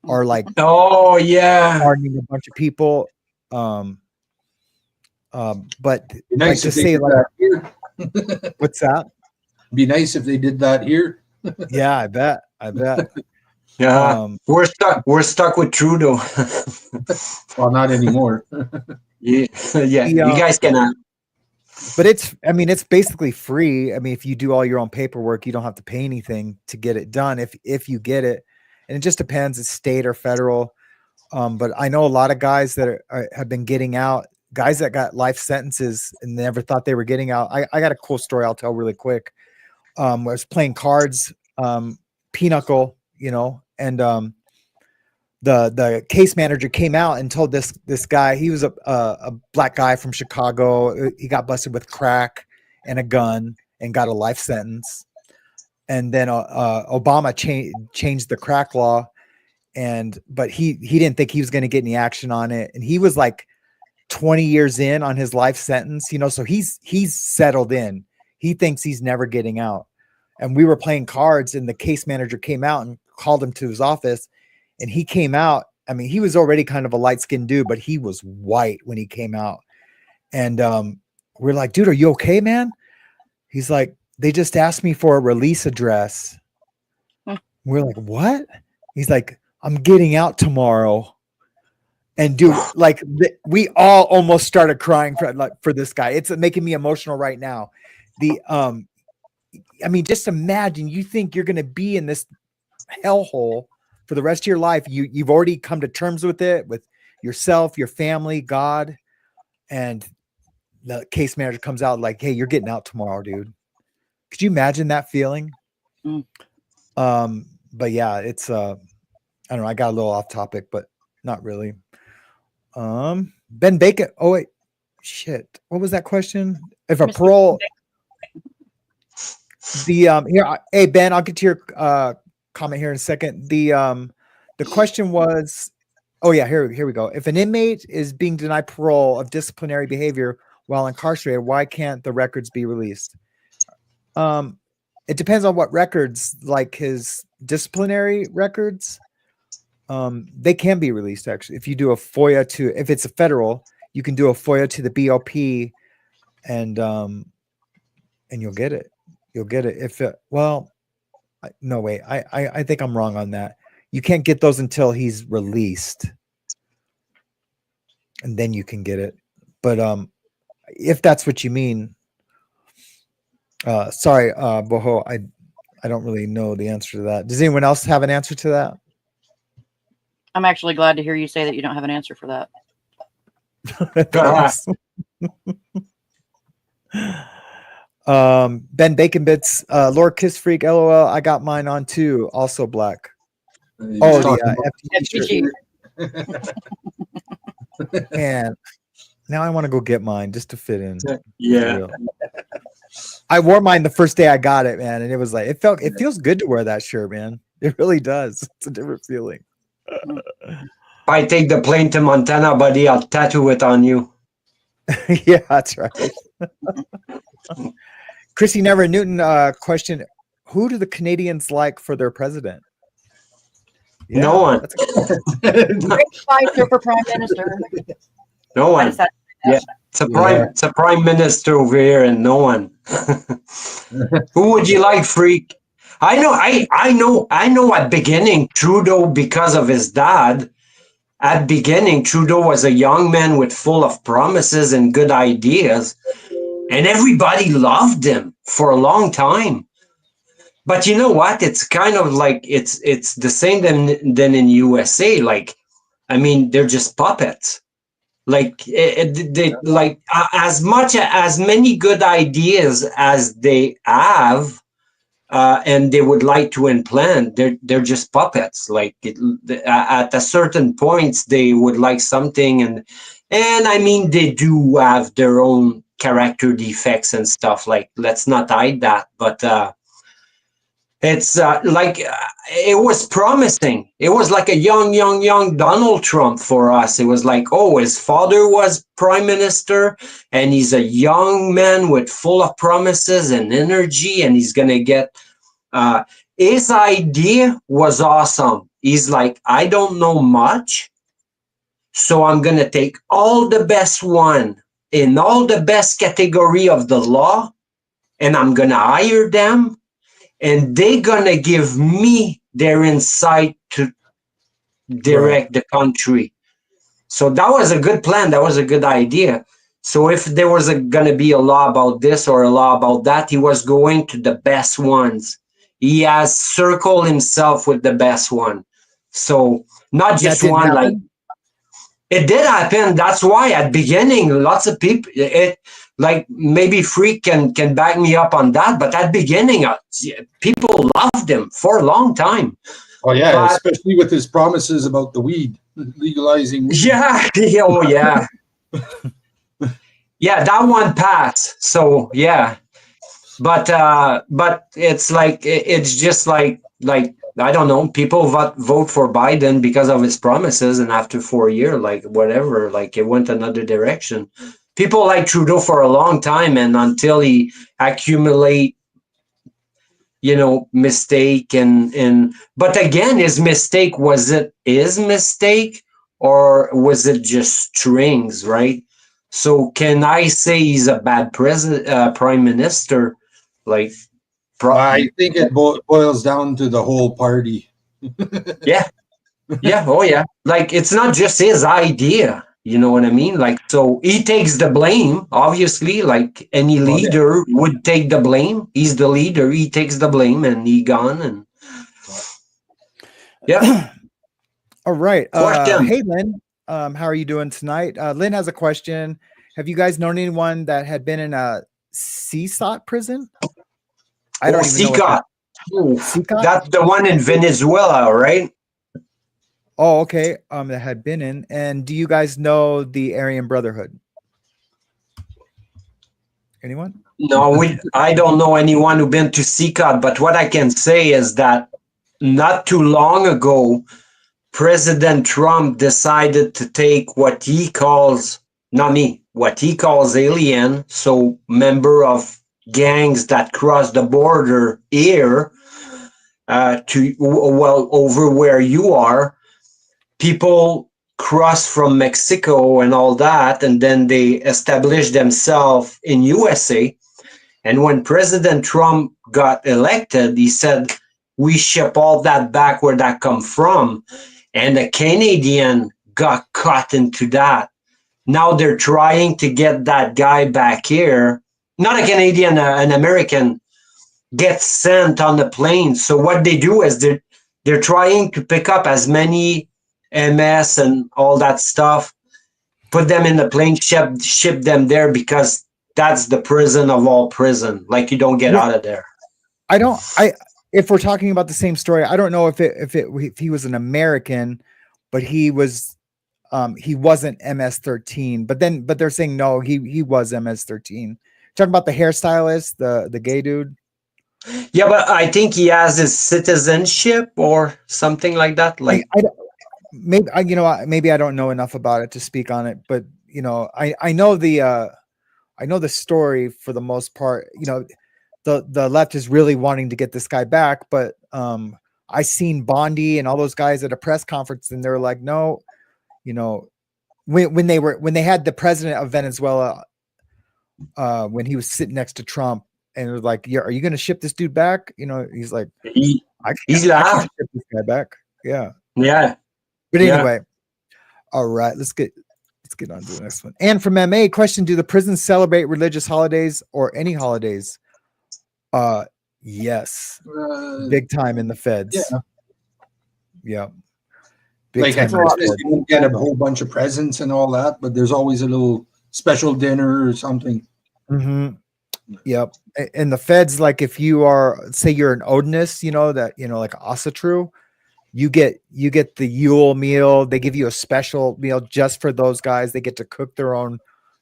or like, pardoning a bunch of people. But nice like to say like, what's that? Be nice if they did that here. Yeah, I bet. Yeah, we're stuck with Trudeau. Well, not anymore. You guys can. But it's basically free. I mean, if you do all your own paperwork, you don't have to pay anything to get it done. If you get it, and it just depends, it's state or federal. But I know a lot of guys that have been getting out. Guys that got life sentences and never thought they were getting out. I got a cool story I'll tell really quick. I was playing cards, pinochle, and the case manager came out and told this guy, he was a black guy from Chicago. He got busted with crack and a gun and got a life sentence. And then Obama changed the crack law, but he didn't think he was going to get any action on it. And he was like 20 years in on his life sentence, so he's settled in. He thinks he's never getting out. And we were playing cards, and the case manager came out and called him to his office. And he came out. I mean, he was already kind of a light-skinned dude, but he was white when he came out. And we're like, dude, are you okay, man? He's like, they just asked me for a release address. We're like, what? He's like, I'm getting out tomorrow. And dude, like we all almost started crying for this guy. It's making me emotional right now. I mean, just imagine you think you're going to be in this hellhole for the rest of your life. You've already come to terms with it, with yourself, your family, God, and the case manager comes out like, "Hey, you're getting out tomorrow, dude." Could you imagine that feeling? Mm. But yeah, it's I don't know. I got a little off topic, but not really. Ben Bacon. Oh wait, shit. What was that question? If a Mr. parole, here, hey Ben, I'll get to your comment here in a second. The question was, oh yeah, here we go. If an inmate is being denied parole of disciplinary behavior while incarcerated, why can't the records be released? It depends on what records, like his disciplinary records. They can be released actually. If you do a FOIA if it's a federal, you can do a FOIA to the BOP, and you'll get it. You'll get it. No wait, I think I'm wrong on that. You can't get those until he's released, and then you can get it. But if that's what you mean, sorry, Boho, I don't really know the answer to that. Does anyone else have an answer to that? I'm actually glad to hear you say that you don't have an answer for that. Ben Bacon Bits, Lord Kiss Freak, LOL. I got mine on too. Also black. Oh, the FTG shirt. Man, now I want to go get mine just to fit in. Yeah. I wore mine the first day I got it, man, and it was like it feels good to wear that shirt, man. It really does. It's a different feeling. If I take the plane to Montana, buddy, I'll tattoo it on you. Yeah, that's right. Chrissy Never Newton question: who do the Canadians like for their president? Yeah, no one. Fighter for prime minister. No one. Yeah, it's a prime minister over here, and no one. Who would you like, freak? I know. At beginning, Trudeau, because of his dad. At beginning, Trudeau was a young man with full of promises and good ideas, and everybody loved him for a long time. But you know what? It's kind of like it's the same than in USA. Like, I mean, they're just puppets. Like as much as many good ideas as they have. And they would like to implant, they're just puppets. Like at a certain points, they would like something, and I mean they do have their own character defects and stuff. Like, let's not hide that. But it's it was promising. It was like a young Donald Trump for us. It was like, oh, his father was prime minister, and he's a young man with full of promises and energy, and he's gonna get. His idea was awesome. He's like, I don't know much, so I'm gonna take all the best one in all the best category of the law, and I'm gonna hire them. And they're gonna give me their insight to direct the country. So that was a good plan. That was a good idea. So if there was gonna be a law about this or a law about that, he was going to the best ones. He has circled himself with the best one. So not just one. Like, it did happen. That's why at beginning, lots of people. Like, maybe Freak can back me up on that, but at beginning, people loved him for a long time. Oh yeah, especially with his promises about the weed, legalizing weed. Yeah, oh yeah. Yeah, that one passed. So yeah, but it's like it's just like I don't know. People vote for Biden because of his promises, and after 4 years, like whatever, like it went another direction. People like Trudeau for a long time, and until he accumulate, mistake and but again, his mistake, was it his mistake or was it just strings, right? So can I say he's a bad prime minister? Like, I think it boils down to the whole party. Yeah. Oh yeah. Like, it's not just his idea. You know what I mean? Like, so he takes the blame, obviously, like any leader would take the blame. He's the leader. He takes the blame and he gone. And yeah. All right. Question. Hey, Lynn. How are you doing tonight? Lynn has a question. Have you guys known anyone that had been in a CSOT prison? I don't even know. CSOT. That's the one in Venezuela, right? Oh, okay. That had been in. And do you guys know the Aryan Brotherhood? Anyone? No, I don't know anyone who been to CSOT, but what I can say is that not too long ago, President Trump decided to take what he calls alien, so member of gangs that cross the border here over where you are. People cross from Mexico and all that, and then they establish themselves in USA. And when President Trump got elected, he said, we ship all that back where that come from. And a Canadian got caught into that. Now they're trying to get that guy back here. Not a Canadian, an American gets sent on the plane. So what they do is they're trying to pick up as many MS and all that stuff, put them in the plane, ship them there, because that's the prison of all prison. Like, you don't get out of there. If we're talking about the same story, I don't know if he was an American, but he wasn't MS-13. But they're saying no, he was MS-13. Talking about the hairstylist, the gay dude. Yeah, but I think he has his citizenship or something like that. Like, maybe I don't know enough about it to speak on it, but I know the story for the most part. The left is really wanting to get this guy back, but I seen Bondi and all those guys at a press conference, and they were like, no, when they had the president of Venezuela, when he was sitting next to Trump, and it was like, yeah, are you going to ship this dude back? He's like, I can't ship this guy back. Yeah. But anyway, all right, let's get on to the next one. And from MA, question: do the prisons celebrate religious holidays or any holidays? Yes, big time in the feds. Yeah. Like at Christmas, you don't get a whole bunch of presents and all that, but there's always a little special dinner or something. Mm-hmm. Yep. And the feds, like if you are, say you're an Odinist, like Asatru, you get the Yule meal. They give you a special meal just for those guys. They get to cook their own.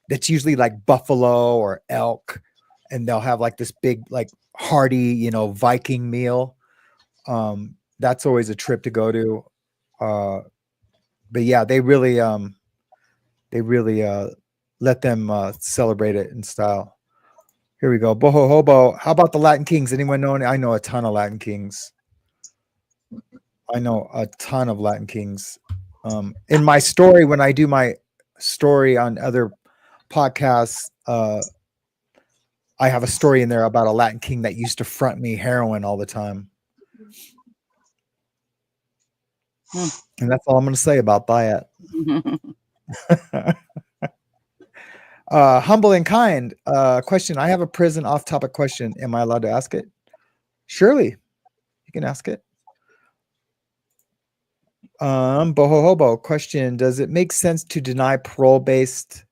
That's usually like buffalo or elk, and they'll have like this big, like hearty, Viking meal. That's always a trip to go to. But yeah, they really let them celebrate it in style. Here we go. Boho Hobo. How about the Latin Kings? Anyone know? I know a ton of Latin Kings. I know a ton of Latin Kings. In my story, when I do my story on other podcasts, I have a story in there about a Latin King that used to front me heroin all the time. And that's all I'm going to say about Bayat. Humble and kind. Question. I have a prison off-topic question. Am I allowed to ask it? Surely, you can ask it. Boho Hobo. Question. Does it make sense to deny parole based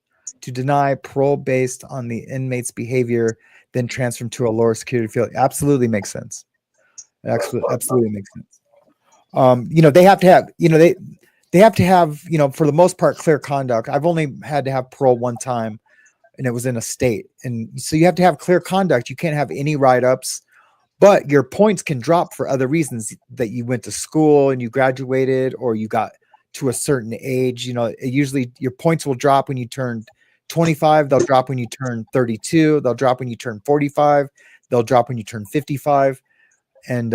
on the inmate's behavior, then transfer them to a lower security field? Absolutely makes sense. Absolutely makes sense. They have to have, they have to have, for the most part, clear conduct. I've only had to have parole one time, and it was in a state. And so you have to have clear conduct. You can't have any write-ups, but your points can drop for other reasons, that you went to school and you graduated, or you got to a certain age. Usually your points will drop when you turn 25. They'll drop when you turn 32. They'll drop when you turn 45. They'll drop when you turn 55. And,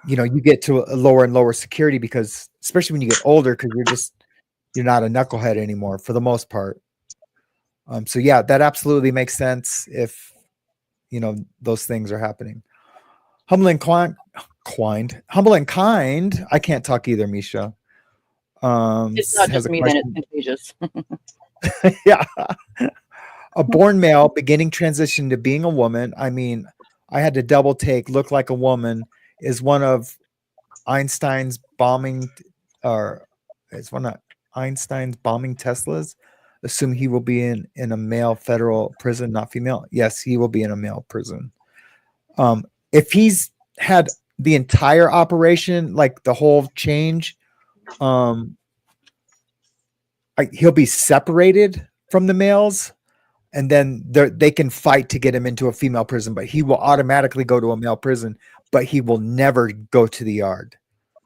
you get to a lower and lower security, because especially when you get older, because you're not a knucklehead anymore for the most part. So yeah, that absolutely makes sense if, those things are happening. Humble and kind. I can't talk either, Misha. It's not has just a me, then it's question. contagious. Yeah. A born male beginning transition to being a woman. I mean, I had to double take look like a woman is one of Einstein's bombing or it's one of Einstein's bombing Teslas. Assume he will be in a male federal prison, not female. Yes, he will be in a male prison. If he's had the entire operation, like the whole change, he'll be separated from the males, and then they can fight to get him into a female prison, but he will automatically go to a male prison, but he will never go to the yard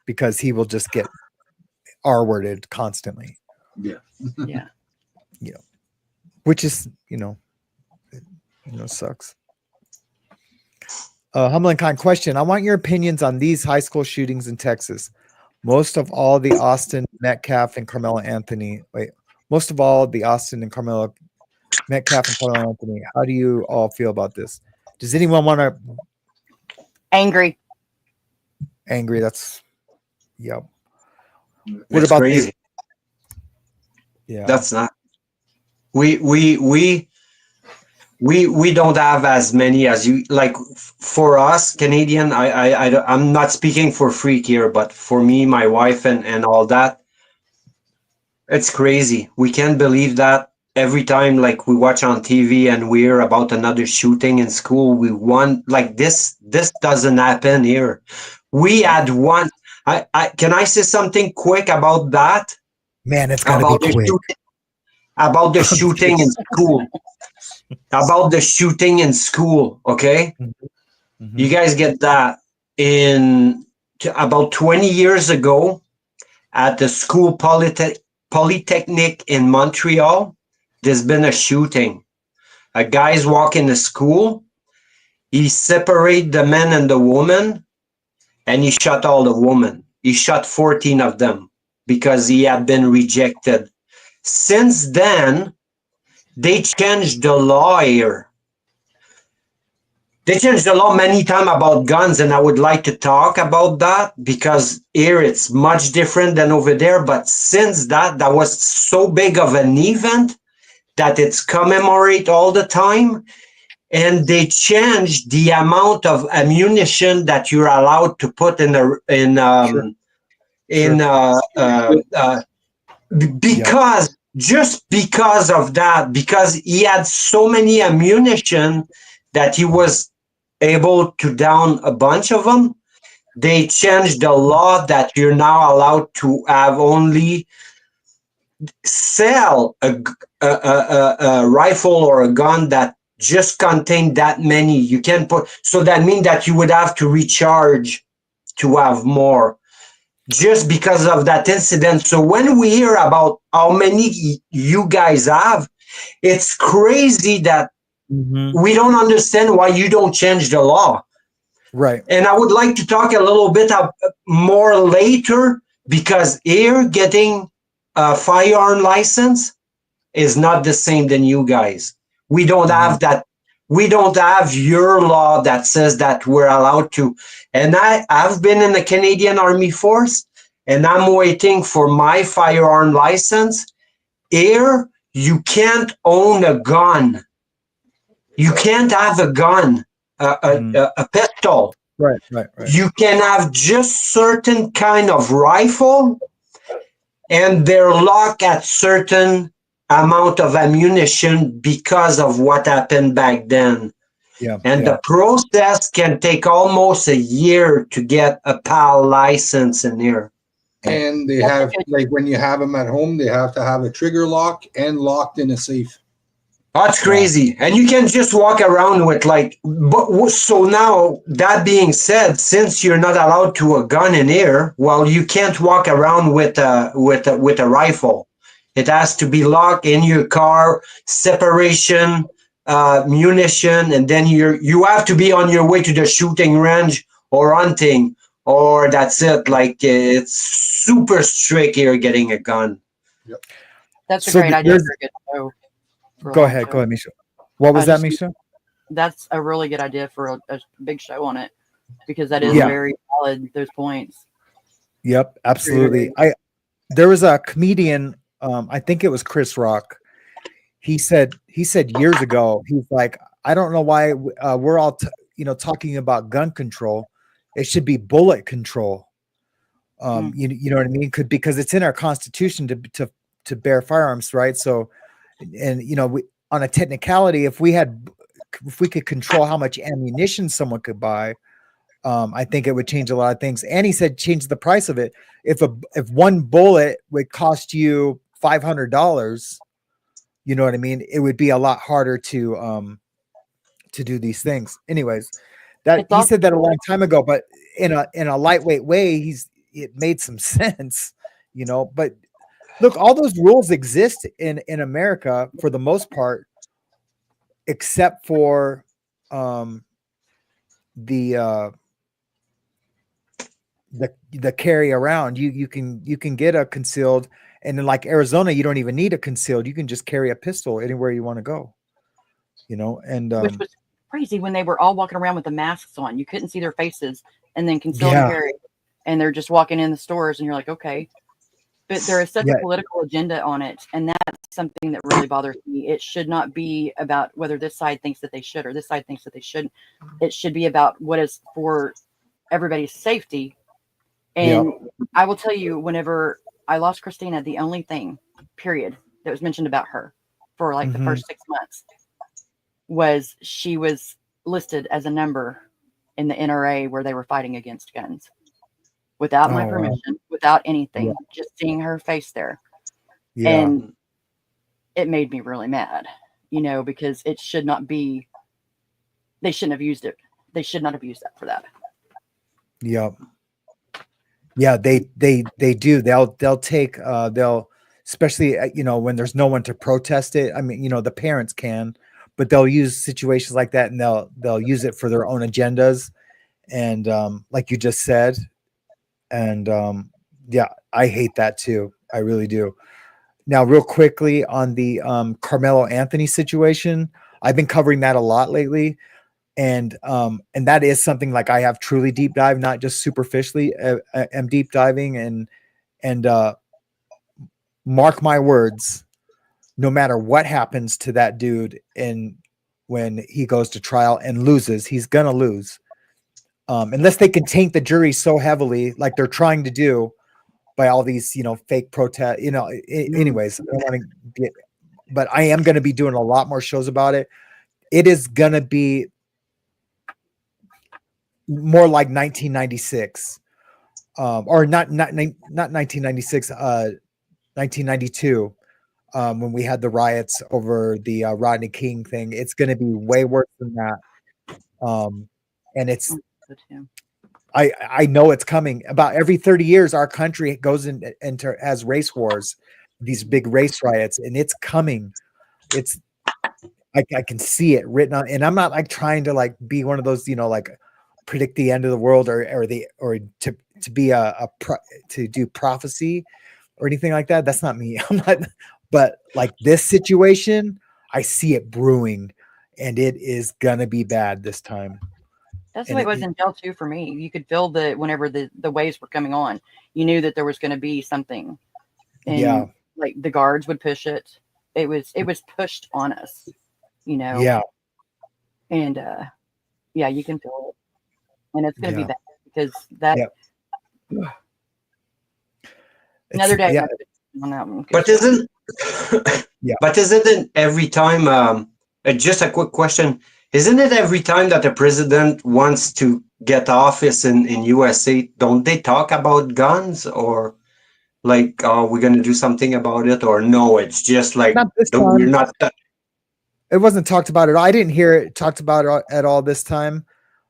because he will just get R-worded constantly. Yeah. Yeah. Which is, sucks. Humble and Kind question. I want your opinions on these high school shootings in Texas. Most of all the Austin, Metcalf, and Carmelo Anthony. Most of all the Austin and Carmelo Metcalf and Carmelo Anthony. How do you all feel about this? Does anyone want to? Angry. That's, yep. What about crazy? Yeah, that's not. We don't have as many as you like. For us Canadian, I'm not speaking for Freak here, but for me, my wife, and all that, it's crazy. We can't believe that every time, like, we watch on TV and we hear about another shooting in school, we want, like, this doesn't happen here. We had one. Can I say something quick about that? Man, it's gotta be quick. About the shooting in school. About the shooting in school, okay? Mm-hmm. You guys get that. About 20 years ago, at the school Polytechnic in Montreal, there's been a shooting. A guy's walking to school. He separated the man and the woman, and he shot all the women. He shot 14 of them because he had been rejected. Since then, they changed the law here. They changed the law many times about guns, and I would like to talk about that because here it's much different than over there. But since that was so big of an event that it's commemorated all the time, and they changed the amount of ammunition that you're allowed to put because just because of that, because he had so many ammunition that he was able to down a bunch of them, they changed the law that you're now allowed to have only sell a rifle or a gun that just contain that many. You can put, so that means that you would have to recharge to have more, just because of that incident. So when we hear about how many you guys have, it's crazy that we don't understand why you don't change the law. Right. And I would like to talk a little bit more later, because here getting a firearm license is not the same than you guys. We don't have that. We don't have your law that says that we're allowed to. And I've been in the Canadian Army Force, and I'm waiting for my firearm license. Here, you can't own a gun. You can't have a gun, a pistol. Right. You can have just certain kind of rifle, and they're locked at certain amount of ammunition because of what happened back then. And the process can take almost a year to get a PAL license in here. And they have, like, when you have them at home, they have to have a trigger lock and locked in a safe. That's crazy. And you can just walk around with, like, so now, that being said, since you're not allowed to a gun in here, well, you can't walk around with a rifle. It has to be locked in your car, separation, munition, and then you have to be on your way to the shooting range or hunting, or that's it. Like, it's super strict here getting a gun. Yep. That's a great idea for a good show. Go ahead, Misha. What was that, Misha? That's a really good idea for a big show on it, because that is very valid, those points. Yep, absolutely. there was a comedian, I think it was Chris Rock. He said years ago, he's like, I don't know why we're all talking about gun control. It should be bullet control. You know what I mean? Because it's in our constitution to bear firearms, right? So, and on a technicality, if we could control how much ammunition someone could buy, I think it would change a lot of things. And he said change the price of it. If one bullet would cost you $500, you know what I mean, it would be a lot harder to do these things. Anyways, he said that a long time ago, but in a lightweight way, it made some sense, But look, all those rules exist in America for the most part, except for the carry around. You can get a concealed, and in like Arizona, you don't even need a concealed. You can just carry a pistol anywhere you want to go. And which was crazy when they were all walking around with the masks on. You couldn't see their faces, and then concealed carry, and they're just walking in the stores, and you're like, okay. But there is such a political agenda on it, and that's something that really bothers me. It should not be about whether this side thinks that they should or this side thinks that they shouldn't. It should be about what is for everybody's safety. And I will tell you, whenever I lost Christina, the only thing, period, that was mentioned about her for like the first 6 months was she was listed as a number in the NRA where they were fighting against guns. Without my permission, without anything, just seeing her face there. Yeah. And it made me really mad, because it should not be, they shouldn't have used it. They should not have used that for that. Yep. Yeah, they do. They'll take, especially, when there's no one to protest it. I mean, the parents can, but they'll use situations like that and they'll use it for their own agendas. And like you just said, and I hate that too. I really do. Now, real quickly on the Carmelo Anthony situation, I've been covering that a lot lately, and that is something like I have truly deep dive, not just superficially. I'm deep diving, and mark my words, no matter what happens to that dude, and when he goes to trial and loses, he's gonna lose. Unless they can taint the jury so heavily, like they're trying to do by all these, fake protests, anyways, I don't want to get, but I am going to be doing a lot more shows about it. It is going to be more like 1996, or not 1996, 1992, when we had the riots over the Rodney King thing. It's going to be way worse than that. And it's, I know it's coming. About every 30 years, our country goes into has race wars, these big race riots, and it's coming. It's I can see it written on, and I'm not like trying to like be one of those, like predict the end of the world or to be to do prophecy or anything like that. That's not me. I'm not. But like this situation, I see it brewing, and it is gonna be bad this time. That's the way it was in jail too for me. You could feel whenever the waves were coming on, you knew that there was going to be something. And like the guards would push it. It was pushed on us, Yeah. And you can feel it. And it's going to be bad because that another day on that one. But isn't every time just a quick question. Isn't it every time that the president wants to get office in USA, don't they talk about guns or like, we're going to do something about it, or no, it's just like, we're not. It wasn't talked about at all. I didn't hear it talked about at all this time.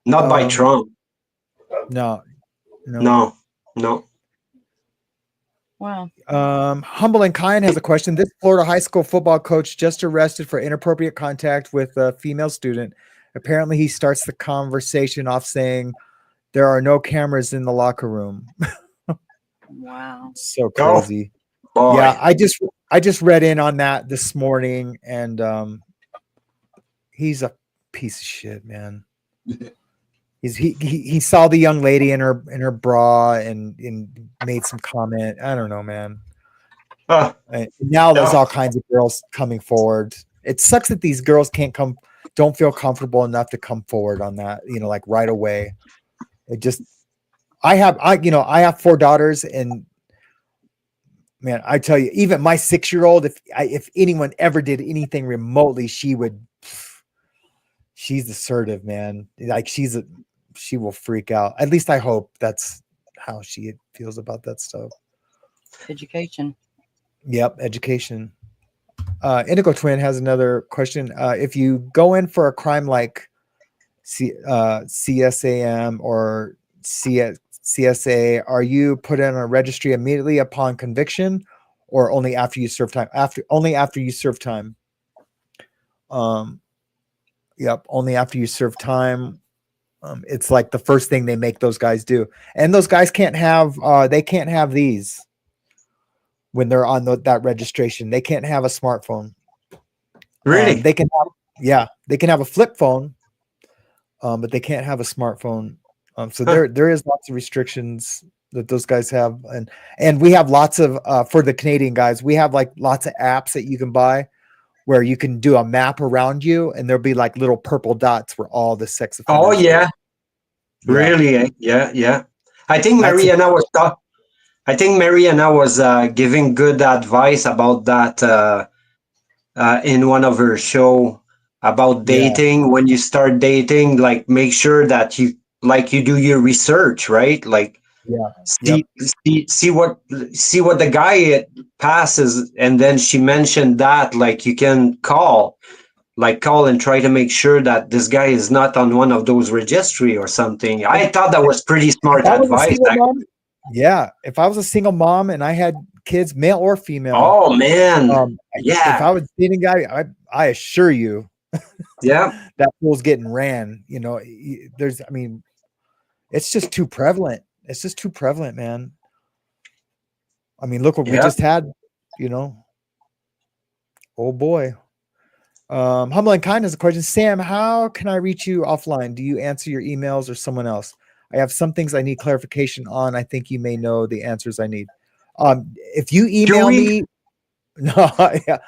Not by Trump. No. Wow. Humble and Kind has a question. This Florida high school football coach just arrested for inappropriate contact with a female student. Apparently, he starts the conversation off saying, "There are no cameras in the locker room." Wow. So crazy. Oh, yeah, I just read in on that this morning, and he's a piece of shit, man. He saw the young lady in her bra and made some comment. I don't know, man. And now there's all kinds of girls coming forward. It sucks that these girls don't feel comfortable enough to come forward on that, like right away. It just, I have 4 daughters, and man, I tell you, even my 6-year-old, if anyone ever did anything remotely, she's assertive, man. Like she will freak out. At least I hope that's how she feels about that stuff. Education. Yep, education. Indigo Twin has another question. If you go in for a crime like CSAM or CSA, are you put in a registry immediately upon conviction, or only after you serve time? Only after you serve time. Yep, only after you serve time. It's like the first thing they make those guys do, and those guys can't have these when they're on that registration. They can't have a smartphone. Really? They can have a flip phone, but they can't have a smartphone. So there is lots of restrictions that those guys have, and we have lots of for the Canadian guys, we have like lots of apps that you can buy where you can do a map around you, and there'll be like little purple dots where all the sex offenders. Oh yeah, really? Yeah. I think Mariana was giving good advice about that in one of her show about dating. When you start dating, like make sure that you do your research, right? Like see what the guy passes, and then she mentioned that like you can call and try to make sure that this guy is not on one of those registry or something. I thought that was pretty smart advice. Yeah, if I was a single mom and I had kids, male or female. Oh man, yeah. If I was dating a guy, I assure you, that fool's getting ran. It's just too prevalent. It's just too prevalent, man. I mean, look what we just had. Oh boy. Humble and Kind has a question. Sam, how can I reach you offline? Do you answer your emails or someone else? I have some things I need clarification on. I think you may know the answers I need. If you email me, no,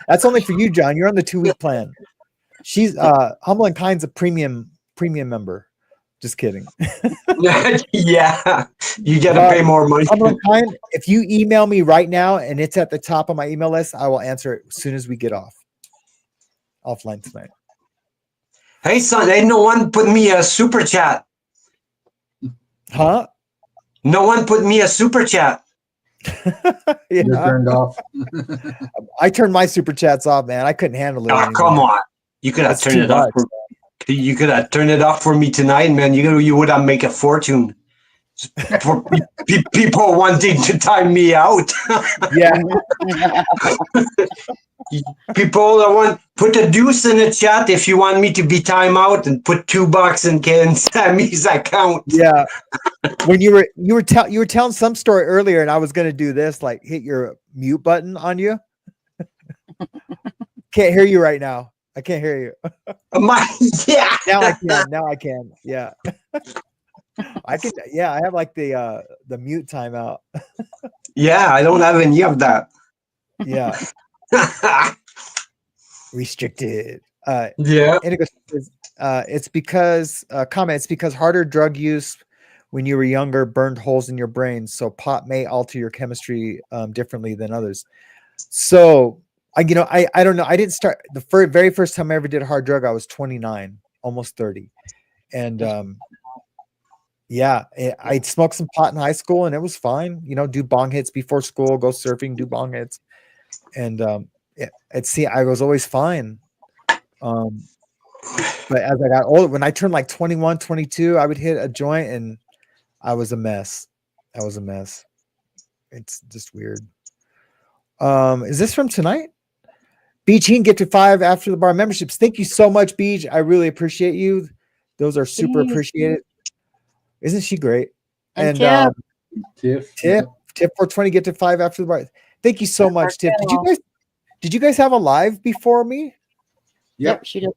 that's only for you, John. You're on the 2-week plan. She's Humble and Kind's a premium member. Just kidding. Yeah, you got to pay more money. Humble and Kind, if you email me right now and it's at the top of my email list, I will answer it as soon as we get offline tonight. Hey son, ain't no one put me a super chat. Huh? No one put me a super chat. You're turned off. I turned my super chats off, man. I couldn't handle it. Oh, come on. You could have turned it off. You could have turned it off for me tonight, man. You would have made a fortune for people wanting to time me out. Yeah. People that want, put a deuce in the chat if you want me to be time out, and put $2 in Ken Sammy's account. Yeah. When you were telling some story earlier, and I was gonna do this, like hit your mute button on you. Can't hear you right now. I can't hear you. Yeah. Now I can. Yeah. I can. Yeah, I have like the mute timeout. Yeah, I don't have any of that. Yeah. Restricted. Yeah. It's because harder drug use when you were younger burned holes in your brain, so pot may alter your chemistry differently than others. So I don't know. I didn't start the very first time I ever did a hard drug. I was 29, almost 30, and I smoked some pot in high school, and it was fine. Do bong hits before school, go surfing, do bong hits, and I was always fine. But as I got older, when I turned like 21, 22, I would hit a joint, and I was a mess. It's just weird. Is this from tonight? Beach, you can get to 5 after the bar memberships. Thank you so much, Beach. I really appreciate you. Those are super appreciated. Isn't she great? And Tiff 420 get to 5 after the bar. Thank you so much, Tiff. Did you guys have a live before me? Yep, she did.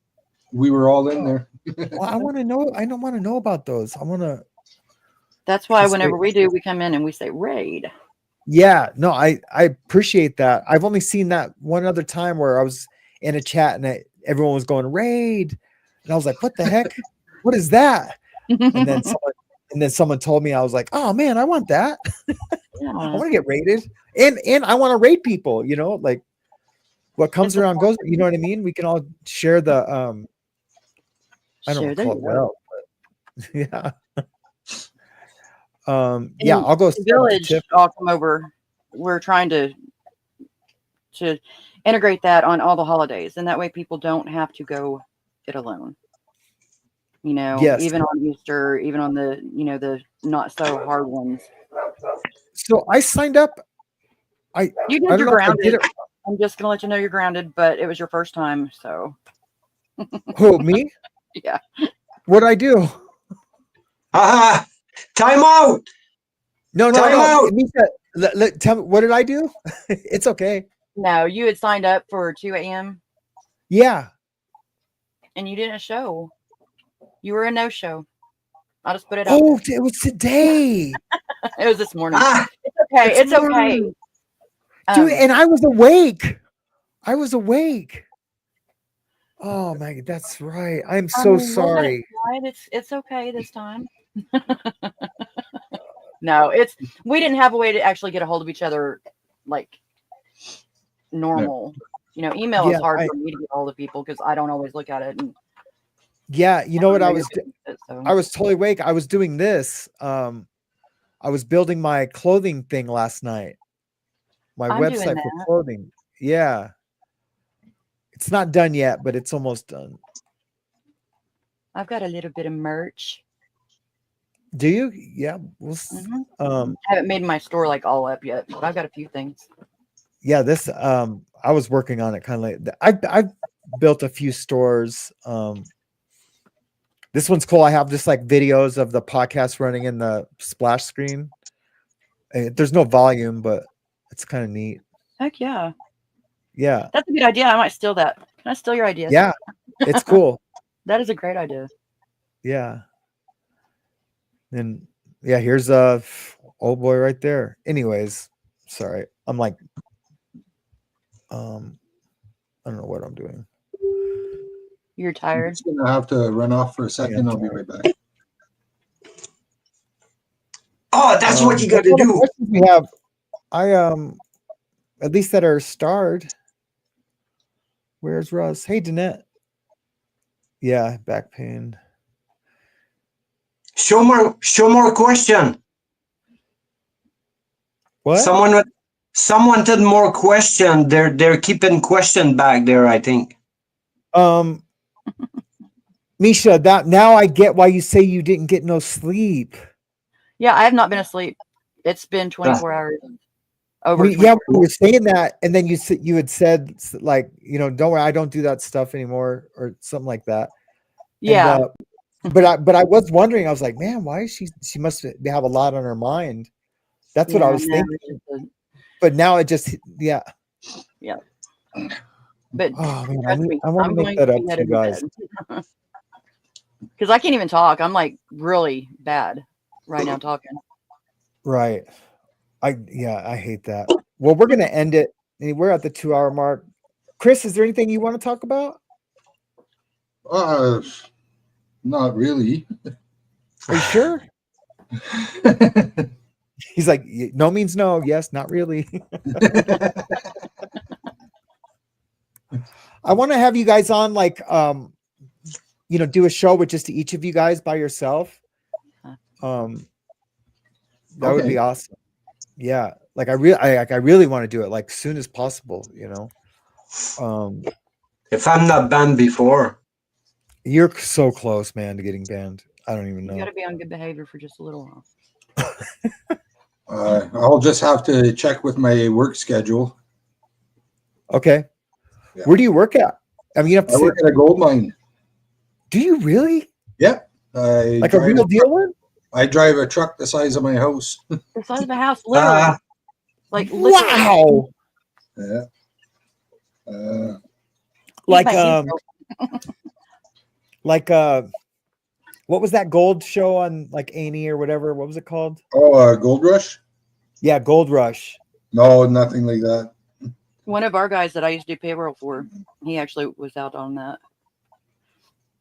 We were all in there. Well, I want to know. I don't want to know about those. I want to. That's why whenever we do, we come in and we say raid. Yeah, no, I appreciate that. I've only seen that one other time where I was in a chat and everyone was going raid, and I was like, "What the heck? What is that?" And then someone told me, I was like, "Oh man, I want that. Yeah. I want to get raided, and I want to raid people. You know, like what comes around goes. You know what I mean? We can all share the I don't Share the call it love. well, but yeah." Yeah, I'll go. The village all come over. We're trying to integrate that on all the holidays, and that way people don't have to go it alone. You know, Yes. even on Easter, even on the the not so hard ones. So I signed up. You did I your don't know if I did grounded. it. I'm just gonna let you know you're grounded, but it was your first time, so Who, me? yeah. What'd I do? Haha! Time out! No. Time out! Tell me, what did I do? It's okay. No, you had signed up for 2 a.m. Yeah. and you didn't show. You were a no-show. I'll just put it out Oh, there. it was today. It was this morning. Ah, It's okay. It's okay. Dude, and I was awake. Oh my, that's right. I'm so sorry. It's okay this time. No, we didn't have a way to actually get a hold of each other like normal. You know, email is hard for me to get a hold of people because I don't always look at it. And yeah, you know what I was so. totally awake. I was doing this. I was building my clothing thing last night. My website for clothing. Yeah. It's not done yet, but it's almost done. I've got a little bit of merch. Do you? Yeah. I haven't made my store like all up yet, but I've got a few things. Yeah, this I was working on it kind of late. I've built a few stores. This one's cool. I have just like videos of the podcast running in the splash screen. There's no volume, but it's kind of neat. Heck yeah. Yeah. That's a good idea. I might steal that. Can I steal your idea? Yeah. It's cool. That is a great idea. Yeah. And yeah, here's a old boy right there. Anyways, sorry. I'm like, I don't know what I'm doing. You're tired? I'm just gonna have to run off for a second. I'll be right back. Oh, that's what you got to do. We have, at least that are starred. Where's Russ? Hey, Danette. Yeah, back pain. Show more question. What? Someone did more question. They're keeping question back there, I think. Misha, that now I get why you say you didn't get no sleep. Yeah, I have not been asleep. It's been 24 hours. Over. Yeah, we were saying that, and then you had said like, don't worry, I don't do that stuff anymore, or something like that. Yeah. And, but I was wondering. I was like, man, why is she must have a lot on her mind. That's what I was thinking. But now it just yeah. But oh, man, trust me, I want to make that up to you guys. Because I can't even talk. I'm like really bad right now talking. Right. I hate that. Well, we're gonna end it. We're at the 2-hour mark. Chris, is there anything you want to talk about? Not really. Are you sure? He's like, no means no. Yes, not really. I want to have you guys on, like, do a show with just each of you guys by yourself. That would be awesome. Yeah, like I really want to do it like soon as possible. If I'm not banned before, you're so close, man, to getting banned. I don't even know. You got to be on good behavior for just a little while. I'll just have to check with my work schedule. Okay. Yeah. Where do you work at? I mean, you have to work at a gold mine. Do you really? Yep. Like a real deal one? I drive a truck the size of my house. The size of a house, literally. Wow. Yeah. What was that gold show on like A&E or whatever? What was it called? Oh, Gold Rush. Yeah, Gold Rush. No, nothing like that. One of our guys that I used to do payroll for, he actually was out on that.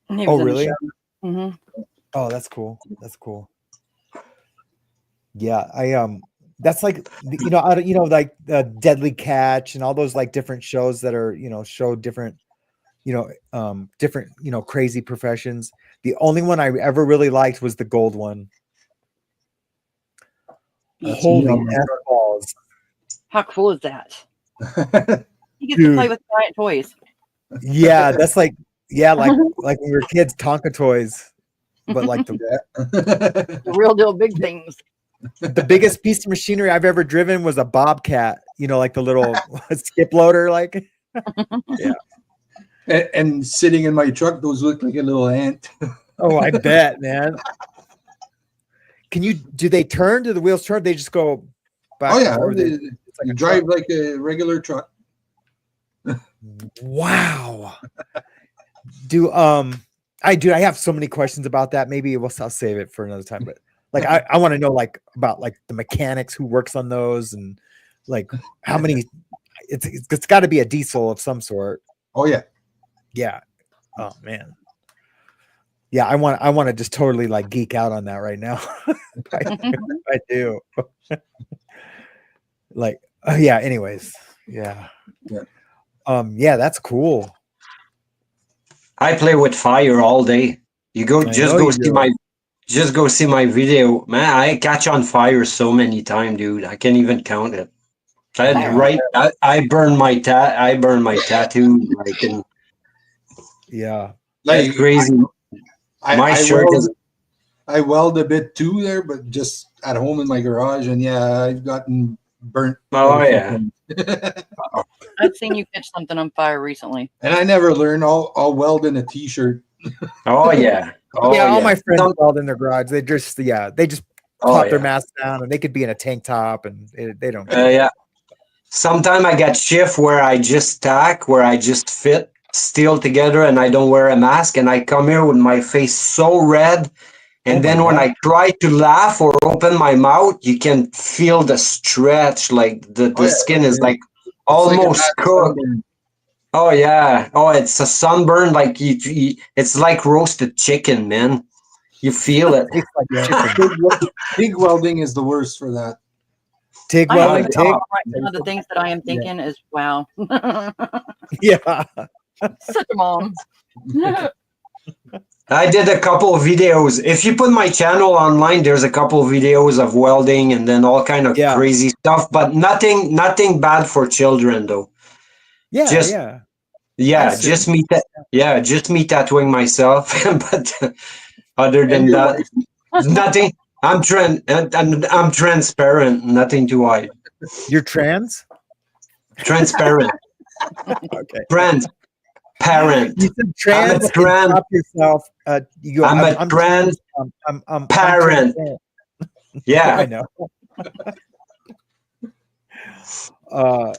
And he was in the Really? show. Mm-hmm. Oh, that's cool. That's cool. Yeah, that's like like Deadly Catch and all those like different shows that are show different different crazy professions. The only one I ever really liked was the gold one. Holy F balls! How cool is that? He gets Dude. to play with giant toys. Yeah, that's like like when we were kids, Tonka toys, but like The real deal big things. the biggest piece of machinery I've ever driven was a Bobcat. Like the little skip loader, like. Yeah. And sitting in my truck, those look like a little ant. Oh, I bet, man. Do they turn? Do the wheels turn? They just go back? Oh yeah, It's like you drive like a regular truck. Wow. I have so many questions about that. Maybe I'll save it for another time. But like, I want to know like about like the mechanics, who works on those, and like how many. It's got to be a diesel of some sort. Oh yeah. Yeah. Oh man. Yeah, I want to just totally like geek out on that right now. I do. Like, yeah. Anyways, yeah. Yeah, that's cool. I play with fire all day. Just go see my video, man. I catch on fire so many times, dude. I can't even count it. I burn my tattoo like in. Yeah, that's crazy. I weld a bit too there, but just at home in my garage, and yeah, I've gotten burnt. Oh yeah. I've seen you catch something on fire recently. And I never learned. I'll weld in a t-shirt. Oh yeah. All my friends weld in their garage. They just pop their mask down, and they could be in a tank top, and they don't. Yeah. Sometimes I get shift where I just fit still together, and I don't wear a mask, and I come here with my face so red. And then when I try to laugh or open my mouth, you can feel the stretch, like the skin is like almost cooked. Oh yeah. Oh, it's a sunburn. Like it's like roasted chicken, man. You feel it. TIG welding is the worst for that. TIG welding. One of the things that I am thinking is, wow. Yeah. Such a mom. I did a couple of videos. If you put my channel online, there's a couple of videos of welding and then all kind of crazy stuff, but nothing bad for children though. Yeah, just me tattooing myself. But other than that, nothing. I'm transparent. Nothing to hide. You're trans? Transparent. Okay. Transparent. You said trans. Stop yourself. I'm trans. I'm parent. Yeah, I know.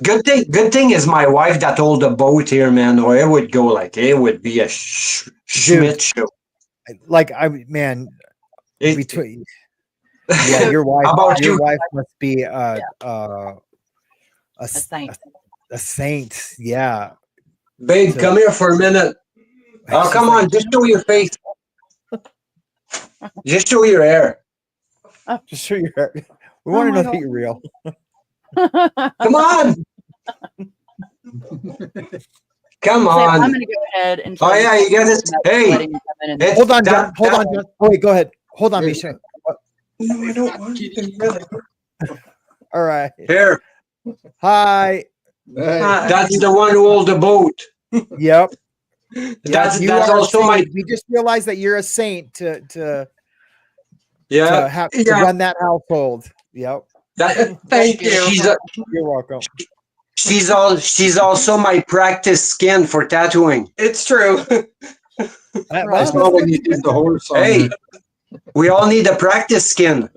Good thing is my wife that hold the boat here, man, or it would go like it would be a Schmidt show. Like between your wife. Your wife must be a saint. A saint, yeah. Babe, come here for a minute. Oh, come on, just show your face. Just show your hair. Just show your hair. We want to know that you're real. Come on. Come on. I'm going to go ahead and. Oh yeah, you got this. Hey, hold on, John. Hold on, John. Wait, go ahead. Hold on, Misha. No, I don't want you to really. All right. Here. Hi. That's the one who holds the boat. Yep. That's also my. We just realized that you're a saint to to run that household. Yep. Thank you. You're welcome. She's also my practice skin for tattooing. It's true. That's not when you did the horse. Hey, we all need a practice skin.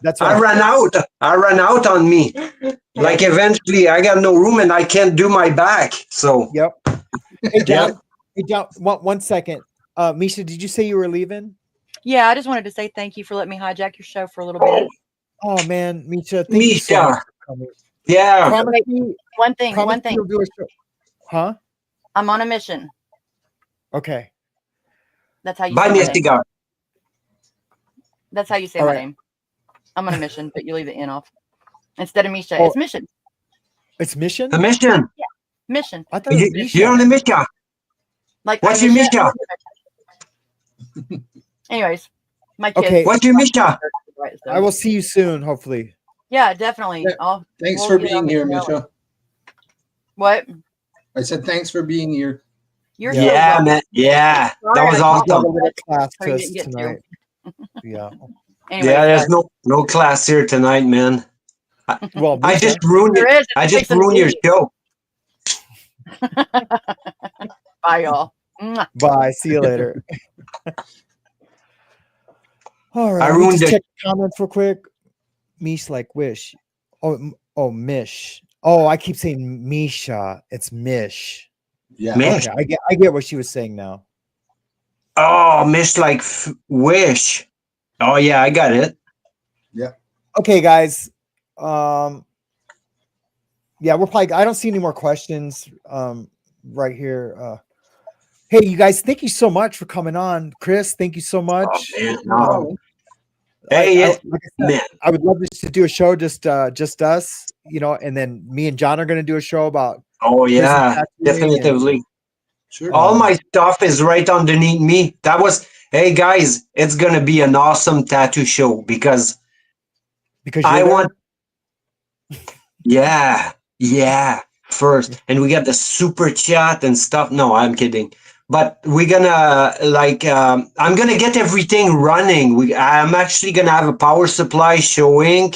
That's right. I ran out on me. Like eventually, I got no room and I can't do my back. So. Yep. Hey John. Hey John. 1 second. Misha, did you say you were leaving? Yeah, I just wanted to say thank you for letting me hijack your show for a little bit. Oh man, Misha, thank you so Misha. much for coming. Yeah. Promise me, One thing. you'll do a show. Huh? I'm on a mission. Okay. That's how you Buy say me my a name. cigar. That's how you say All my right. name. I'm on a mission, but you leave the N off. Instead of Misha, Oh. it's mission. It's Mission? A mission. Mission. I thought it was Misha. You're on a mission. Like What's I your miss ya, mission? Anyways, my kids. Okay. What's your mission? I will see you soon, hopefully. Yeah, definitely. Yeah. Thanks we'll for get being on the here, trail. Misha. What? I said thanks for being here. You're Yeah. so Yeah, welcome. man. Yeah. Sorry, That was I You called got a awesome. little class I to us didn't get to. tonight. Yeah. Anyways, Yeah, there's guys, no class here tonight, man. Well, I Misha. just ruined there it. is. I It's just fixing to ruined your be. show. Bye, y'all. Mwah. Bye. See you later. All right. I Let me ruined just it. check the comments real quick. Mish like wish. Oh, Mish. Oh, I keep saying Misha. It's Mish. Yeah. Mish. Okay, I get what she was saying now. Oh, Mish like wish. Oh yeah, I got it. Okay, guys. Yeah, we're probably. I don't see any more questions. Right here. Hey, you guys, thank you so much for coming on. Chris, thank you so much. Man, no. Um, Hey, like I said, man. I would love to do a show just us, and then me and John are going to do a show about Oh prison yeah, tattooing and- definitively. Sure. All my stuff is right underneath me. That was, hey guys, it's gonna be an awesome tattoo show because because I you're there? want. Yeah, first, and we got the super chat and stuff. No, I'm kidding. But we're gonna I'm gonna get everything running. I'm actually gonna have a power supply showing,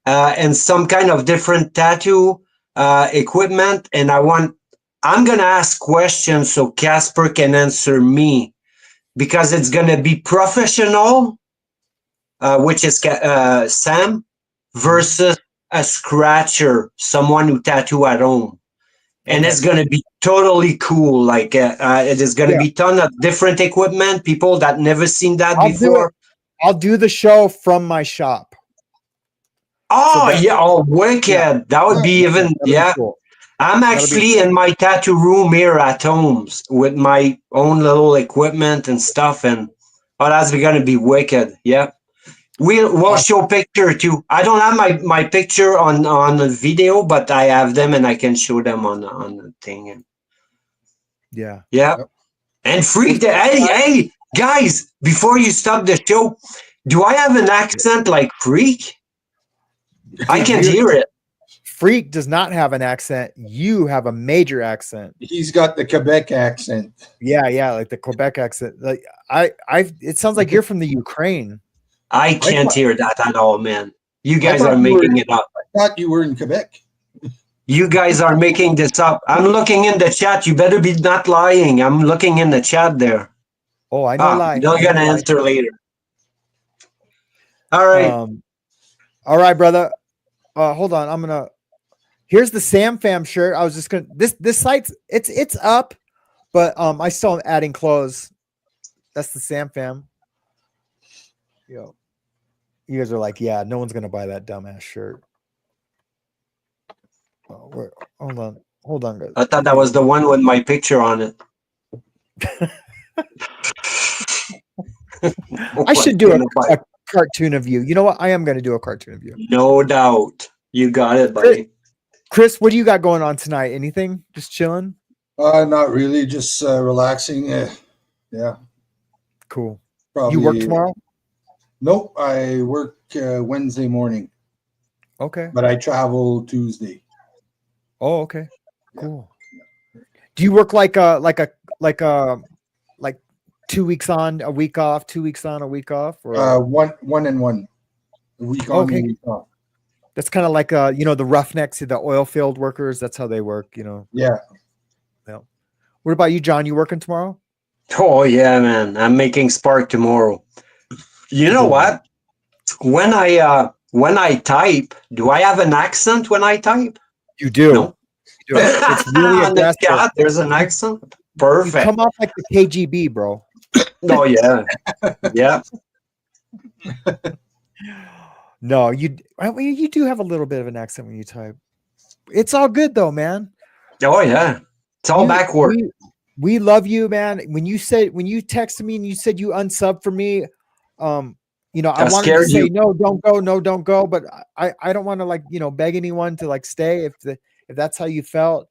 and some kind of different tattoo equipment. And I'm gonna ask questions so Casper can answer me because it's gonna be professional, which is Sam, versus a scratcher, someone who tattoo at home. And Okay. it's going to be totally cool. Like it is going to be ton of different equipment, people that never seen that I'll do before. I'll do the show from my shop. Oh, that- yeah. Oh, wicked. Yeah. That would be even, That'll be yeah. cool. I'm That'll be actually in my tattoo room here at homes with my own little equipment and stuff. And that's going to be wicked. Yeah. We'll show picture too. I don't have my picture on the video, but I have them and I can show them on the thing. Yeah. Yeah. And freak the hey guys, before you stop the show, do I have an accent like freak? I can't hear it. Freak does not have an accent. You have a major accent. He's got the Quebec accent. Yeah, like the Quebec accent. Like it sounds like you're from the Ukraine. I can't hear that at all, man. You guys thought are you making were- it up. I thought you were in Quebec. You guys are making this up. I'm looking in the chat. You better be not lying. I'm looking in the chat there. Oh, I know lie. You're I know gonna lie. answer later. All right. All right, brother. Hold on. Here's the Sam Fam shirt. I was just gonna this site's it's up, but I still am adding clothes. That's the Sam Fam. Yo. You guys are like, yeah, no one's gonna buy that dumbass shirt. Hold on, guys. I thought that was the one with my picture on it. I should do a cartoon of you. You know what? I am going to do a cartoon of you. No doubt. You got it, buddy. Chris, what do you got going on tonight? Anything? Just chilling? Not really. Just relaxing. Yeah. Cool. Probably. You work tomorrow? Nope. I work Wednesday morning, Okay. but I travel Tuesday. Oh, okay. Cool. Do you work like 2 weeks on, a week off, 2 weeks on, a week off? Or One and one. A week on, Okay. a week off. that's kind of like the roughnecks, the oil field workers. That's how they work. Yeah. What about you, John? You working tomorrow? Oh yeah, man. I'm making Spark tomorrow. You know what? When I type, do I have an accent when I type? You do. No. You do. It's really On the aggressive. chat, there's an accent. You Perfect. come off like the KGB, bro. Oh yeah. Yeah. No, I mean, you do have a little bit of an accent when you type. It's all good though, man. Oh yeah, it's all backward. We love you, man. When you texted me and you said you unsub for me, you know, I wanted to say no, don't go, but I don't want to like, you know, beg anyone to like stay if that's how you felt.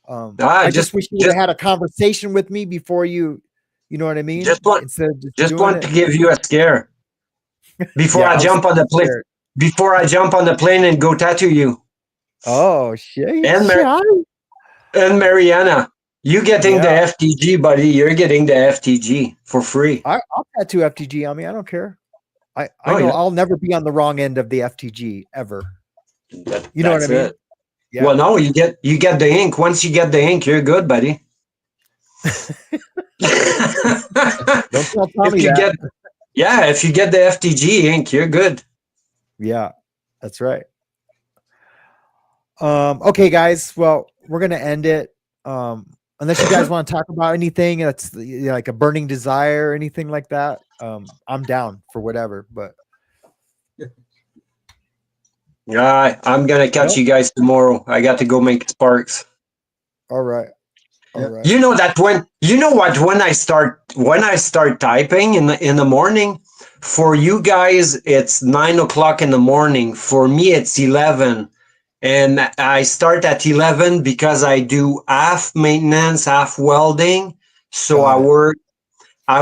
I just wish you would have had a conversation with me before you know what I mean? Instead of just want to give you a scare before I jump on the plane. Before I jump on the plane and go tattoo you. Oh shit! And Mariana, you getting the FTG, buddy? You're getting the FTG for free. I'll tattoo FTG on me. I don't care. I know I'll never be on the wrong end of the FTG ever. You know what I mean? Yeah. Well, no, you get the ink. Once you get the ink, you're good, buddy. Don't tell Tommy that. If you get the FTG ink, you're good. Yeah, that's right. Okay, guys. Well, we're gonna end it. Unless you guys want to talk about anything that's like a burning desire or anything like that. I'm down for whatever. But yeah, I'm gonna catch you guys tomorrow. I got to go make sparks. All right. All right. You know that when I start typing in the morning, for you guys it's 9 o'clock in the morning. For me it's 11, and I start at 11 because I do half maintenance, half welding. So I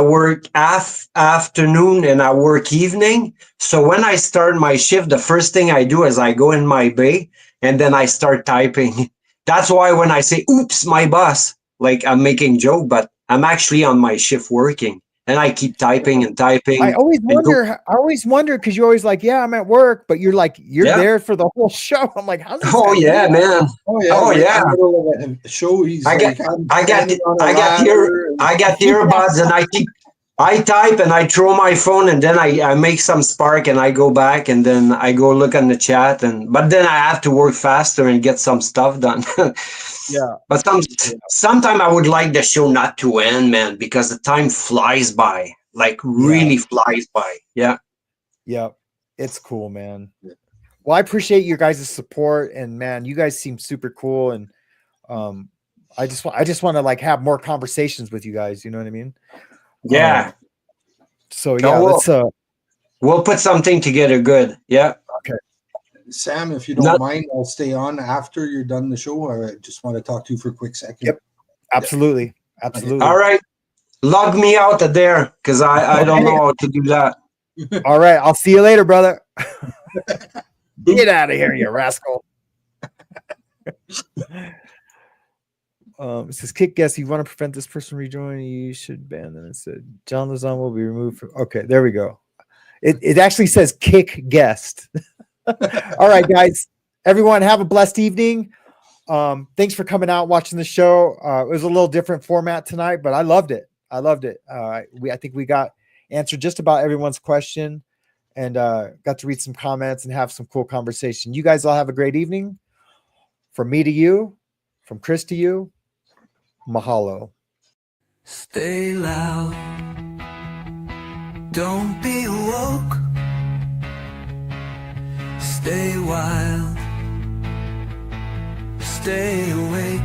work half afternoon and I work evening. So when I start my shift, the first thing I do is I go in my bay and then I start typing. That's why when I say, oops, my boss, like I'm making joke, but I'm actually on my shift working and I keep typing and typing. I always wonder because you're always like, yeah, I'm at work, but you're like, you're there for the whole show. I'm like, how's this? Oh yeah, man. Oh yeah. The show. I got earbuds and I type and I throw my phone and then I make some spark and I go back and then I go look on the chat but then I have to work faster and get some stuff done. Yeah. But sometimes I would like the show not to end, man, because the time flies by, like really flies by. Yeah. Yeah. It's cool, man. Well, I appreciate your guys' support, and man, you guys seem super cool. And I just want to like have more conversations with you guys. You know what I mean? Yeah. So yeah, let's we'll put something together. Good. Yeah. Okay. Sam, if you don't mind, I'll stay on after you're done the show. I just want to talk to you for a quick second. Yep. Absolutely. Absolutely. All right. Log me out of there because I don't know how to do that. All right. I'll see you later, brother. Get out of here, you rascal. It says kick guest. You want to prevent this person from rejoining, you should ban them. It said John Lozon will be removed from. Okay, there we go. It actually says kick guest. All right, guys. Everyone have a blessed evening. Thanks for coming out, watching the show. It was a little different format tonight, but I loved it. I think we got answered just about everyone's question and got to read some comments and have some cool conversation. You guys all have a great evening. From me to you, from Chris to you, mahalo. Stay loud. Don't be woke. Stay wild. Stay awake.